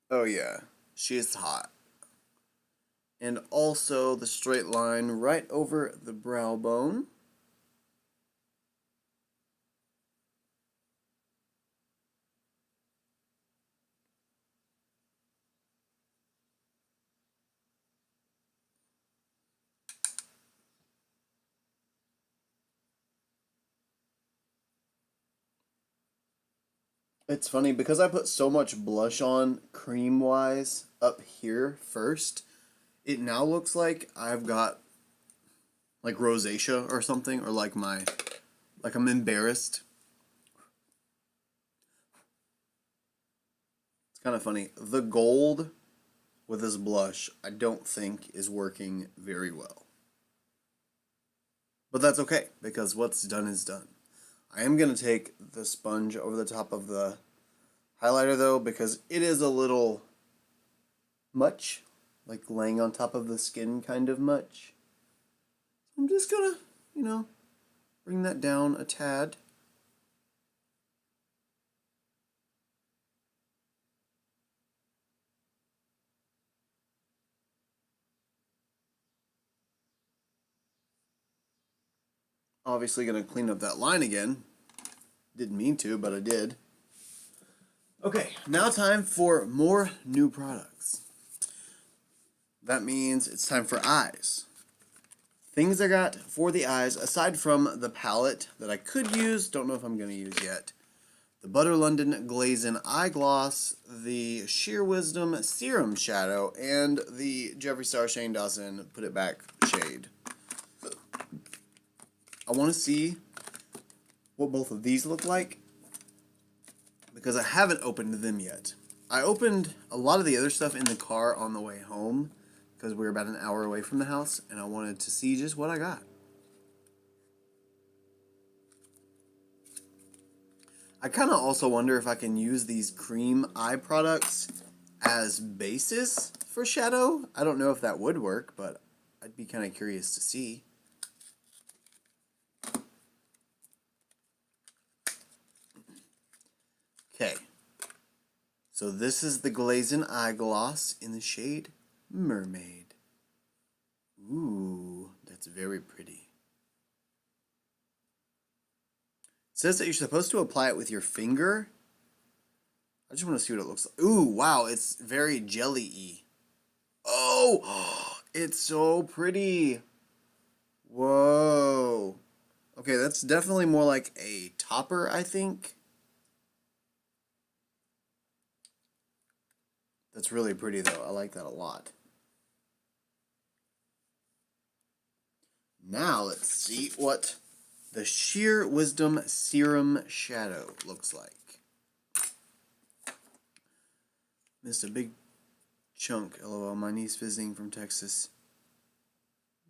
Speaker 1: Oh yeah, she is hot. And also the straight line right over the brow bone. It's funny because I put so much blush on cream-wise up here first, it now looks like I've got like rosacea or something, or like I'm embarrassed. It's kind of funny. The gold with this blush I don't think is working very well. But that's okay, because what's done is done. I am going to take the sponge over the top of the highlighter, though, because it is a little much, like laying on top of the skin kind of much. I'm just going to, you know, bring that down a tad. Obviously going to clean up that line again. Didn't mean to, but I did. Okay, now time for more new products. That means it's time for eyes. Things I got for the eyes, aside from the palette that I could use, don't know if I'm going to use yet. The Butter London Glazing Eye Gloss, the Sheer Wisdom Serum Shadow, and the Jeffree Star Shane Dawson Put It Back shade. I want to see what both of these look like, because I haven't opened them yet. I opened a lot of the other stuff in the car on the way home, because we were about an hour away from the house, and I wanted to see just what I got. I kind of also wonder if I can use these cream eye products as bases for shadow. I don't know if that would work, but I'd be kind of curious to see. Okay, so this is the Glazing Eye Gloss in the shade Mermaid. Ooh, that's very pretty. It says that you're supposed to apply it with your finger. I just want to see what it looks like. Ooh, wow, it's very jelly-y. Oh, it's so pretty. Whoa. Okay, that's definitely more like a topper, I think. That's really pretty, though. I like that a lot. Now, let's see what the Sheer Wisdom Serum Shadow looks like. Missed a big chunk. LOL, my niece visiting from Texas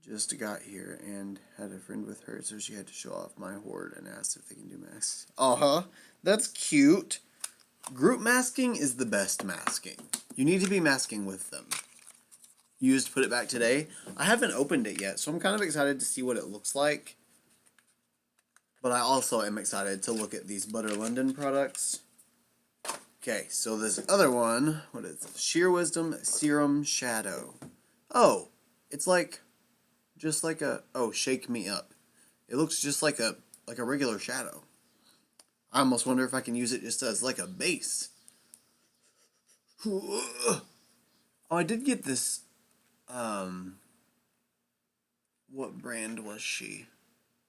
Speaker 1: just got here and had a friend with her, so she had to show off my hoard and asked if they can do masks. Uh-huh. That's cute. Group masking is the best masking. You need to be masking with them. Used Put It Back today. I haven't opened it yet, so I'm kind of excited to see what it looks like. But I also am excited to look at these Butter London products. Okay, so this other one, what is it? Sheer Wisdom Serum Shadow. Oh, it's like, just like a, oh, Shake Me Up. It looks just like a regular shadow. I almost wonder if I can use it just as like a base. Oh, I did get this, what brand was she?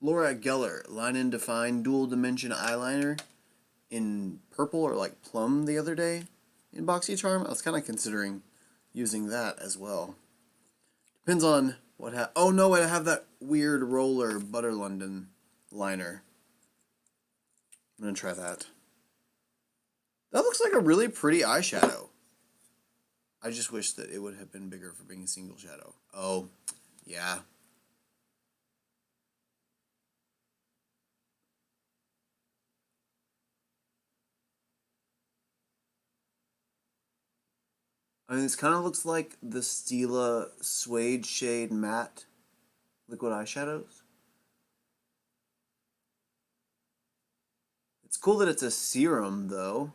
Speaker 1: Laura Geller Line and Define Dual Dimension Eyeliner in purple or like plum the other day in Boxycharm. I was kind of considering using that as well. Depends on what oh no, I have that weird roller Butter London liner. I'm going to try that. That looks like a really pretty eyeshadow. I just wish that it would have been bigger for being a single shadow. Oh, yeah. I mean, this kind of looks like the Stila Suede Shade Matte liquid eyeshadows. It's cool that it's a serum, though.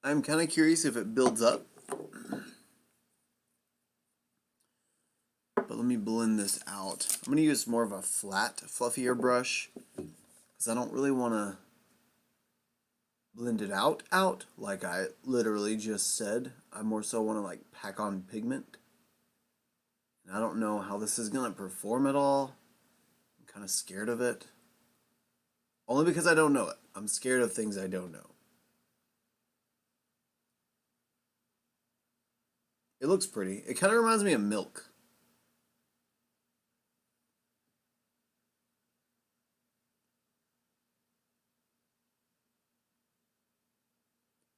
Speaker 1: I'm kind of curious if it builds up. But let me blend this out. I'm going to use more of a flat, fluffier brush, because I don't really want to blend it out like I literally just said. I more so want to like pack on pigment. And I don't know how this is going to perform at all. I'm kind of scared of it. Only because I don't know it. I'm scared of things I don't know. It looks pretty. It kind of reminds me of milk.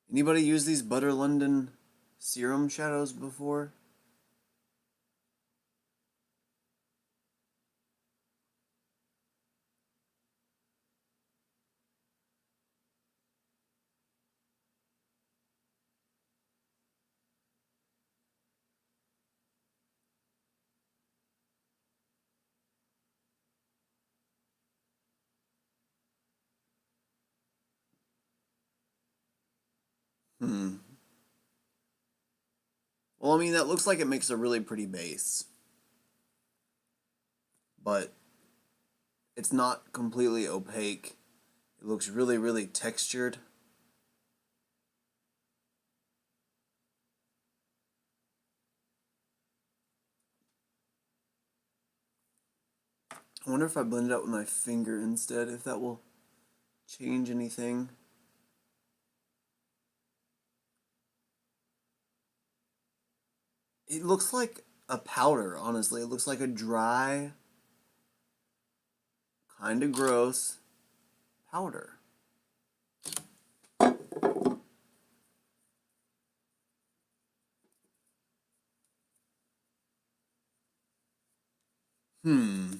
Speaker 1: Anybody use these Butter London serum shadows before? Hmm. Well, I mean, that looks like it makes a really pretty base. But it's not completely opaque. It looks really, really textured. I wonder if I blend it out with my finger instead, if that will change anything. It looks like a powder, honestly. It looks like a dry, kind of gross powder. Hmm.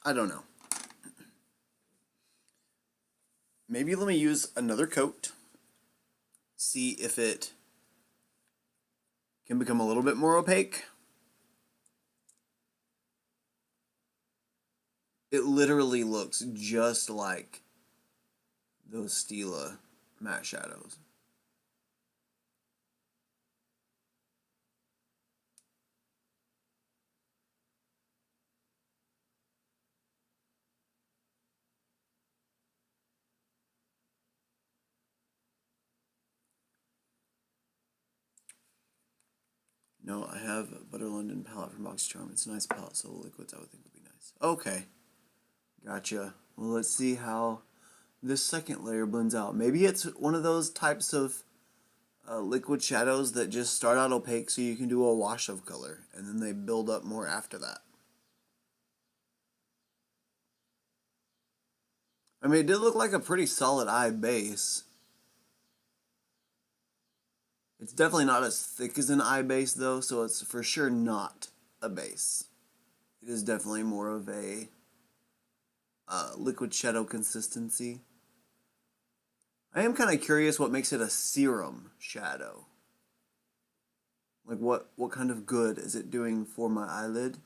Speaker 1: I don't know. Maybe let me use another coat. See if it can become a little bit more opaque. It literally looks just like those Stila matte shadows. No, I have a Butter London palette from Boxycharm. It's a nice palette, so liquids I would think would be nice. Okay, gotcha. Well, let's see how this second layer blends out. Maybe it's one of those types of liquid shadows that just start out opaque so you can do a wash of color, and then they build up more after that. I mean, it did look like a pretty solid eye base. It's definitely not as thick as an eye base, though, so it's for sure not a base. It is definitely more of a liquid shadow consistency. I am kind of curious what makes it a serum shadow. Like, what kind of good is it doing for my eyelid?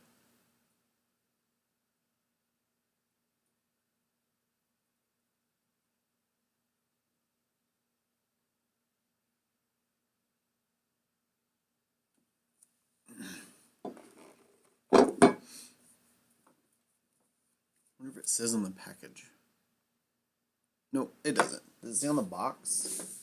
Speaker 1: I wonder if it says on the package. No, it doesn't. Does it say on the box?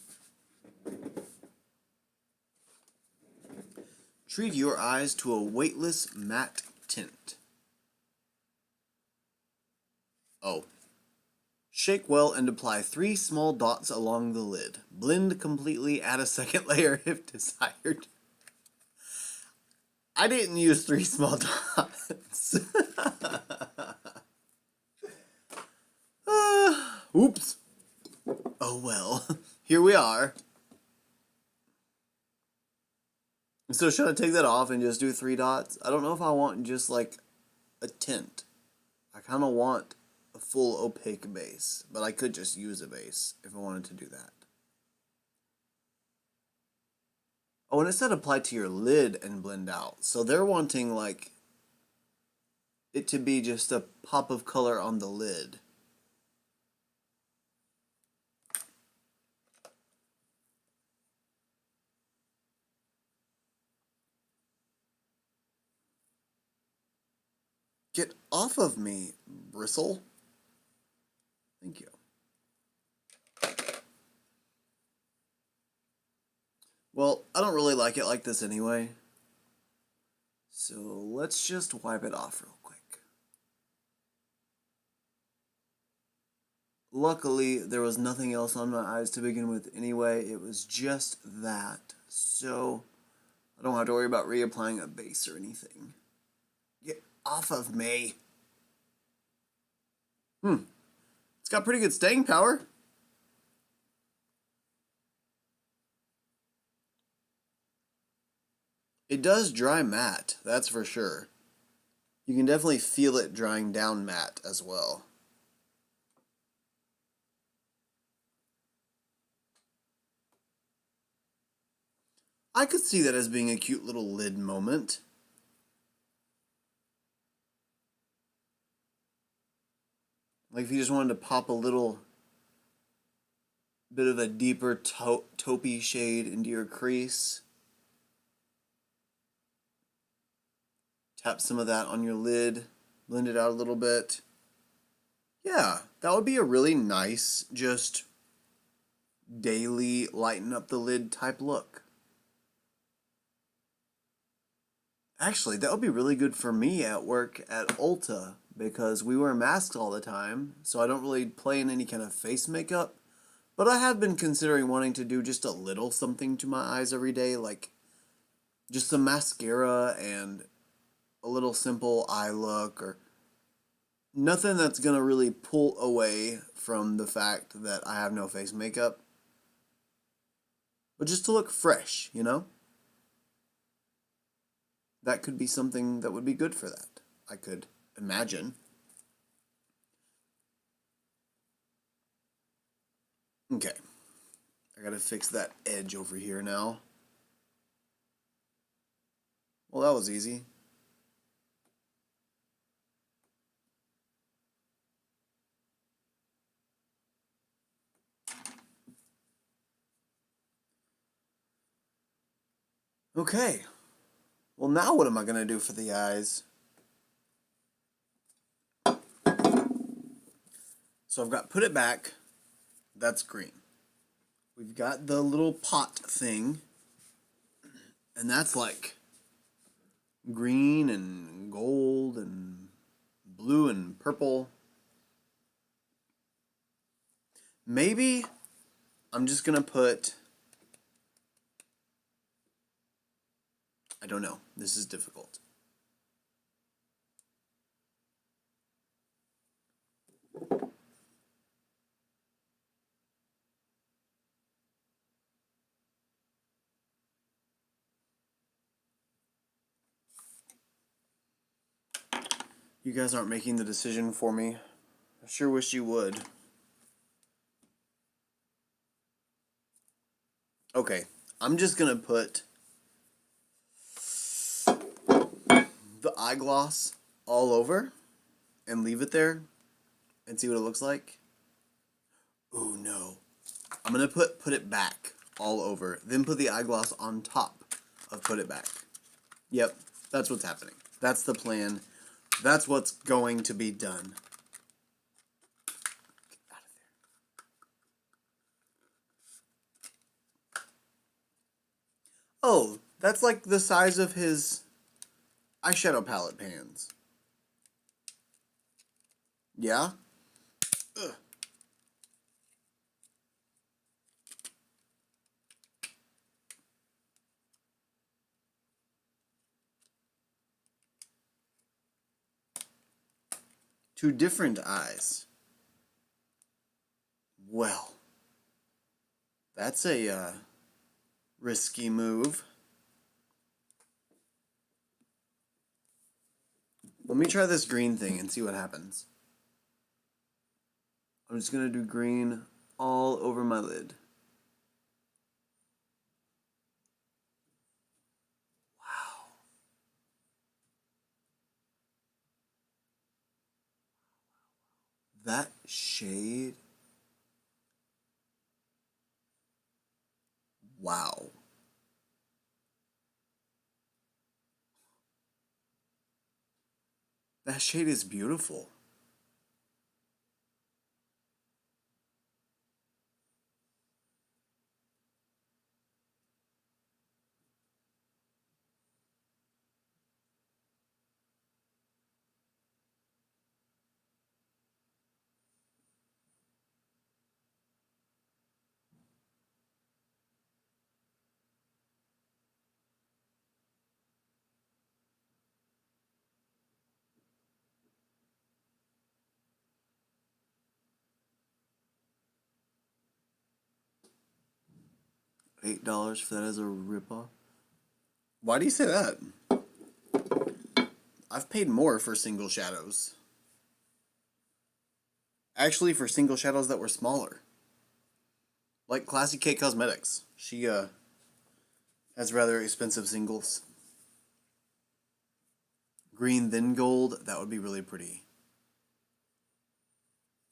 Speaker 1: Treat your eyes to a weightless matte tint. Oh. Shake well and apply 3 small dots along the lid. Blend completely, add a second layer if desired. I didn't use 3 small dots. Oops. Oh well. Here we are. So should I take that off and just do 3 dots? I don't know if I want just like a tint. I kind of want a full opaque base, but I could just use a base if I wanted to do that. Oh, and it said apply to your lid and blend out. So they're wanting like it to be just a pop of color on the lid. Get off of me, bristle. Thank you. Well, I don't really like it like this anyway. So let's just wipe it off real quick. Luckily, there was nothing else on my eyes to begin with anyway. It was just that. So I don't have to worry about reapplying a base or anything. Get off of me. It's got pretty good staying power. It does dry matte, that's for sure. You can definitely feel it drying down matte as well. I could see that as being a cute little lid moment. Like if you just wanted to pop a little bit of a deeper taupey shade into your crease. Tap some of that on your lid, blend it out a little bit. Yeah, that would be a really nice, just daily lighten up the lid type look. Actually, that would be really good for me at work at Ulta because we wear masks all the time, so I don't really play in any kind of face makeup. But I have been considering wanting to do just a little something to my eyes every day, like just some mascara and a little simple eye look, or nothing that's going to really pull away from the fact that I have no face makeup. But just to look fresh, you know? That could be something that would be good for that, I could imagine. Okay. I gotta fix that edge over here now. Well, that was easy. Okay. Well, now what am I gonna do for the eyes? So I've got put it back. That's green. We've got the little pot thing. And that's like green and gold and blue and purple. Maybe I'm just gonna put... I don't know. This is difficult. You guys aren't making the decision for me. I sure wish you would. Okay, I'm just gonna put the eye gloss all over and leave it there and see what it looks like. Ooh, no. I'm gonna put it back all over, then put the eye gloss on top of put it back. Yep, that's what's happening. That's the plan. That's what's going to be done. Get out of there. Oh, that's like the size of his eyeshadow palette pans. Yeah? Ugh. Two different eyes. Well, that's a risky move. Let me try this green thing and see what happens. I'm just going to do green all over my lid. Wow. That shade. Wow. That shade is beautiful. $8 for that as a ripoff. Why do you say that? I've paid more for single shadows. Actually, for single shadows that were smaller. Like Classy Kate Cosmetics. She has rather expensive singles. Green then gold, that would be really pretty.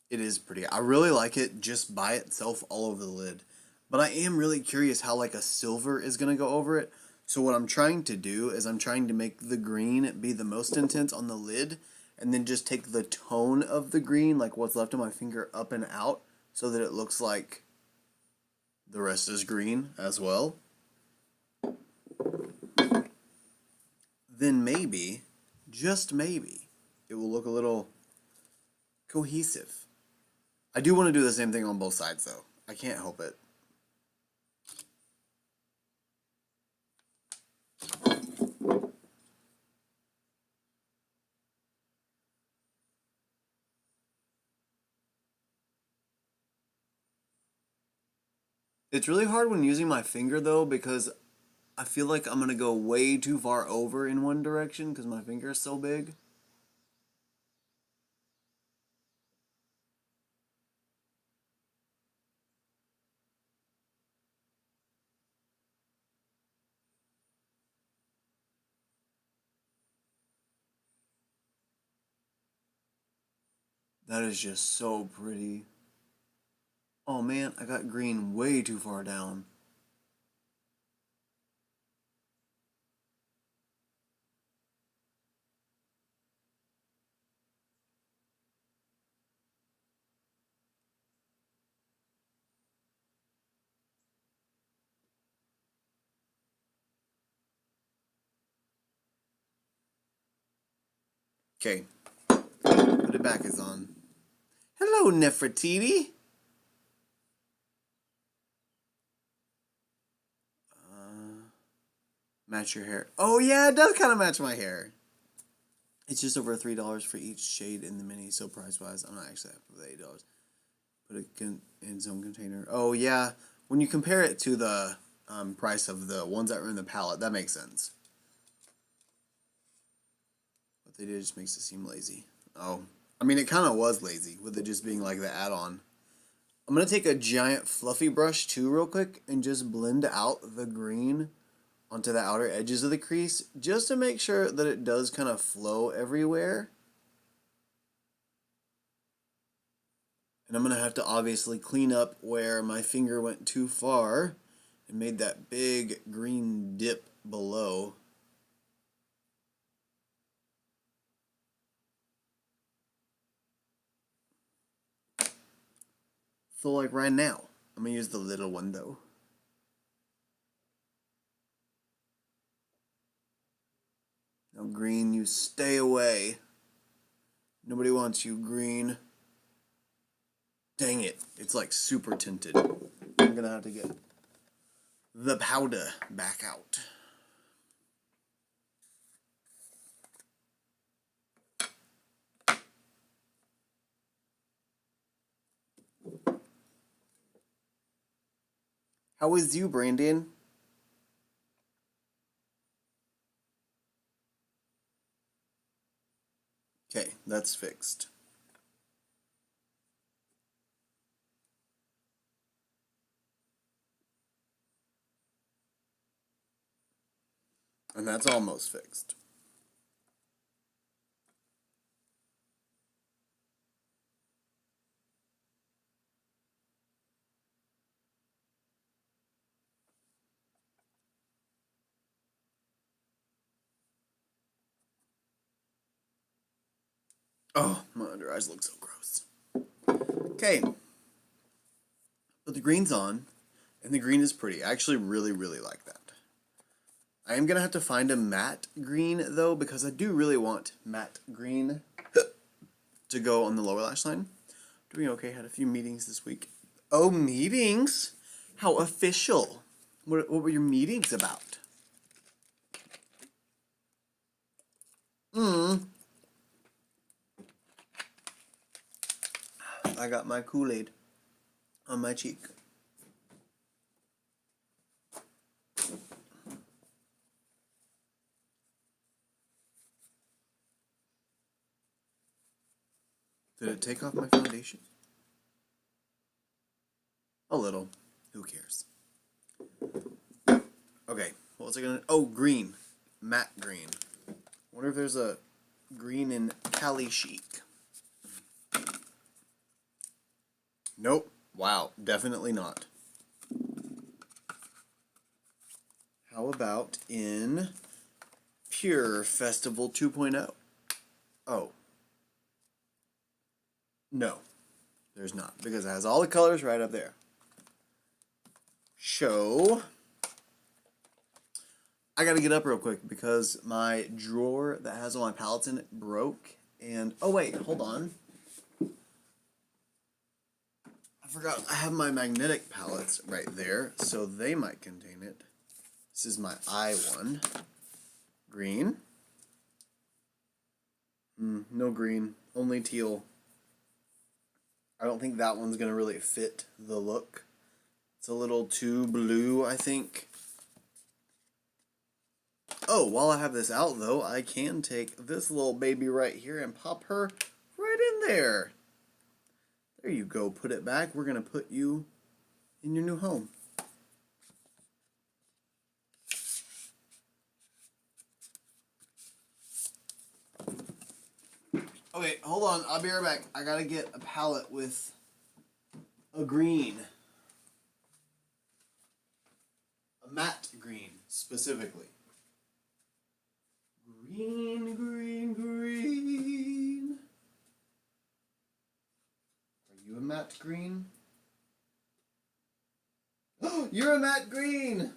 Speaker 1: It is pretty. I really like it just by itself all over the lid. But I am really curious how like a silver is going to go over it. So what I'm trying to do is I'm trying to make the green be the most intense on the lid. And then just take the tone of the green, like what's left of my finger, up and out. So that it looks like the rest is green as well. Then maybe, just maybe, it will look a little cohesive. I do want to do the same thing on both sides though. I can't help it. It's really hard when using my finger though because I feel like I'm going to go way too far over in one direction because my finger is so big. That is just so pretty. Oh man, I got green way too far down. Okay, put it back is on. Hello, Nefertiti. Match your hair. Oh yeah, it does kind of match my hair. It's just over $3 for each shade in the mini, so price-wise, I'm not actually happy with $8. Put it in some container. Oh yeah, when you compare it to the price of the ones that were in the palette, that makes sense. What they did just makes it seem lazy. Oh, I mean, it kind of was lazy with it just being like the add-on. I'm going to take a giant fluffy brush too real quick and just blend out the green onto the outer edges of the crease just to make sure that it does kind of flow everywhere. And I'm going to have to obviously clean up where my finger went too far and made that big green dip below. So like right now, I'm going to use the little one though. Now green, you stay away. Nobody wants you, green. Dang it. It's like super tinted. I'm gonna have to get the powder back out. How is you, Brandon? Okay, that's fixed. And that's almost fixed. Oh, my under eyes look so gross. Okay. Put the greens on, and the green is pretty. I actually really, really like that. I am going to have to find a matte green, though, because I do really want matte green to go on the lower lash line. Doing okay. Had a few meetings this week. Oh, meetings? How official. What were your meetings about? I got my Kool-Aid on my cheek. Did it take off my foundation? A little. Who cares? Okay, what was I gonna... Oh, green. Matte green. Wonder if there's a green in Cali Chic. Nope. Wow, definitely not. How about in Pure Festival 2.0? Oh. No, there's not, because it has all the colors right up there. Show. I gotta get up real quick because my drawer that has all my palettes in it broke. And, oh wait, hold on. I forgot, I have my magnetic palettes right there, so they might contain it. This is my eye one. Green. No green, only teal. I don't think that one's gonna really fit the look. It's a little too blue, I think. Oh, while I have this out, though, I can take this little baby right here and pop her right in there. There you go. Put it back. We're going to put you in your new home. Okay, hold on. I'll be right back. I got to get a palette with a green. A matte green, specifically. Green, green, green. Are you a matte green? Oh, you're a matte green!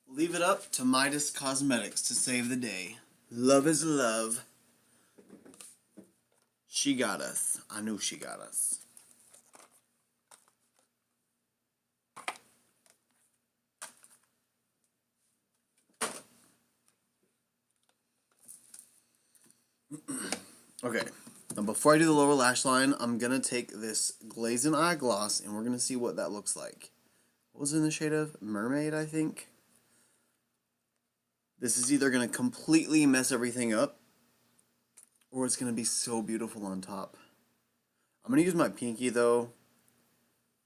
Speaker 1: Leave it up to Midas Cosmetics to save the day. Love is love. She got us. I knew she got us. Okay, now before I do the lower lash line, I'm going to take this Glazing Eye Gloss and we're going to see what that looks like. What was it in the shade of? Mermaid, I think. This is either going to completely mess everything up or it's going to be so beautiful on top. I'm going to use my pinky though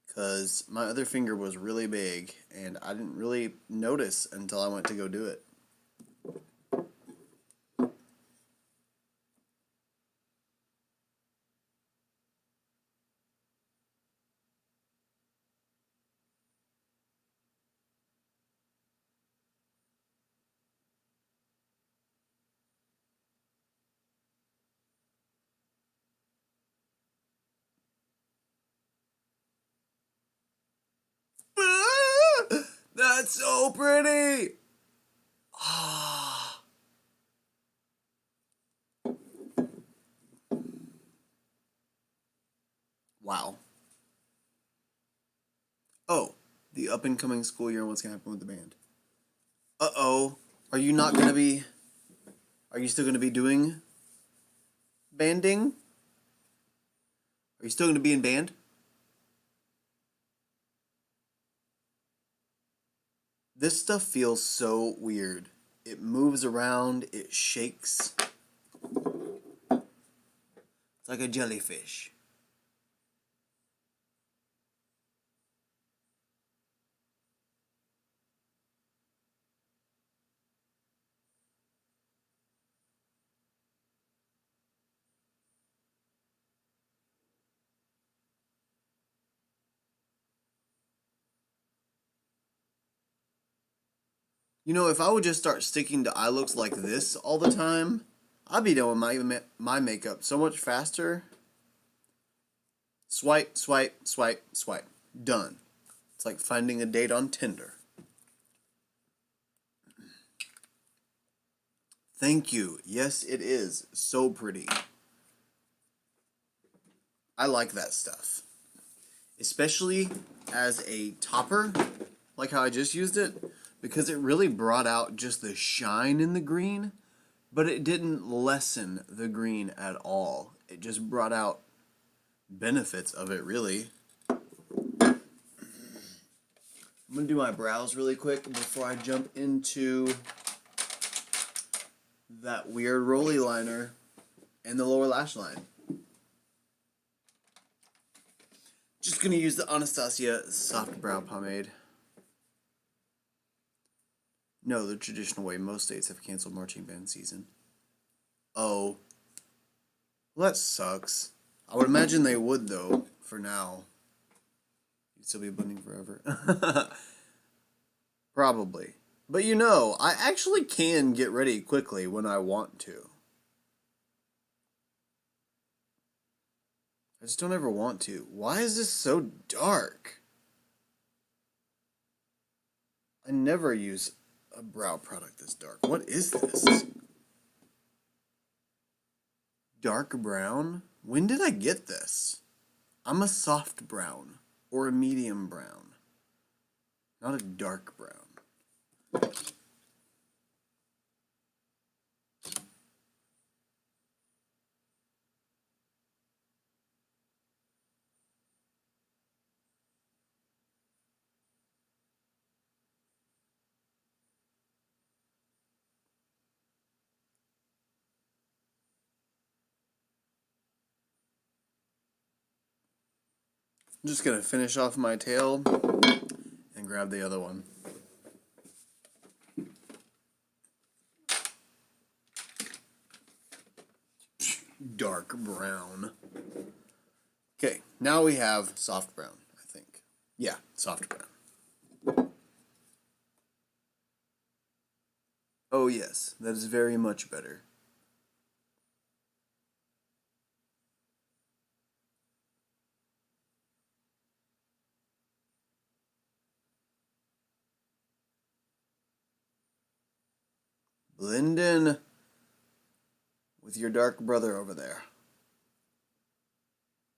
Speaker 1: because my other finger was really big and I didn't really notice until I went to go do it. That's so pretty! Ah. up and coming school year and what's gonna happen with the band. Uh-oh. Are you not gonna be... Are you still gonna be doing banding? Are you still gonna be in band? This stuff feels so weird. It moves around, it shakes. It's like a jellyfish. You know, if I would just start sticking to eye looks like this all the time, I'd be done with my makeup so much faster. Swipe, swipe, swipe, swipe. Done. It's like finding a date on Tinder. Thank you. Yes, it is. So pretty. I like that stuff. Especially as a topper, like how I just used it, because it really brought out just the shine in the green, but it didn't lessen the green at all. It just brought out benefits of it, really. I'm going to do my brows really quick before I jump into that weird rolly liner and the lower lash line. Just going to use the Anastasia Soft Brow Pomade. No, the traditional way. Most states have canceled marching band season. Oh. Well, that sucks. I would imagine they would, though, for now. You'd still be blending forever. Probably. But you know, I actually can get ready quickly when I want to. I just don't ever want to. Why is this so dark? I never use a brow product this dark. What is this? Dark brown? When did I get this? I'm a soft brown or a medium brown, not a dark brown. I'm just going to finish off my tail and grab the other one. Dark brown. Okay, now we have soft brown, I think. Yeah, soft brown. Oh yes, that is very much better. Blend in with your dark brother over there.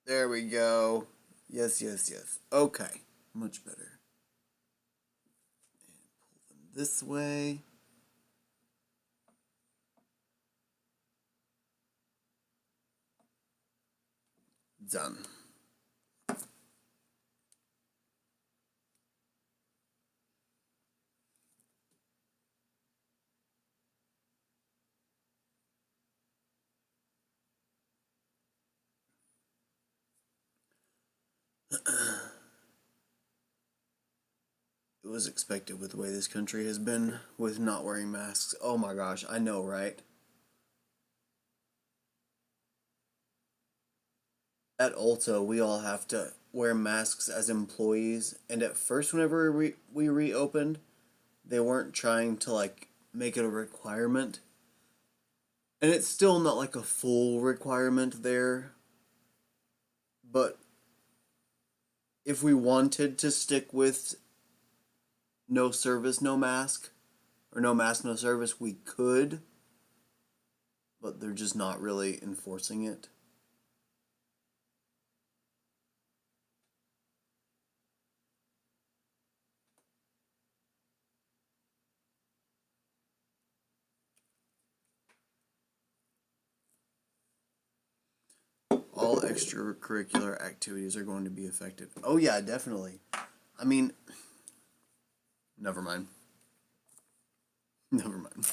Speaker 1: There we go. Yes, yes, yes. Okay, much better. And pull them this way. Done. It was expected with the way this country has been with not wearing masks. Oh my gosh, I know, right? At Ulta, we all have to wear masks as employees, and at first whenever we reopened, they weren't trying to like make it a requirement. And it's still not like a full requirement there. But if we wanted to stick with no service, no mask, or no mask, no service, we could. But they're just not really enforcing it. extracurricular activities are going to be affected. Oh yeah, definitely. I mean, never mind. Never mind.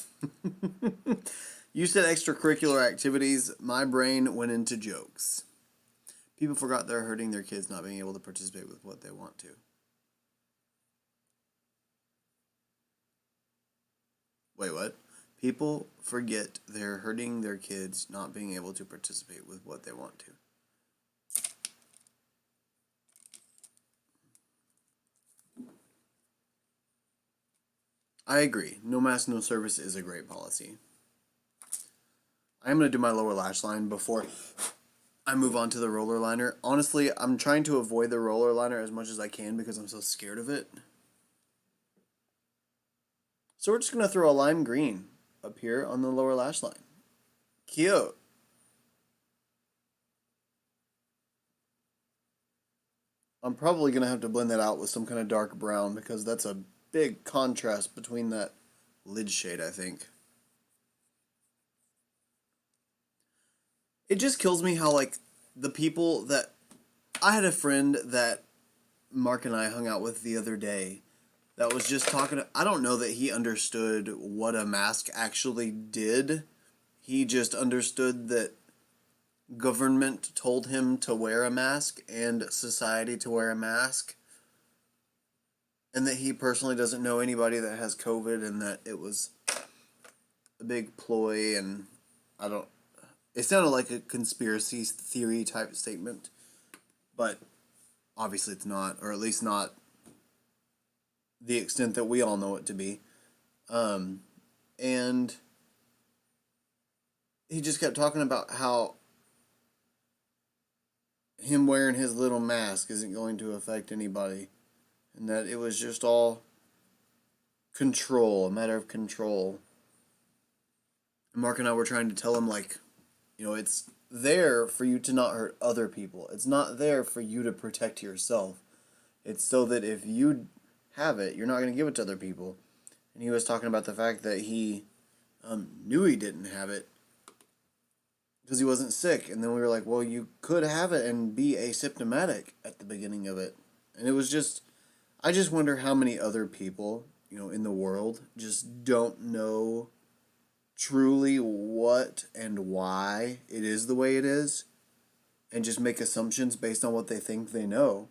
Speaker 1: You said extracurricular activities. My brain went into jokes. People forgot they're hurting their kids not being able to participate with what they want to. Wait, what? People forget they're hurting their kids not being able to participate with what they want to. I agree. No mask, no service is a great policy. I am going to do my lower lash line before I move on to the roller liner. Honestly, I'm trying to avoid the roller liner as much as I can because I'm so scared of it. So we're just going to throw a lime green up here on the lower lash line. Cute. I'm probably going to have to blend that out with some kind of dark brown because that's a big contrast between that lid shade, I think. It just kills me how, like, the people that... I had a friend that Mark and I hung out with the other day that was just talking... I don't know that he understood what a mask actually did. He just understood that government told him to wear a mask and society to wear a mask. And that he personally doesn't know anybody that has COVID and that it was a big ploy and I don't... It sounded like a conspiracy theory type statement, but obviously it's not, or at least not the extent that we all know it to be. And he just kept talking about how him wearing his little mask isn't going to affect anybody, and that it was just all control, a matter of control. And Mark and I were trying to tell him, like, you know, it's there for you to not hurt other people. It's not there for you to protect yourself. It's so that if you have it, you're not going to give it to other people. And he was talking about the fact that he knew he didn't have it because he wasn't sick. And then we were like, well, you could have it and be asymptomatic at the beginning of it. And it was just, I just wonder how many other people, you know, in the world just don't know truly what and why it is the way it is, and just make assumptions based on what they think they know.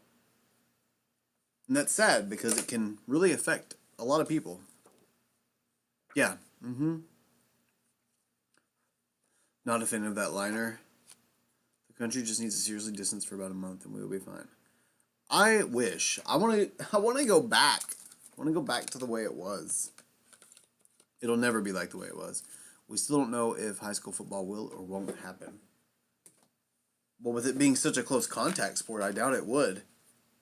Speaker 1: And that's sad because it can really affect a lot of people. Yeah. Not a fan of that liner. The country just needs to seriously distance for about a month and we will be fine. I wish. I want to go back. I want to go back to the way it was. It'll never be like the way it was. We still don't know if high school football will or won't happen. Well, with it being such a close contact sport, I doubt it would.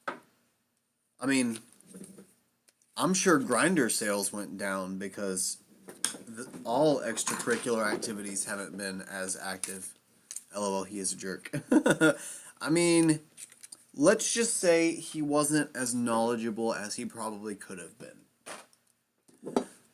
Speaker 1: I mean, I'm sure grinder sales went down because all extracurricular activities haven't been as active. LOL, he is a jerk. I mean, let's just say he wasn't as knowledgeable as he probably could have been.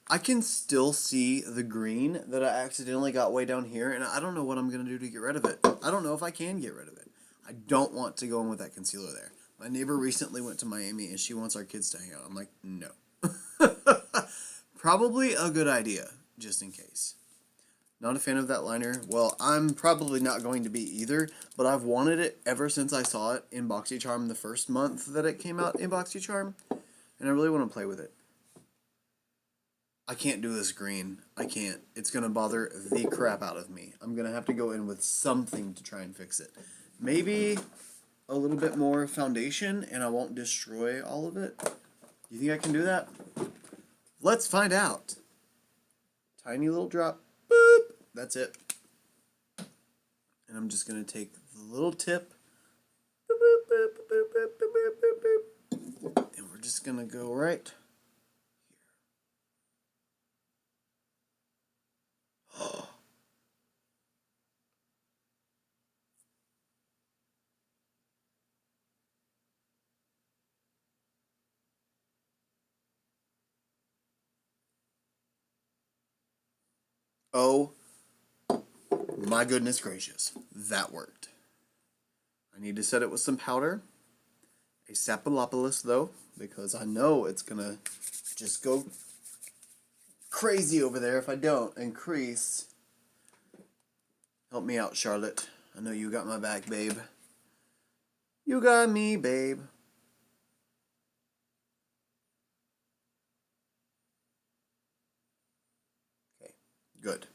Speaker 1: I can still see the green that I accidentally got way down here, and I don't know what I'm going to do to get rid of it. I don't know if I can get rid of it. I don't want to go in with that concealer there. My neighbor recently went to Miami, and she wants our kids to hang out. I'm like, no. Probably a good idea, just in case. Not a fan of that liner. Well, I'm probably not going to be either, but I've wanted it ever since I saw it in Boxycharm the first month that it came out in Boxycharm, and I really want to play with it. I can't do this green. I can't. It's going to bother the crap out of me. I'm going to have to go in with something to try and fix it. Maybe a little bit more foundation and I won't destroy all of it. You think I can do that? Let's find out. Tiny little drop. Boop. That's it. And I'm just going to take the little tip. Boop, boop, boop, boop, boop, boop, boop, boop. And we're just going to go right. Oh my goodness gracious, that worked. I need to set it with some powder. A Sapalopolis, though, because I know it's going to just go crazy over there if I don't. And crease. Help me out, Charlotte. I know you got my back, babe. You got me, babe. Okay, good.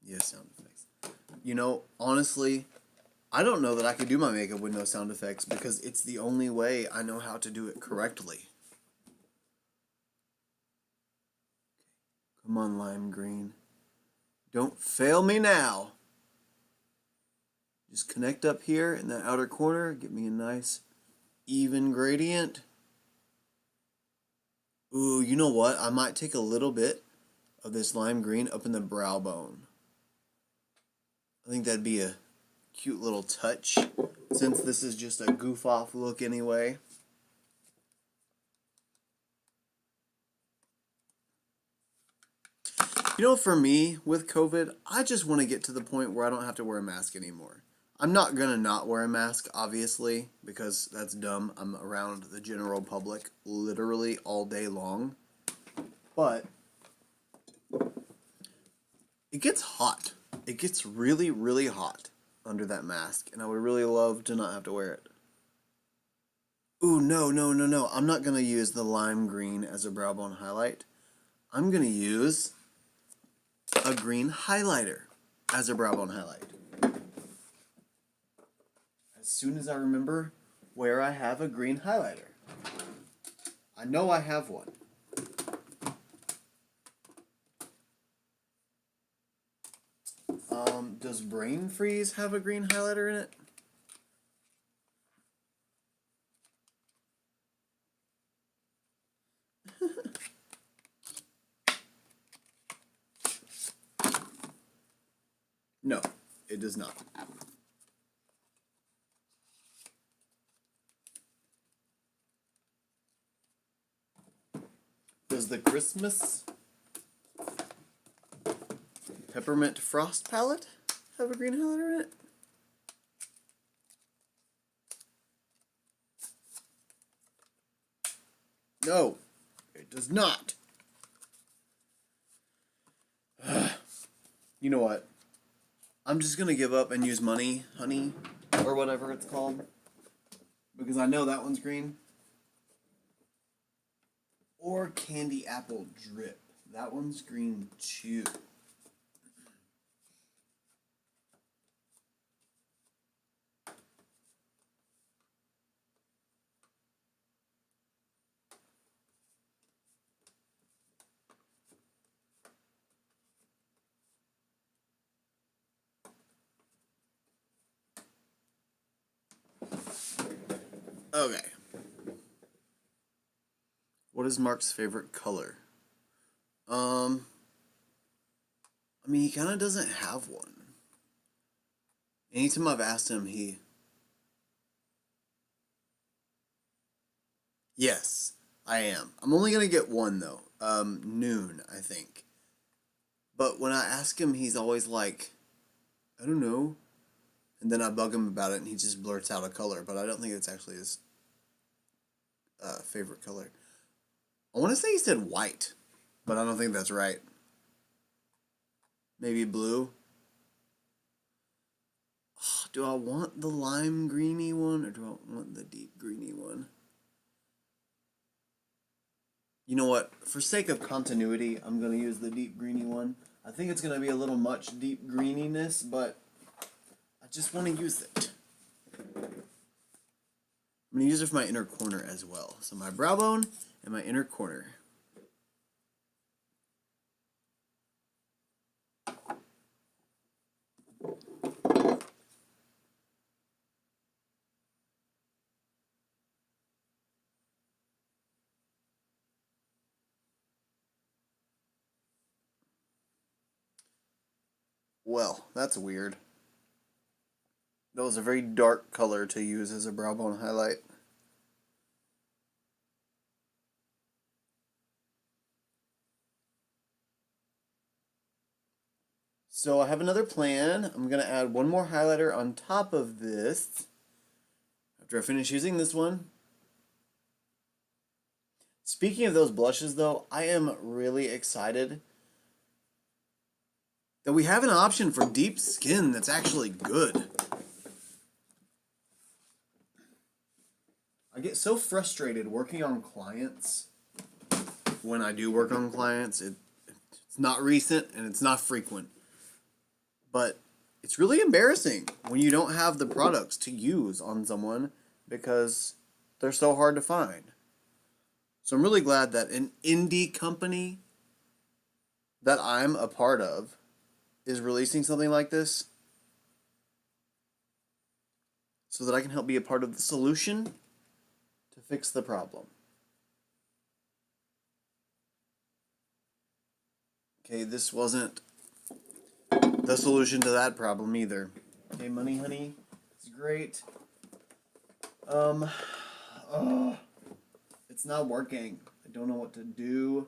Speaker 1: Yeah, sound effects. You know, honestly, I don't know that I could do my makeup with no sound effects because it's the only way I know how to do it correctly. Come on, lime green. Don't fail me now. Just connect up here in that outer corner. Get me a nice even gradient. Ooh, you know what? I might take a little bit of this lime green up in the brow bone. I think that'd be a cute little touch since this is just a goof off look anyway. You know, for me, with COVID, I just want to get to the point where I don't have to wear a mask anymore. I'm not going to not wear a mask, obviously, because that's dumb. I'm around the general public literally all day long. But it gets hot. It gets really, really hot under that mask, and I would really love to not have to wear it. Ooh, no, no, no, no. I'm not going to use the lime green as a brow bone highlight. I'm going to use a green highlighter as a brow bone highlight. As soon as I remember where I have a green highlighter. I know I have one. Does Brain Freeze have a green highlighter in it? No, it does not. Does the Christmas Peppermint Frost palette have a green highlighter in it? No, it does not. You know what? I'm just going to give up and use Money Honey, or whatever it's called, because I know that one's green. Or Candy Apple Drip. That one's green too. Okay. What is Mark's favorite color? I mean, he kind of doesn't have one. Anytime I've asked him, he... Yes, I am. I'm only going to get one, though. Noon, I think. But when I ask him, he's always like, I don't know. And then I bug him about it, and he just blurts out a color. But I don't think it's actually his favorite color. I want to say he said white, but I don't think that's right. Maybe blue. Oh, do I want the lime greeny one, or do I want the deep greeny one? You know what? For sake of continuity, I'm going to use the deep greeny one. I think it's going to be a little much deep greeniness, but I just want to use it. I'm going to use it for my inner corner as well. So my brow bone and my inner corner. Well, that's weird. That was a very dark color to use as a brow bone highlight. So I have another plan. I'm going to add one more highlighter on top of this after I finish using this one. Speaking of those blushes, though, I am really excited that we have an option for deep skin that's actually good. I get so frustrated working on clients. When I do work on clients, it's not recent and it's not frequent. But it's really embarrassing when you don't have the products to use on someone because they're so hard to find. So I'm really glad that an indie company that I'm a part of is releasing something like this so that I can help be a part of the solution to fix the problem. Okay, this wasn't the solution to that problem either. Okay, Money Honey, it's great. It's not working. I don't know what to do.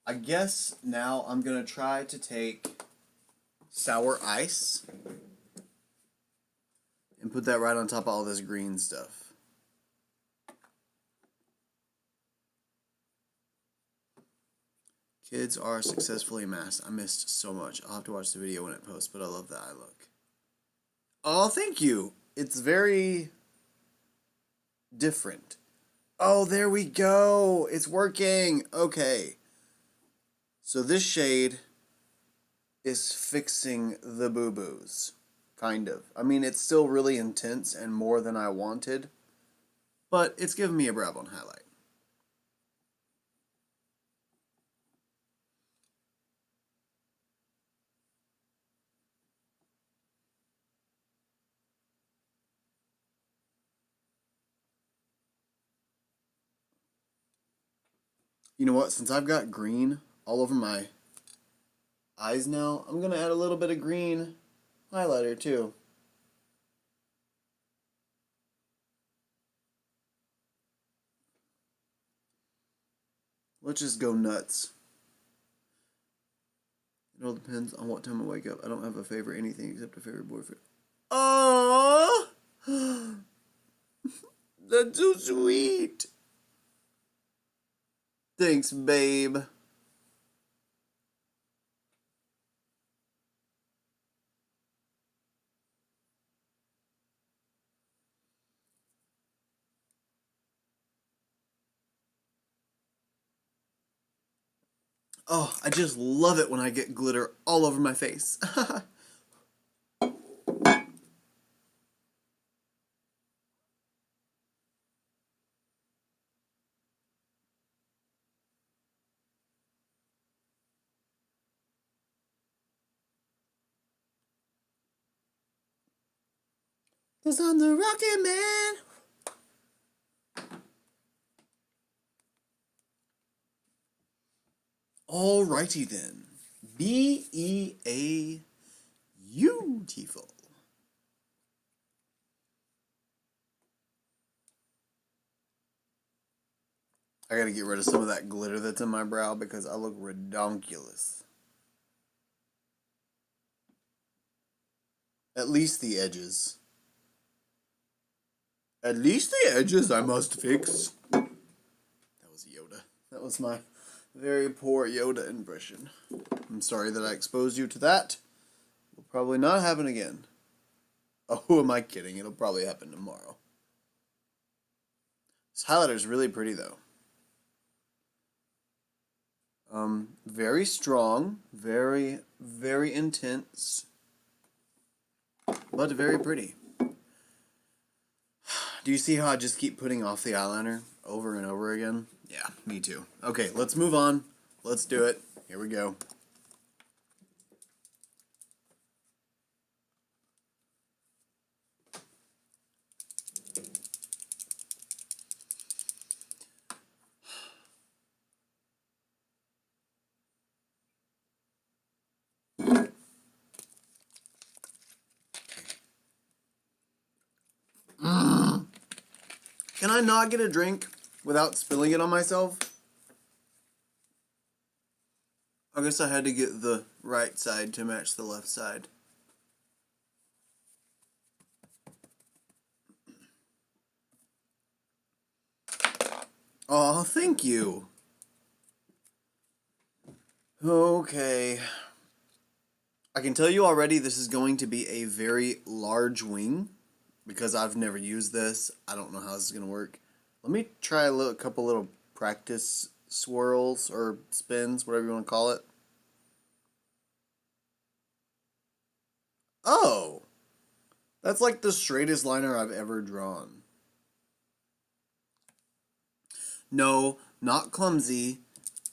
Speaker 1: I guess now I'm gonna try to take sour ice and put that right on top of all this green stuff. Kids are successfully masked. I missed so much. I'll have to watch the video when it posts, but I love that eye look. Oh, thank you. It's very different. Oh, there we go. It's working. Okay. So this shade is fixing the boo-boos. Kind of. I mean, it's still really intense and more than I wanted, but it's giving me a brow bone highlight. You know what? Since I've got green all over my eyes now, I'm going to add a little bit of green highlighter too. Let's just go nuts. It all depends on what time I wake up. I don't have a favorite anything except a favorite boyfriend. Oh, that's so sweet. Thanks, babe. Oh, I just love it when I get glitter all over my face. Cause I'm the Rocket Man. Alrighty then. B-E-A beautiful. I gotta get rid of some of that glitter that's in my brow because I look redonkulous. At least the edges. At least the edges I must fix. That was Yoda. That was my very poor Yoda impression. I'm sorry that I exposed you to that. Will probably not happen again. Oh, who am I kidding? It'll probably happen tomorrow. This highlighter is really pretty though. Very strong, very, very intense, but very pretty. Do you see how I just keep putting off the eyeliner over and over again? Yeah, me too. Okay, let's move on. Let's do it. Here we go. Can I not get a drink without spilling it on myself? I guess I had to get the right side to match the left side. Oh, thank you. Okay. I can tell you already this is going to be a very large wing because I've never used this. I don't know how this is going to work. Let me try a couple little practice swirls or spins, whatever you want to call it. Oh! That's like the straightest liner I've ever drawn. No, not clumsy.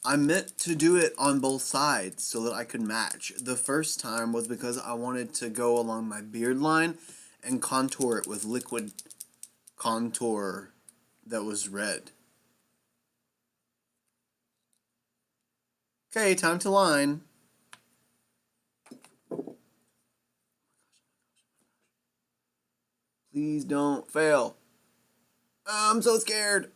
Speaker 1: I meant to do it on both sides so that I could match. The first time was because I wanted to go along my beard line and contour it with liquid contour that was red. Okay, time to line. Please don't fail. I'm so scared.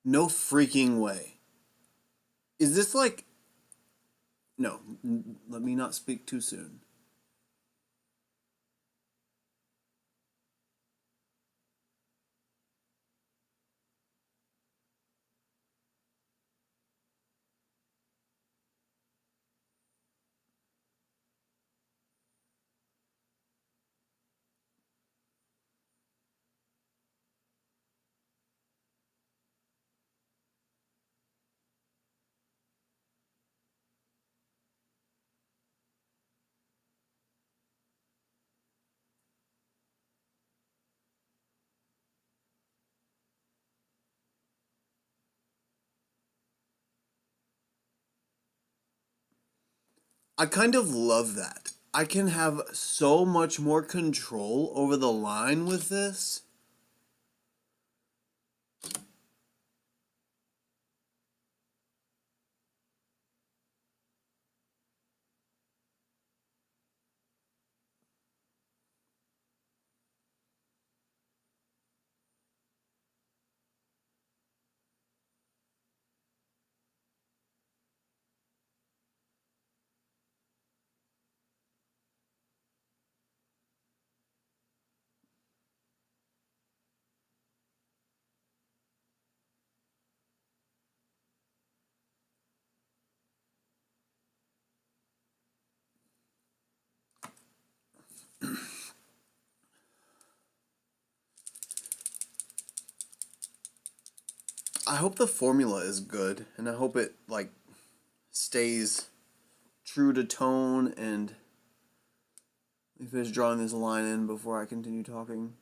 Speaker 1: No freaking way. Is this like... No, let me not speak too soon. I kind of love that. I can have so much more control over the line with this. I hope the formula is good, and I hope it, like, stays true to tone, and let me finish drawing this line in before I continue talking.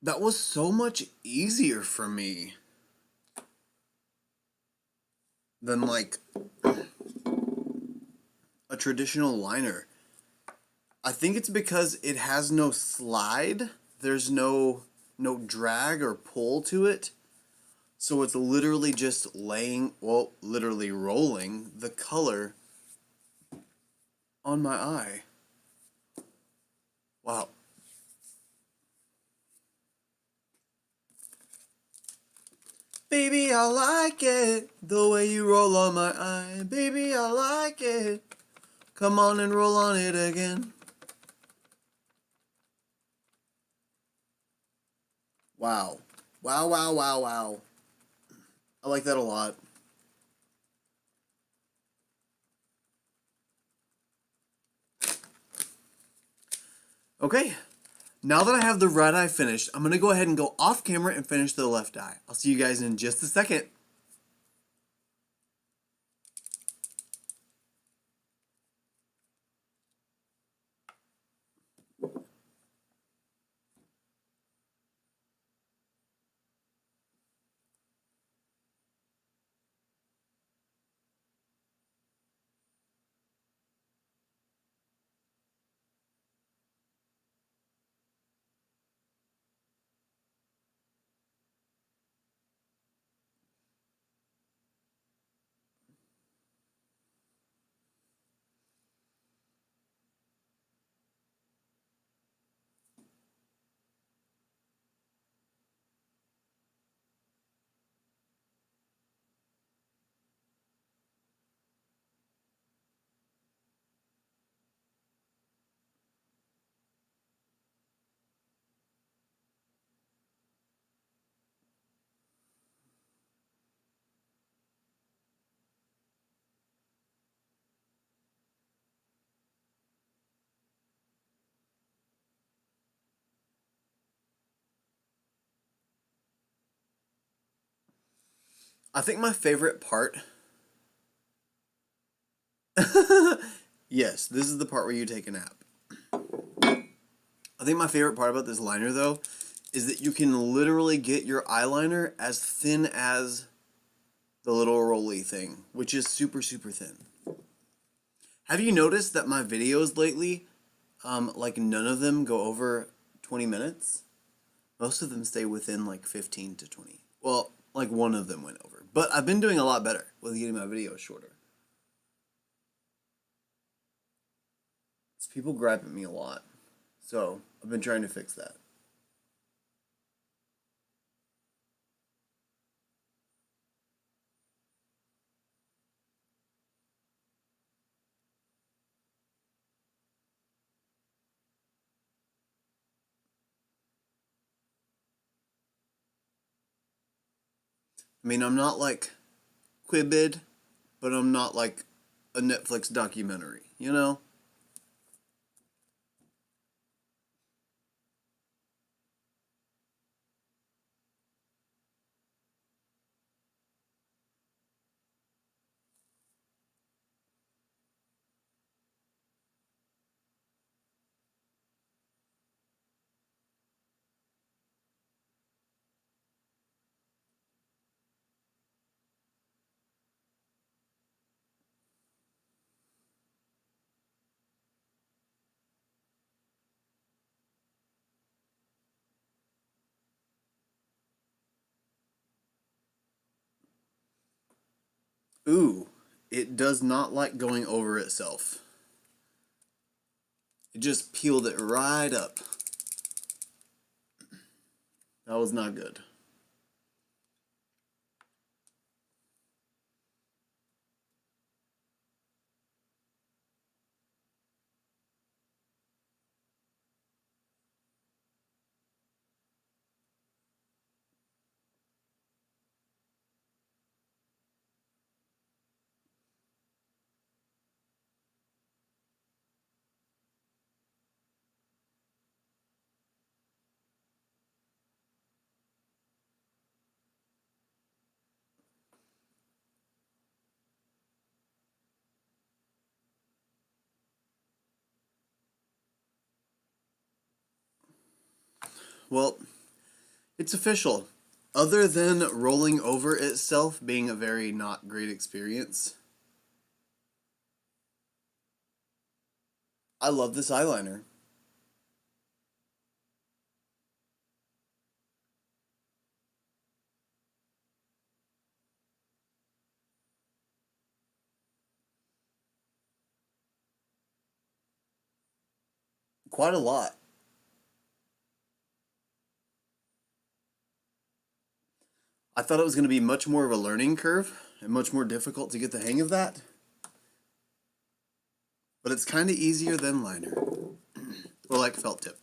Speaker 1: That was so much easier for me than, like, a traditional liner. I think it's because it has no slide. There's no drag or pull to it. So it's literally just laying, well, literally rolling the color on my eye. Wow. Baby, I like it, the way you roll on my eye. Baby, I like it. Come on and roll on it again. Wow. Wow, wow, wow, wow. I like that a lot. Okay, now that I have the right eye finished, I'm going to go ahead and go off camera and finish the left eye. I'll see you guys in just a second. I think my favorite part... Yes, this is the part where you take a nap. I think my favorite part about this liner, though, is that you can literally get your eyeliner as thin as the little rolly thing, which is super, super thin. Have you noticed that my videos lately, like none of them go over 20 minutes? Most of them stay within like 15 to 20. Well, like one of them went over. But I've been doing a lot better with getting my videos shorter. People gripe at me a lot. So I've been trying to fix that. I mean, I'm not like Quibbid, but I'm not like a Netflix documentary, you know? Ooh, it does not like going over itself. It just peeled it right up. That was not good. Well, it's official. Other than rolling over itself being a very not great experience, I love this eyeliner. Quite a lot. I thought it was going to be much more of a learning curve and much more difficult to get the hang of that. But it's kind of easier than liner. Or like felt tip.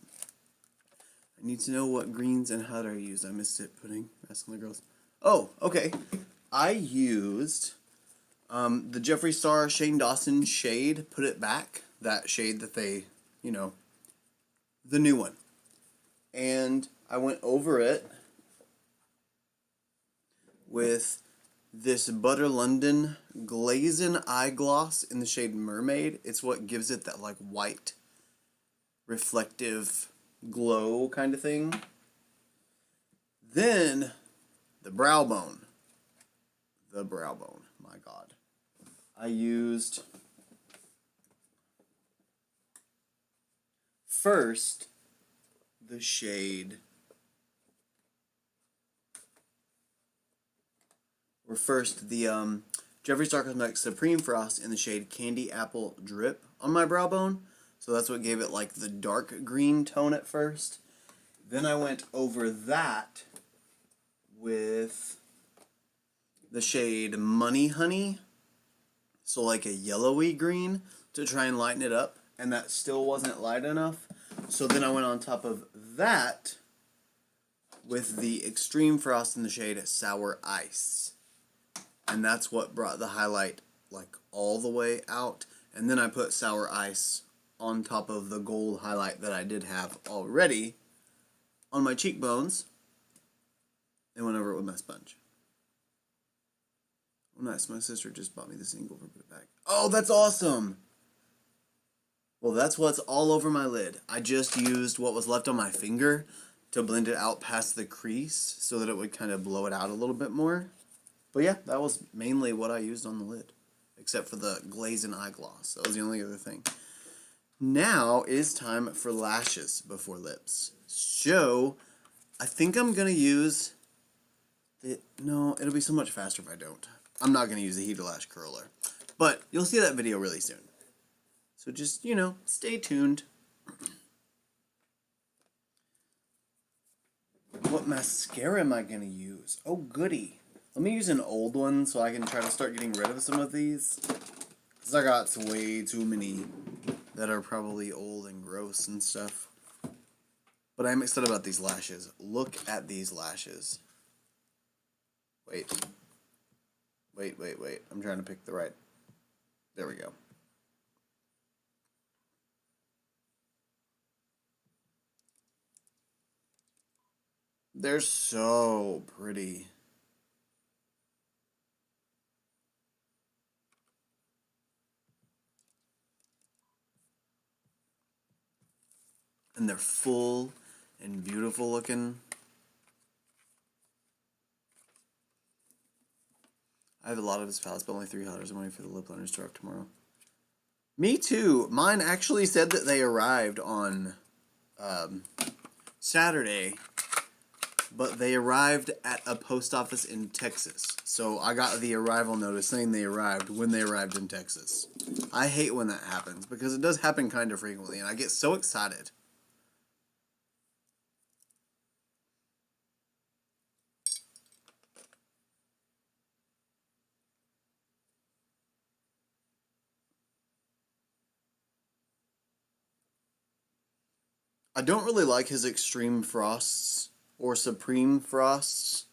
Speaker 1: I need to know what greens and how to use. I missed it putting masks on the girls. Oh, okay. I used the Jeffree Star Shane Dawson shade, Put It Back. That shade that they, you know, the new one. And I went over it with this Butter London Glazing Eye Gloss in the shade Mermaid. It's what gives it that like white, reflective glow kind of thing. Then the brow bone. The brow bone. My God. I used first the shade, or first the Jeffree Star Cosmetics Supreme Frost in the shade Candy Apple Drip on my brow bone. So that's what gave it like the dark green tone at first. Then I went over that with the shade Money Honey, so like a yellowy green, to try and lighten it up, and that still wasn't light enough. So then I went on top of that with the Extreme Frost in the shade Sour Ice. And that's what brought the highlight like all the way out. And then I put Sour Ice on top of the gold highlight that I did have already on my cheekbones, and went over it with my sponge. Oh, nice. My sister just bought me this single for Put It Back. Oh, that's awesome! Well, that's what's all over my lid. I just used what was left on my finger to blend it out past the crease so that it would kind of blow it out a little bit more. But yeah, that was mainly what I used on the lid, except for the Glazing Eye Gloss. That was the only other thing. Now is time for lashes before lips. So, I think I'm going to use no, it'll be so much faster if I don't. I'm not going to use the Hydra Lash Curler. But you'll see that video really soon. So just, you know, stay tuned. What mascara am I going to use? Oh, goody. Let me use an old one so I can try to start getting rid of some of these. Because I got way too many that are probably old and gross and stuff. But I'm excited about these lashes. Look at these lashes. Wait. I'm trying to pick the right. There we go. They're so pretty. And they're full and beautiful looking. I have a lot of his palettes, but only $3. I'm waiting for the lip liners to arrive tomorrow. Me too. Mine actually said that they arrived on Saturday, but they arrived at a post office in Texas. So I got the arrival notice saying they arrived when they arrived in Texas. I hate when that happens because it does happen kind of frequently, and I get so excited. I don't really like his Extreme Frosts or Supreme Frosts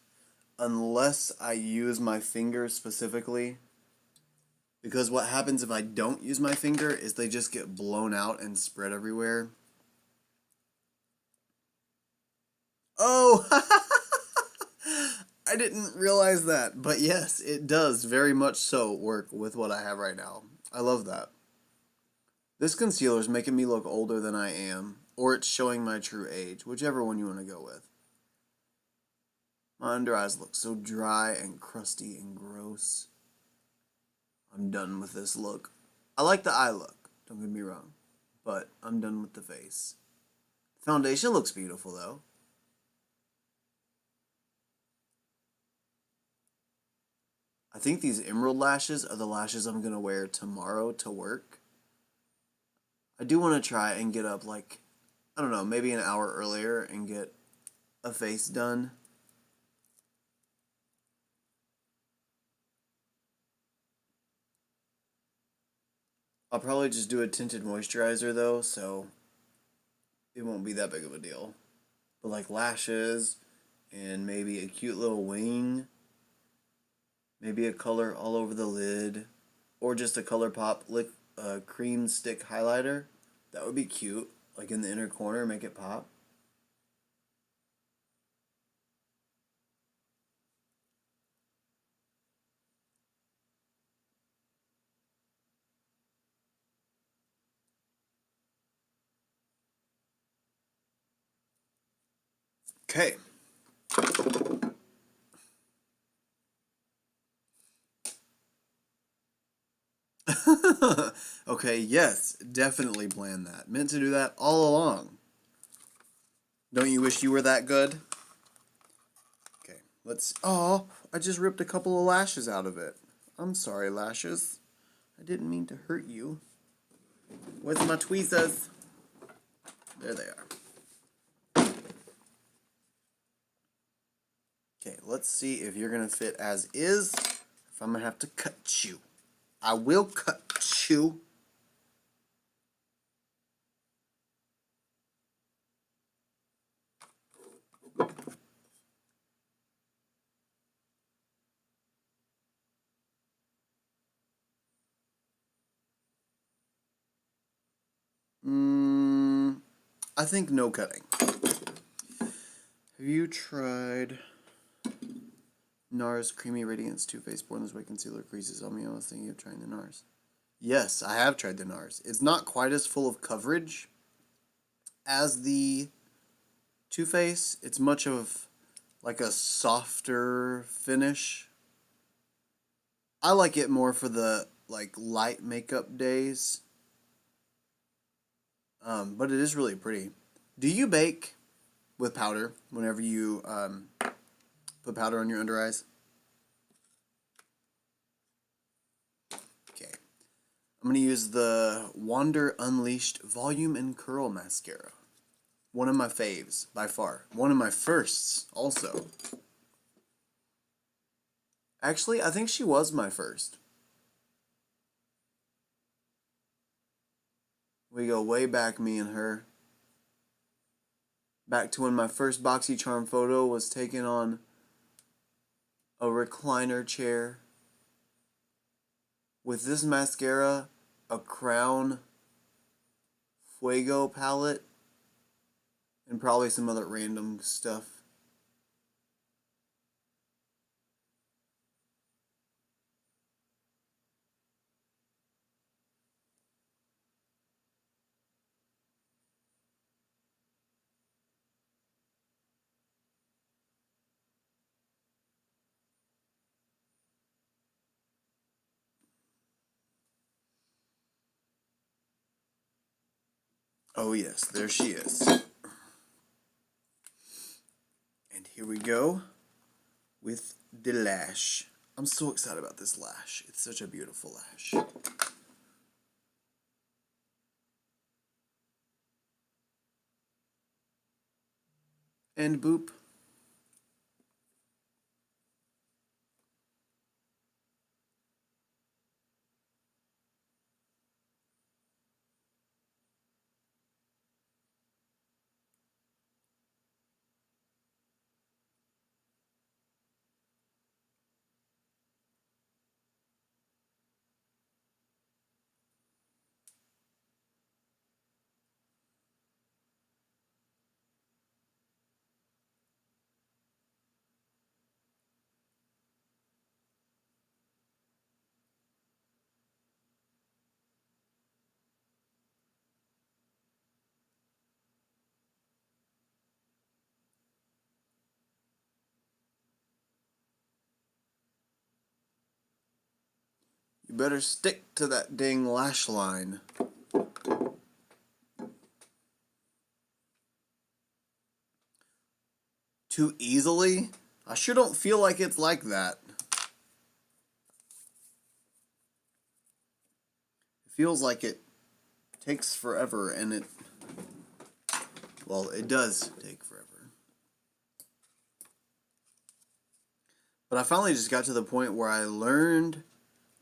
Speaker 1: unless I use my finger specifically. Because what happens if I don't use my finger is they just get blown out and spread everywhere. Oh! I didn't realize that. But yes, it does very much so work with what I have right now. I love that. This concealer is making me look older than I am. Or it's showing my true age. Whichever one you want to go with. My under eyes look so dry and crusty and gross. I'm done with this look. I like the eye look, don't get me wrong, but I'm done with the face. Foundation looks beautiful though. I think these emerald lashes are the lashes I'm going to wear tomorrow to work. I do want to try and get up like, I don't know, maybe an hour earlier and get a face done. I'll probably just do a tinted moisturizer though, so it won't be that big of a deal. with like lashes and maybe a cute little wing. Maybe a color all over the lid. Or just a ColourPop cream stick highlighter. That would be cute. Like in the inner corner, make it pop. Okay. Okay, yes, definitely planned that. Meant to do that all along. Don't you wish you were that good? Okay, let's... Oh, I just ripped a couple of lashes out of it. I'm sorry, lashes. I didn't mean to hurt you. Where's my tweezers? There they are. Okay, let's see if you're going to fit as is. If I'm going to have to cut you. I will cut you. I think no cutting. Have you tried NARS Creamy Radiance Too Faced Born This Way Concealer Creases on me? I was thinking of trying the NARS. Yes, I have tried the NARS. It's not quite as full of coverage as the Too Faced. It's much of like a softer finish. I like it more for the like light makeup days. But it is really pretty. Do you bake with powder whenever you put powder on your under eyes? Okay. I'm going to use the Wander Unleashed Volume and Curl Mascara. One of my faves, by far. One of my firsts, also. Actually, I think she was my first. We go way back, me and her. Back to when my first Boxycharm photo was taken on a recliner chair with this mascara, a Crown Fuego palette, and probably some other random stuff. Oh yes, there she is. And here we go with the lash. I'm so excited about this lash. It's such a beautiful lash. And boop. You better stick to that dang lash line. Too easily? I sure don't feel like it's like that. It feels like it takes forever, and it... Well, it does take forever. But I finally just got to the point where I learned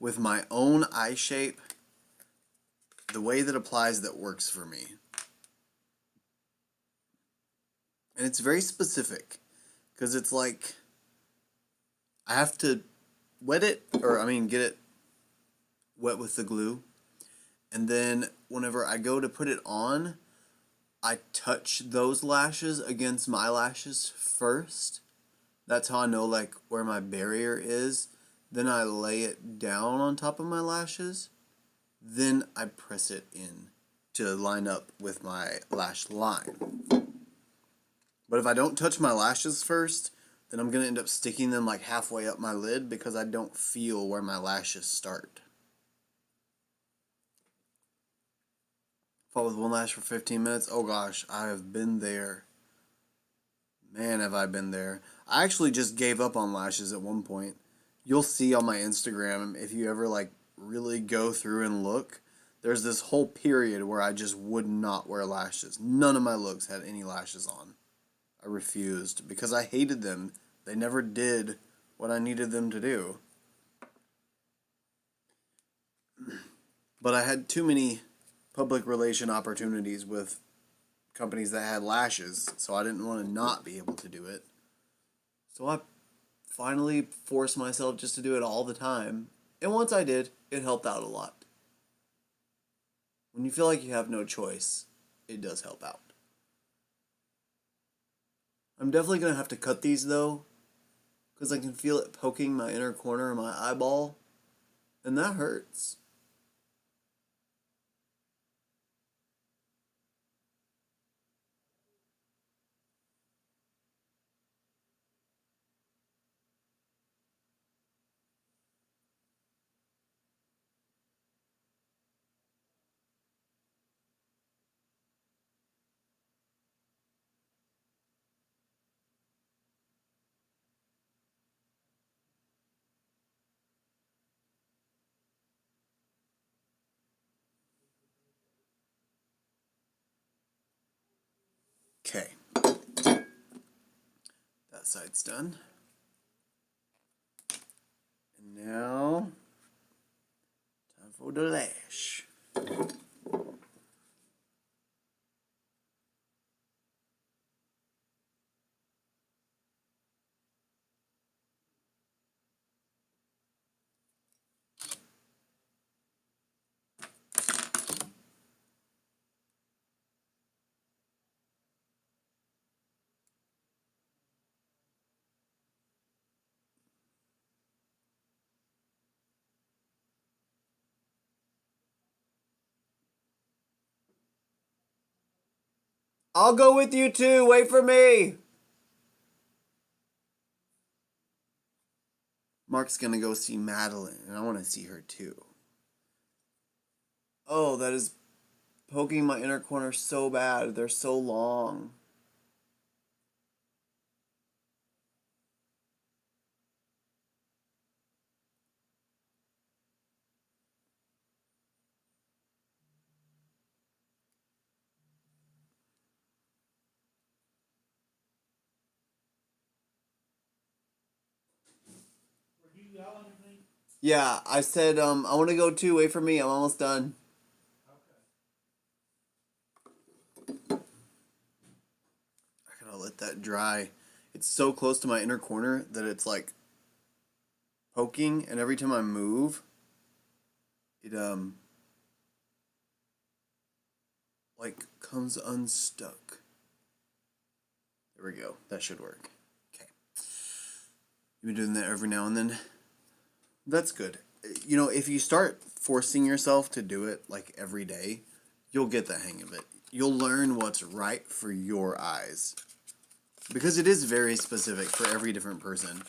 Speaker 1: with my own eye shape the way that applies that works for me. And it's very specific. Because it's like, I have to wet it, or I mean get it wet with the glue. And then whenever I go to put it on, I touch those lashes against my lashes first. That's how I know like where my barrier is. Then I lay it down on top of my lashes. Then I press it in to line up with my lash line. But if I don't touch my lashes first, then I'm going to end up sticking them like halfway up my lid because I don't feel where my lashes start. Fought with one lash for 15 minutes. Oh gosh, I have been there. Man, have I been there. I actually just gave up on lashes at one point. You'll see on my Instagram, if you ever like really go through and look, there's this whole period where I just would not wear lashes. None of my looks had any lashes on. I refused because I hated them. They never did what I needed them to do. But I had too many public relation opportunities with companies that had lashes, so I didn't want to not be able to do it. So I finally forced myself just to do it all the time. And once I did, it helped out a lot. When you feel like you have no choice, it does help out. I'm definitely going to have to cut these though, because I can feel it poking my inner corner of my eyeball, and that hurts. Okay. That side's done. And now, time for the lash. I'll go with you too. Wait for me. Mark's gonna go see Madeline, and I want to see her too. Oh, that is poking my inner corner so bad. They're so long. Yeah, I said, I want to go too. Wait for me. I'm almost done. I gotta let that dry. It's so close to my inner corner that it's like poking, and every time I move, it like comes unstuck. There we go. That should work. Okay. You've been doing that every now and then. That's good. You know, if you start forcing yourself to do it like every day, you'll get the hang of it. You'll learn what's right for your eyes. Because it is very specific for every different person.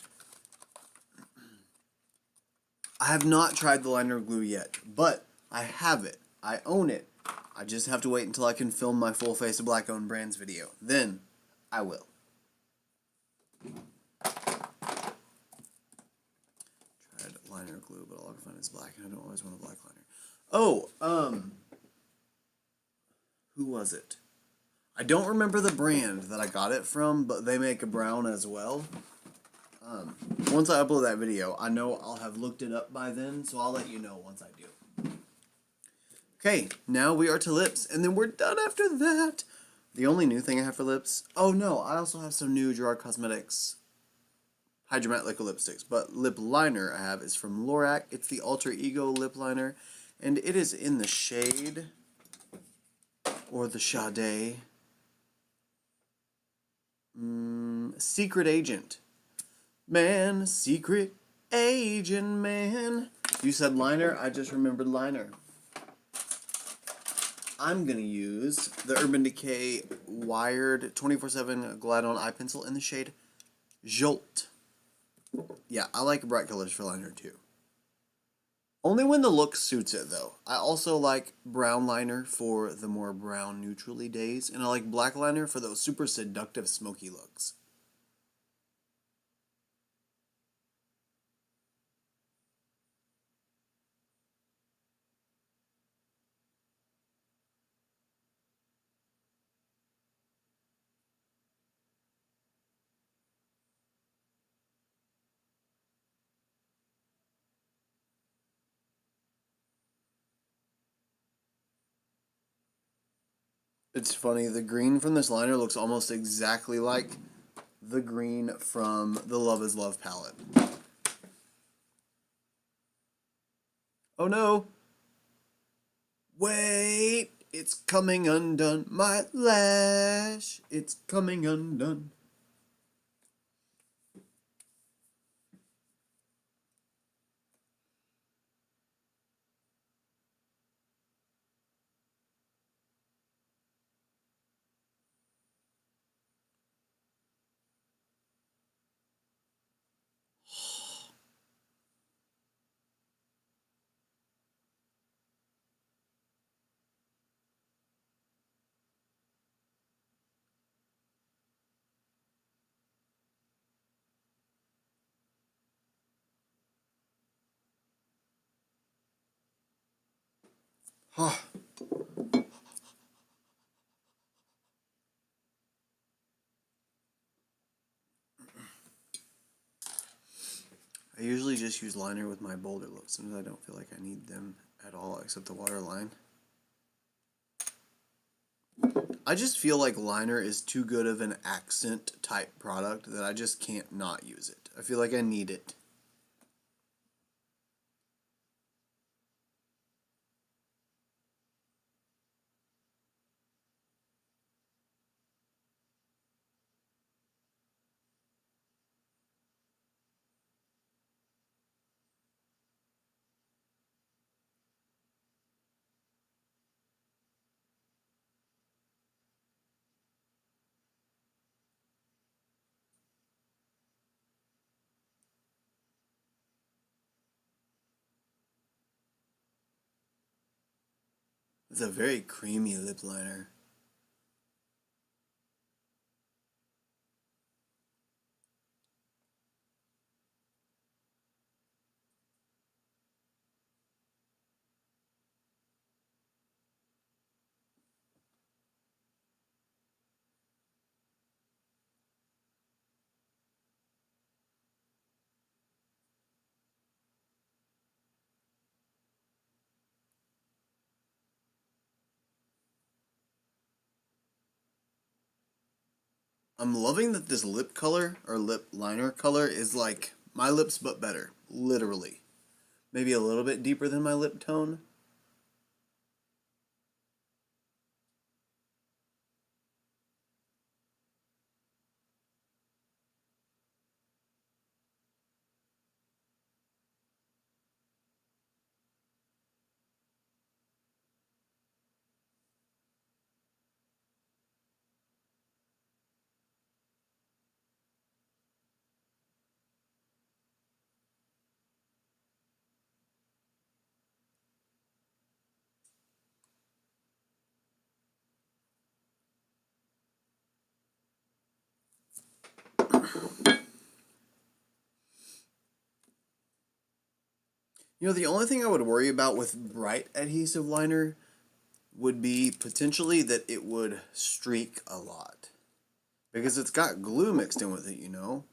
Speaker 1: I have not tried the liner glue yet, but I have it. I own it. I just have to wait until I can film my full face of black owned brands video. Then I will. Tried liner glue, but all I can find is black, and I don't always want a black liner. Oh, who was it? I don't remember the brand that I got it from, but they make a brown as well. Once I upload that video, I know I'll have looked it up by then, so I'll let you know once I do. Okay, now we are to lips, and then we're done after that. The only new thing I have for lips... Oh, no, I also have some new Gerard Cosmetics Hydra Matte Liquid Lipsticks. But lip liner I have is from Lorac. It's the Alter Ego lip liner. And it is in the shade... or the Sade... Secret Agent. Man, Secret Agent, man. You said liner, I just remembered liner. I'm going to use the Urban Decay Wired 24/7 Glide-On Eye Pencil in the shade Jolt. Yeah, I like bright colors for liner too. Only when the look suits it though. I also like brown liner for the more brown neutrally days, and I like black liner for those super seductive smoky looks. It's funny, the green from this liner looks almost exactly like the green from the Love is Love palette. Oh no! Wait! It's coming undone, my lash! It's coming undone. Huh. I usually just use liner with my bolder looks. Sometimes I don't feel like I need them at all except the waterline. I just feel like liner is too good of an accent type product that I just can't not use it. I feel like I need it. It's a very creamy lip liner. I'm loving that this lip color, or lip liner color, is like my lips but better. Literally. Maybe a little bit deeper than my lip tone. You know, the only thing I would worry about with bright adhesive liner would be potentially that it would streak a lot. Because it's got glue mixed in with it, you know?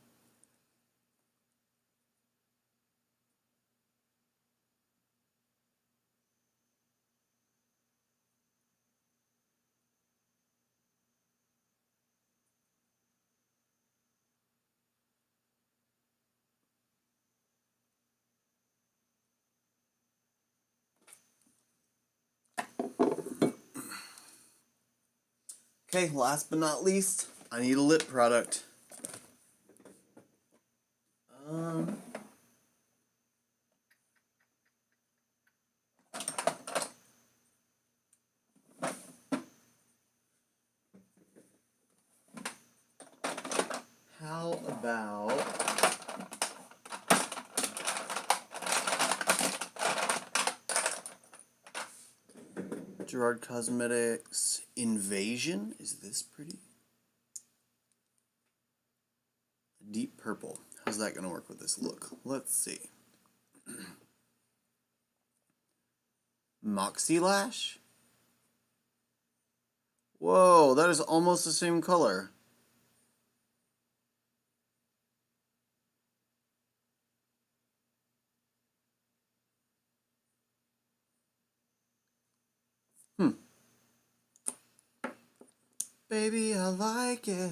Speaker 1: Okay, last but not least, I need a lip product. How about Gerard Cosmetics Invasion? Is this pretty? Deep purple. How's that going to work with this look? Let's see. Moxie Lash? Whoa, that is almost the same color. Baby, I like it.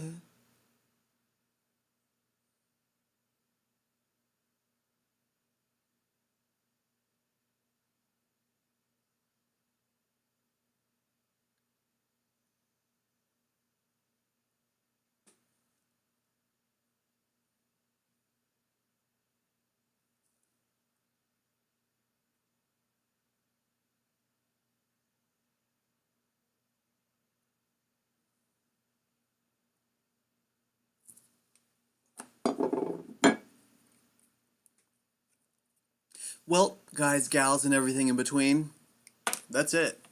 Speaker 1: Well, guys, gals, and everything in between, that's it.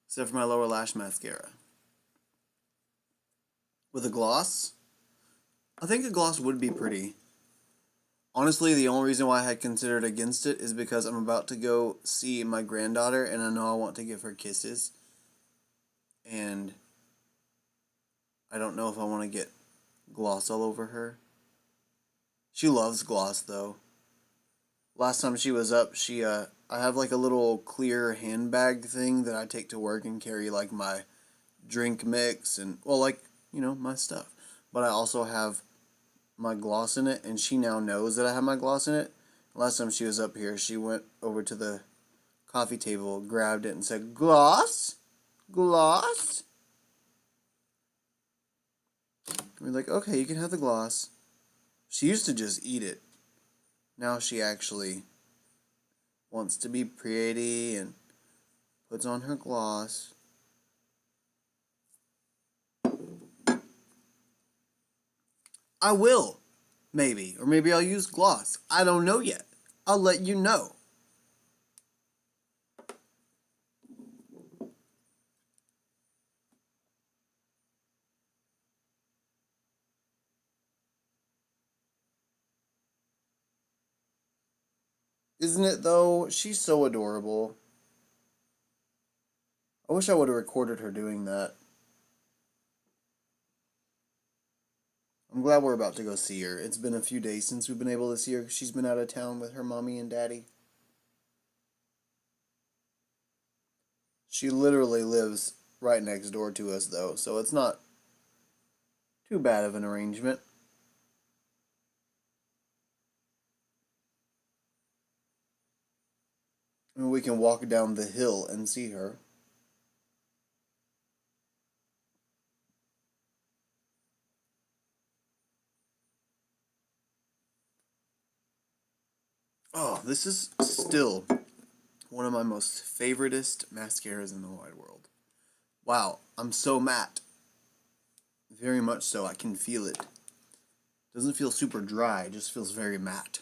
Speaker 1: Except for my lower lash mascara. With a gloss, I think a gloss would be pretty. Honestly, the only reason why I had considered against it is because I'm about to go see my granddaughter, and I know I want to give her kisses. And I don't know if I want to get gloss all over her. She loves gloss, though. Last time she was up, I have like a little clear handbag thing that I take to work and carry like my drink mix and, well, like, you know, my stuff. But I also have my gloss in it, and she now knows that I have my gloss in it. Last time she was up here, she went over to the coffee table, grabbed it, and said, "Gloss? Gloss?" We're like, "Okay, you can have the gloss." She used to just eat it. Now she actually wants to be pretty and puts on her gloss. I will, maybe. Or maybe I'll use gloss. I don't know yet. I'll let you know. Isn't it, though? She's so adorable. I wish I would have recorded her doing that. I'm glad we're about to go see her. It's been a few days since we've been able to see her. She's been out of town with her mommy and daddy. She literally lives right next door to us, though, so it's not too bad of an arrangement. I mean, we can walk down the hill and see her. Oh, this is still one of my most favoritist mascaras in the wide world. Wow, I'm so matte. Very much so, I can feel it. Doesn't feel super dry, it just feels very matte.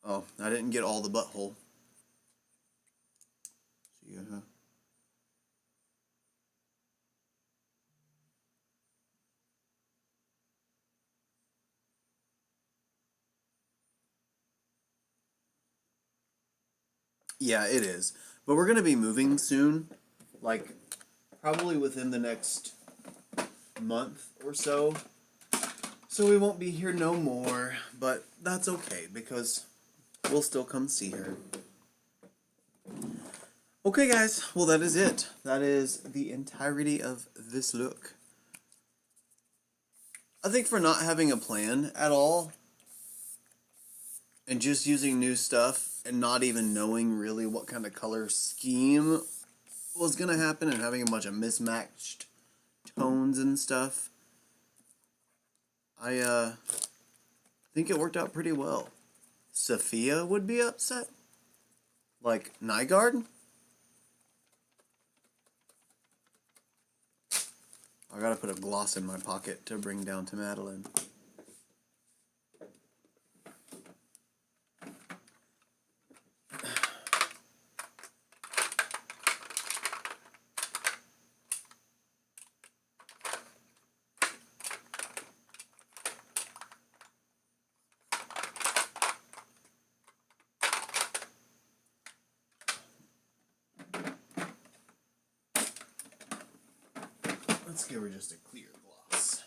Speaker 1: Oh, I didn't get all the butthole. Yeah. Yeah, it is. But we're going to be moving soon. Like, probably within the next month or so. So we won't be here no more. But that's okay, because we'll still come see her. Okay, guys. Well, that is it. That is the entirety of this look. I think for not having a plan at all, and just using new stuff, and not even knowing really what kind of color scheme was gonna happen and having a bunch of mismatched tones and stuff, I think it worked out pretty well. Sophia would be upset? Like Nygaard? I gotta put a gloss in my pocket to bring down to Madeline. Let's give her just a clear gloss.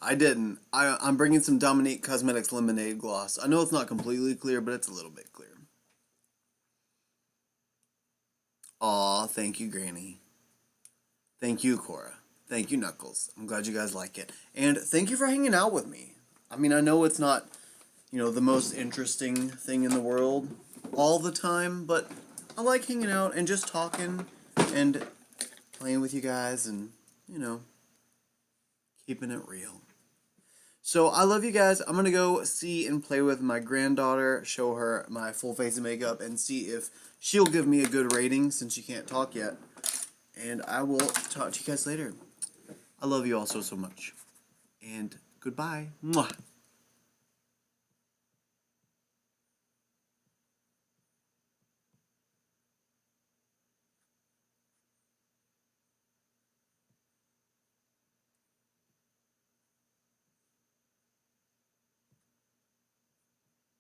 Speaker 1: I didn't. I'm bringing some Dominique Cosmetics Lemonade Gloss. I know it's not completely clear, but it's a little bit clear. Aw, thank you, Granny. Thank you, Cora. Thank you, Knuckles. I'm glad you guys like it. And thank you for hanging out with me. I mean, I know it's not, the most interesting thing in the world all the time, but I like hanging out and just talking and playing with you guys and, keeping it real. So I love you guys. I'm going to go see and play with my granddaughter, show her my full face of makeup, and see if she'll give me a good rating since she can't talk yet. And I will talk to you guys later. I love you all so much. And goodbye. Mwah.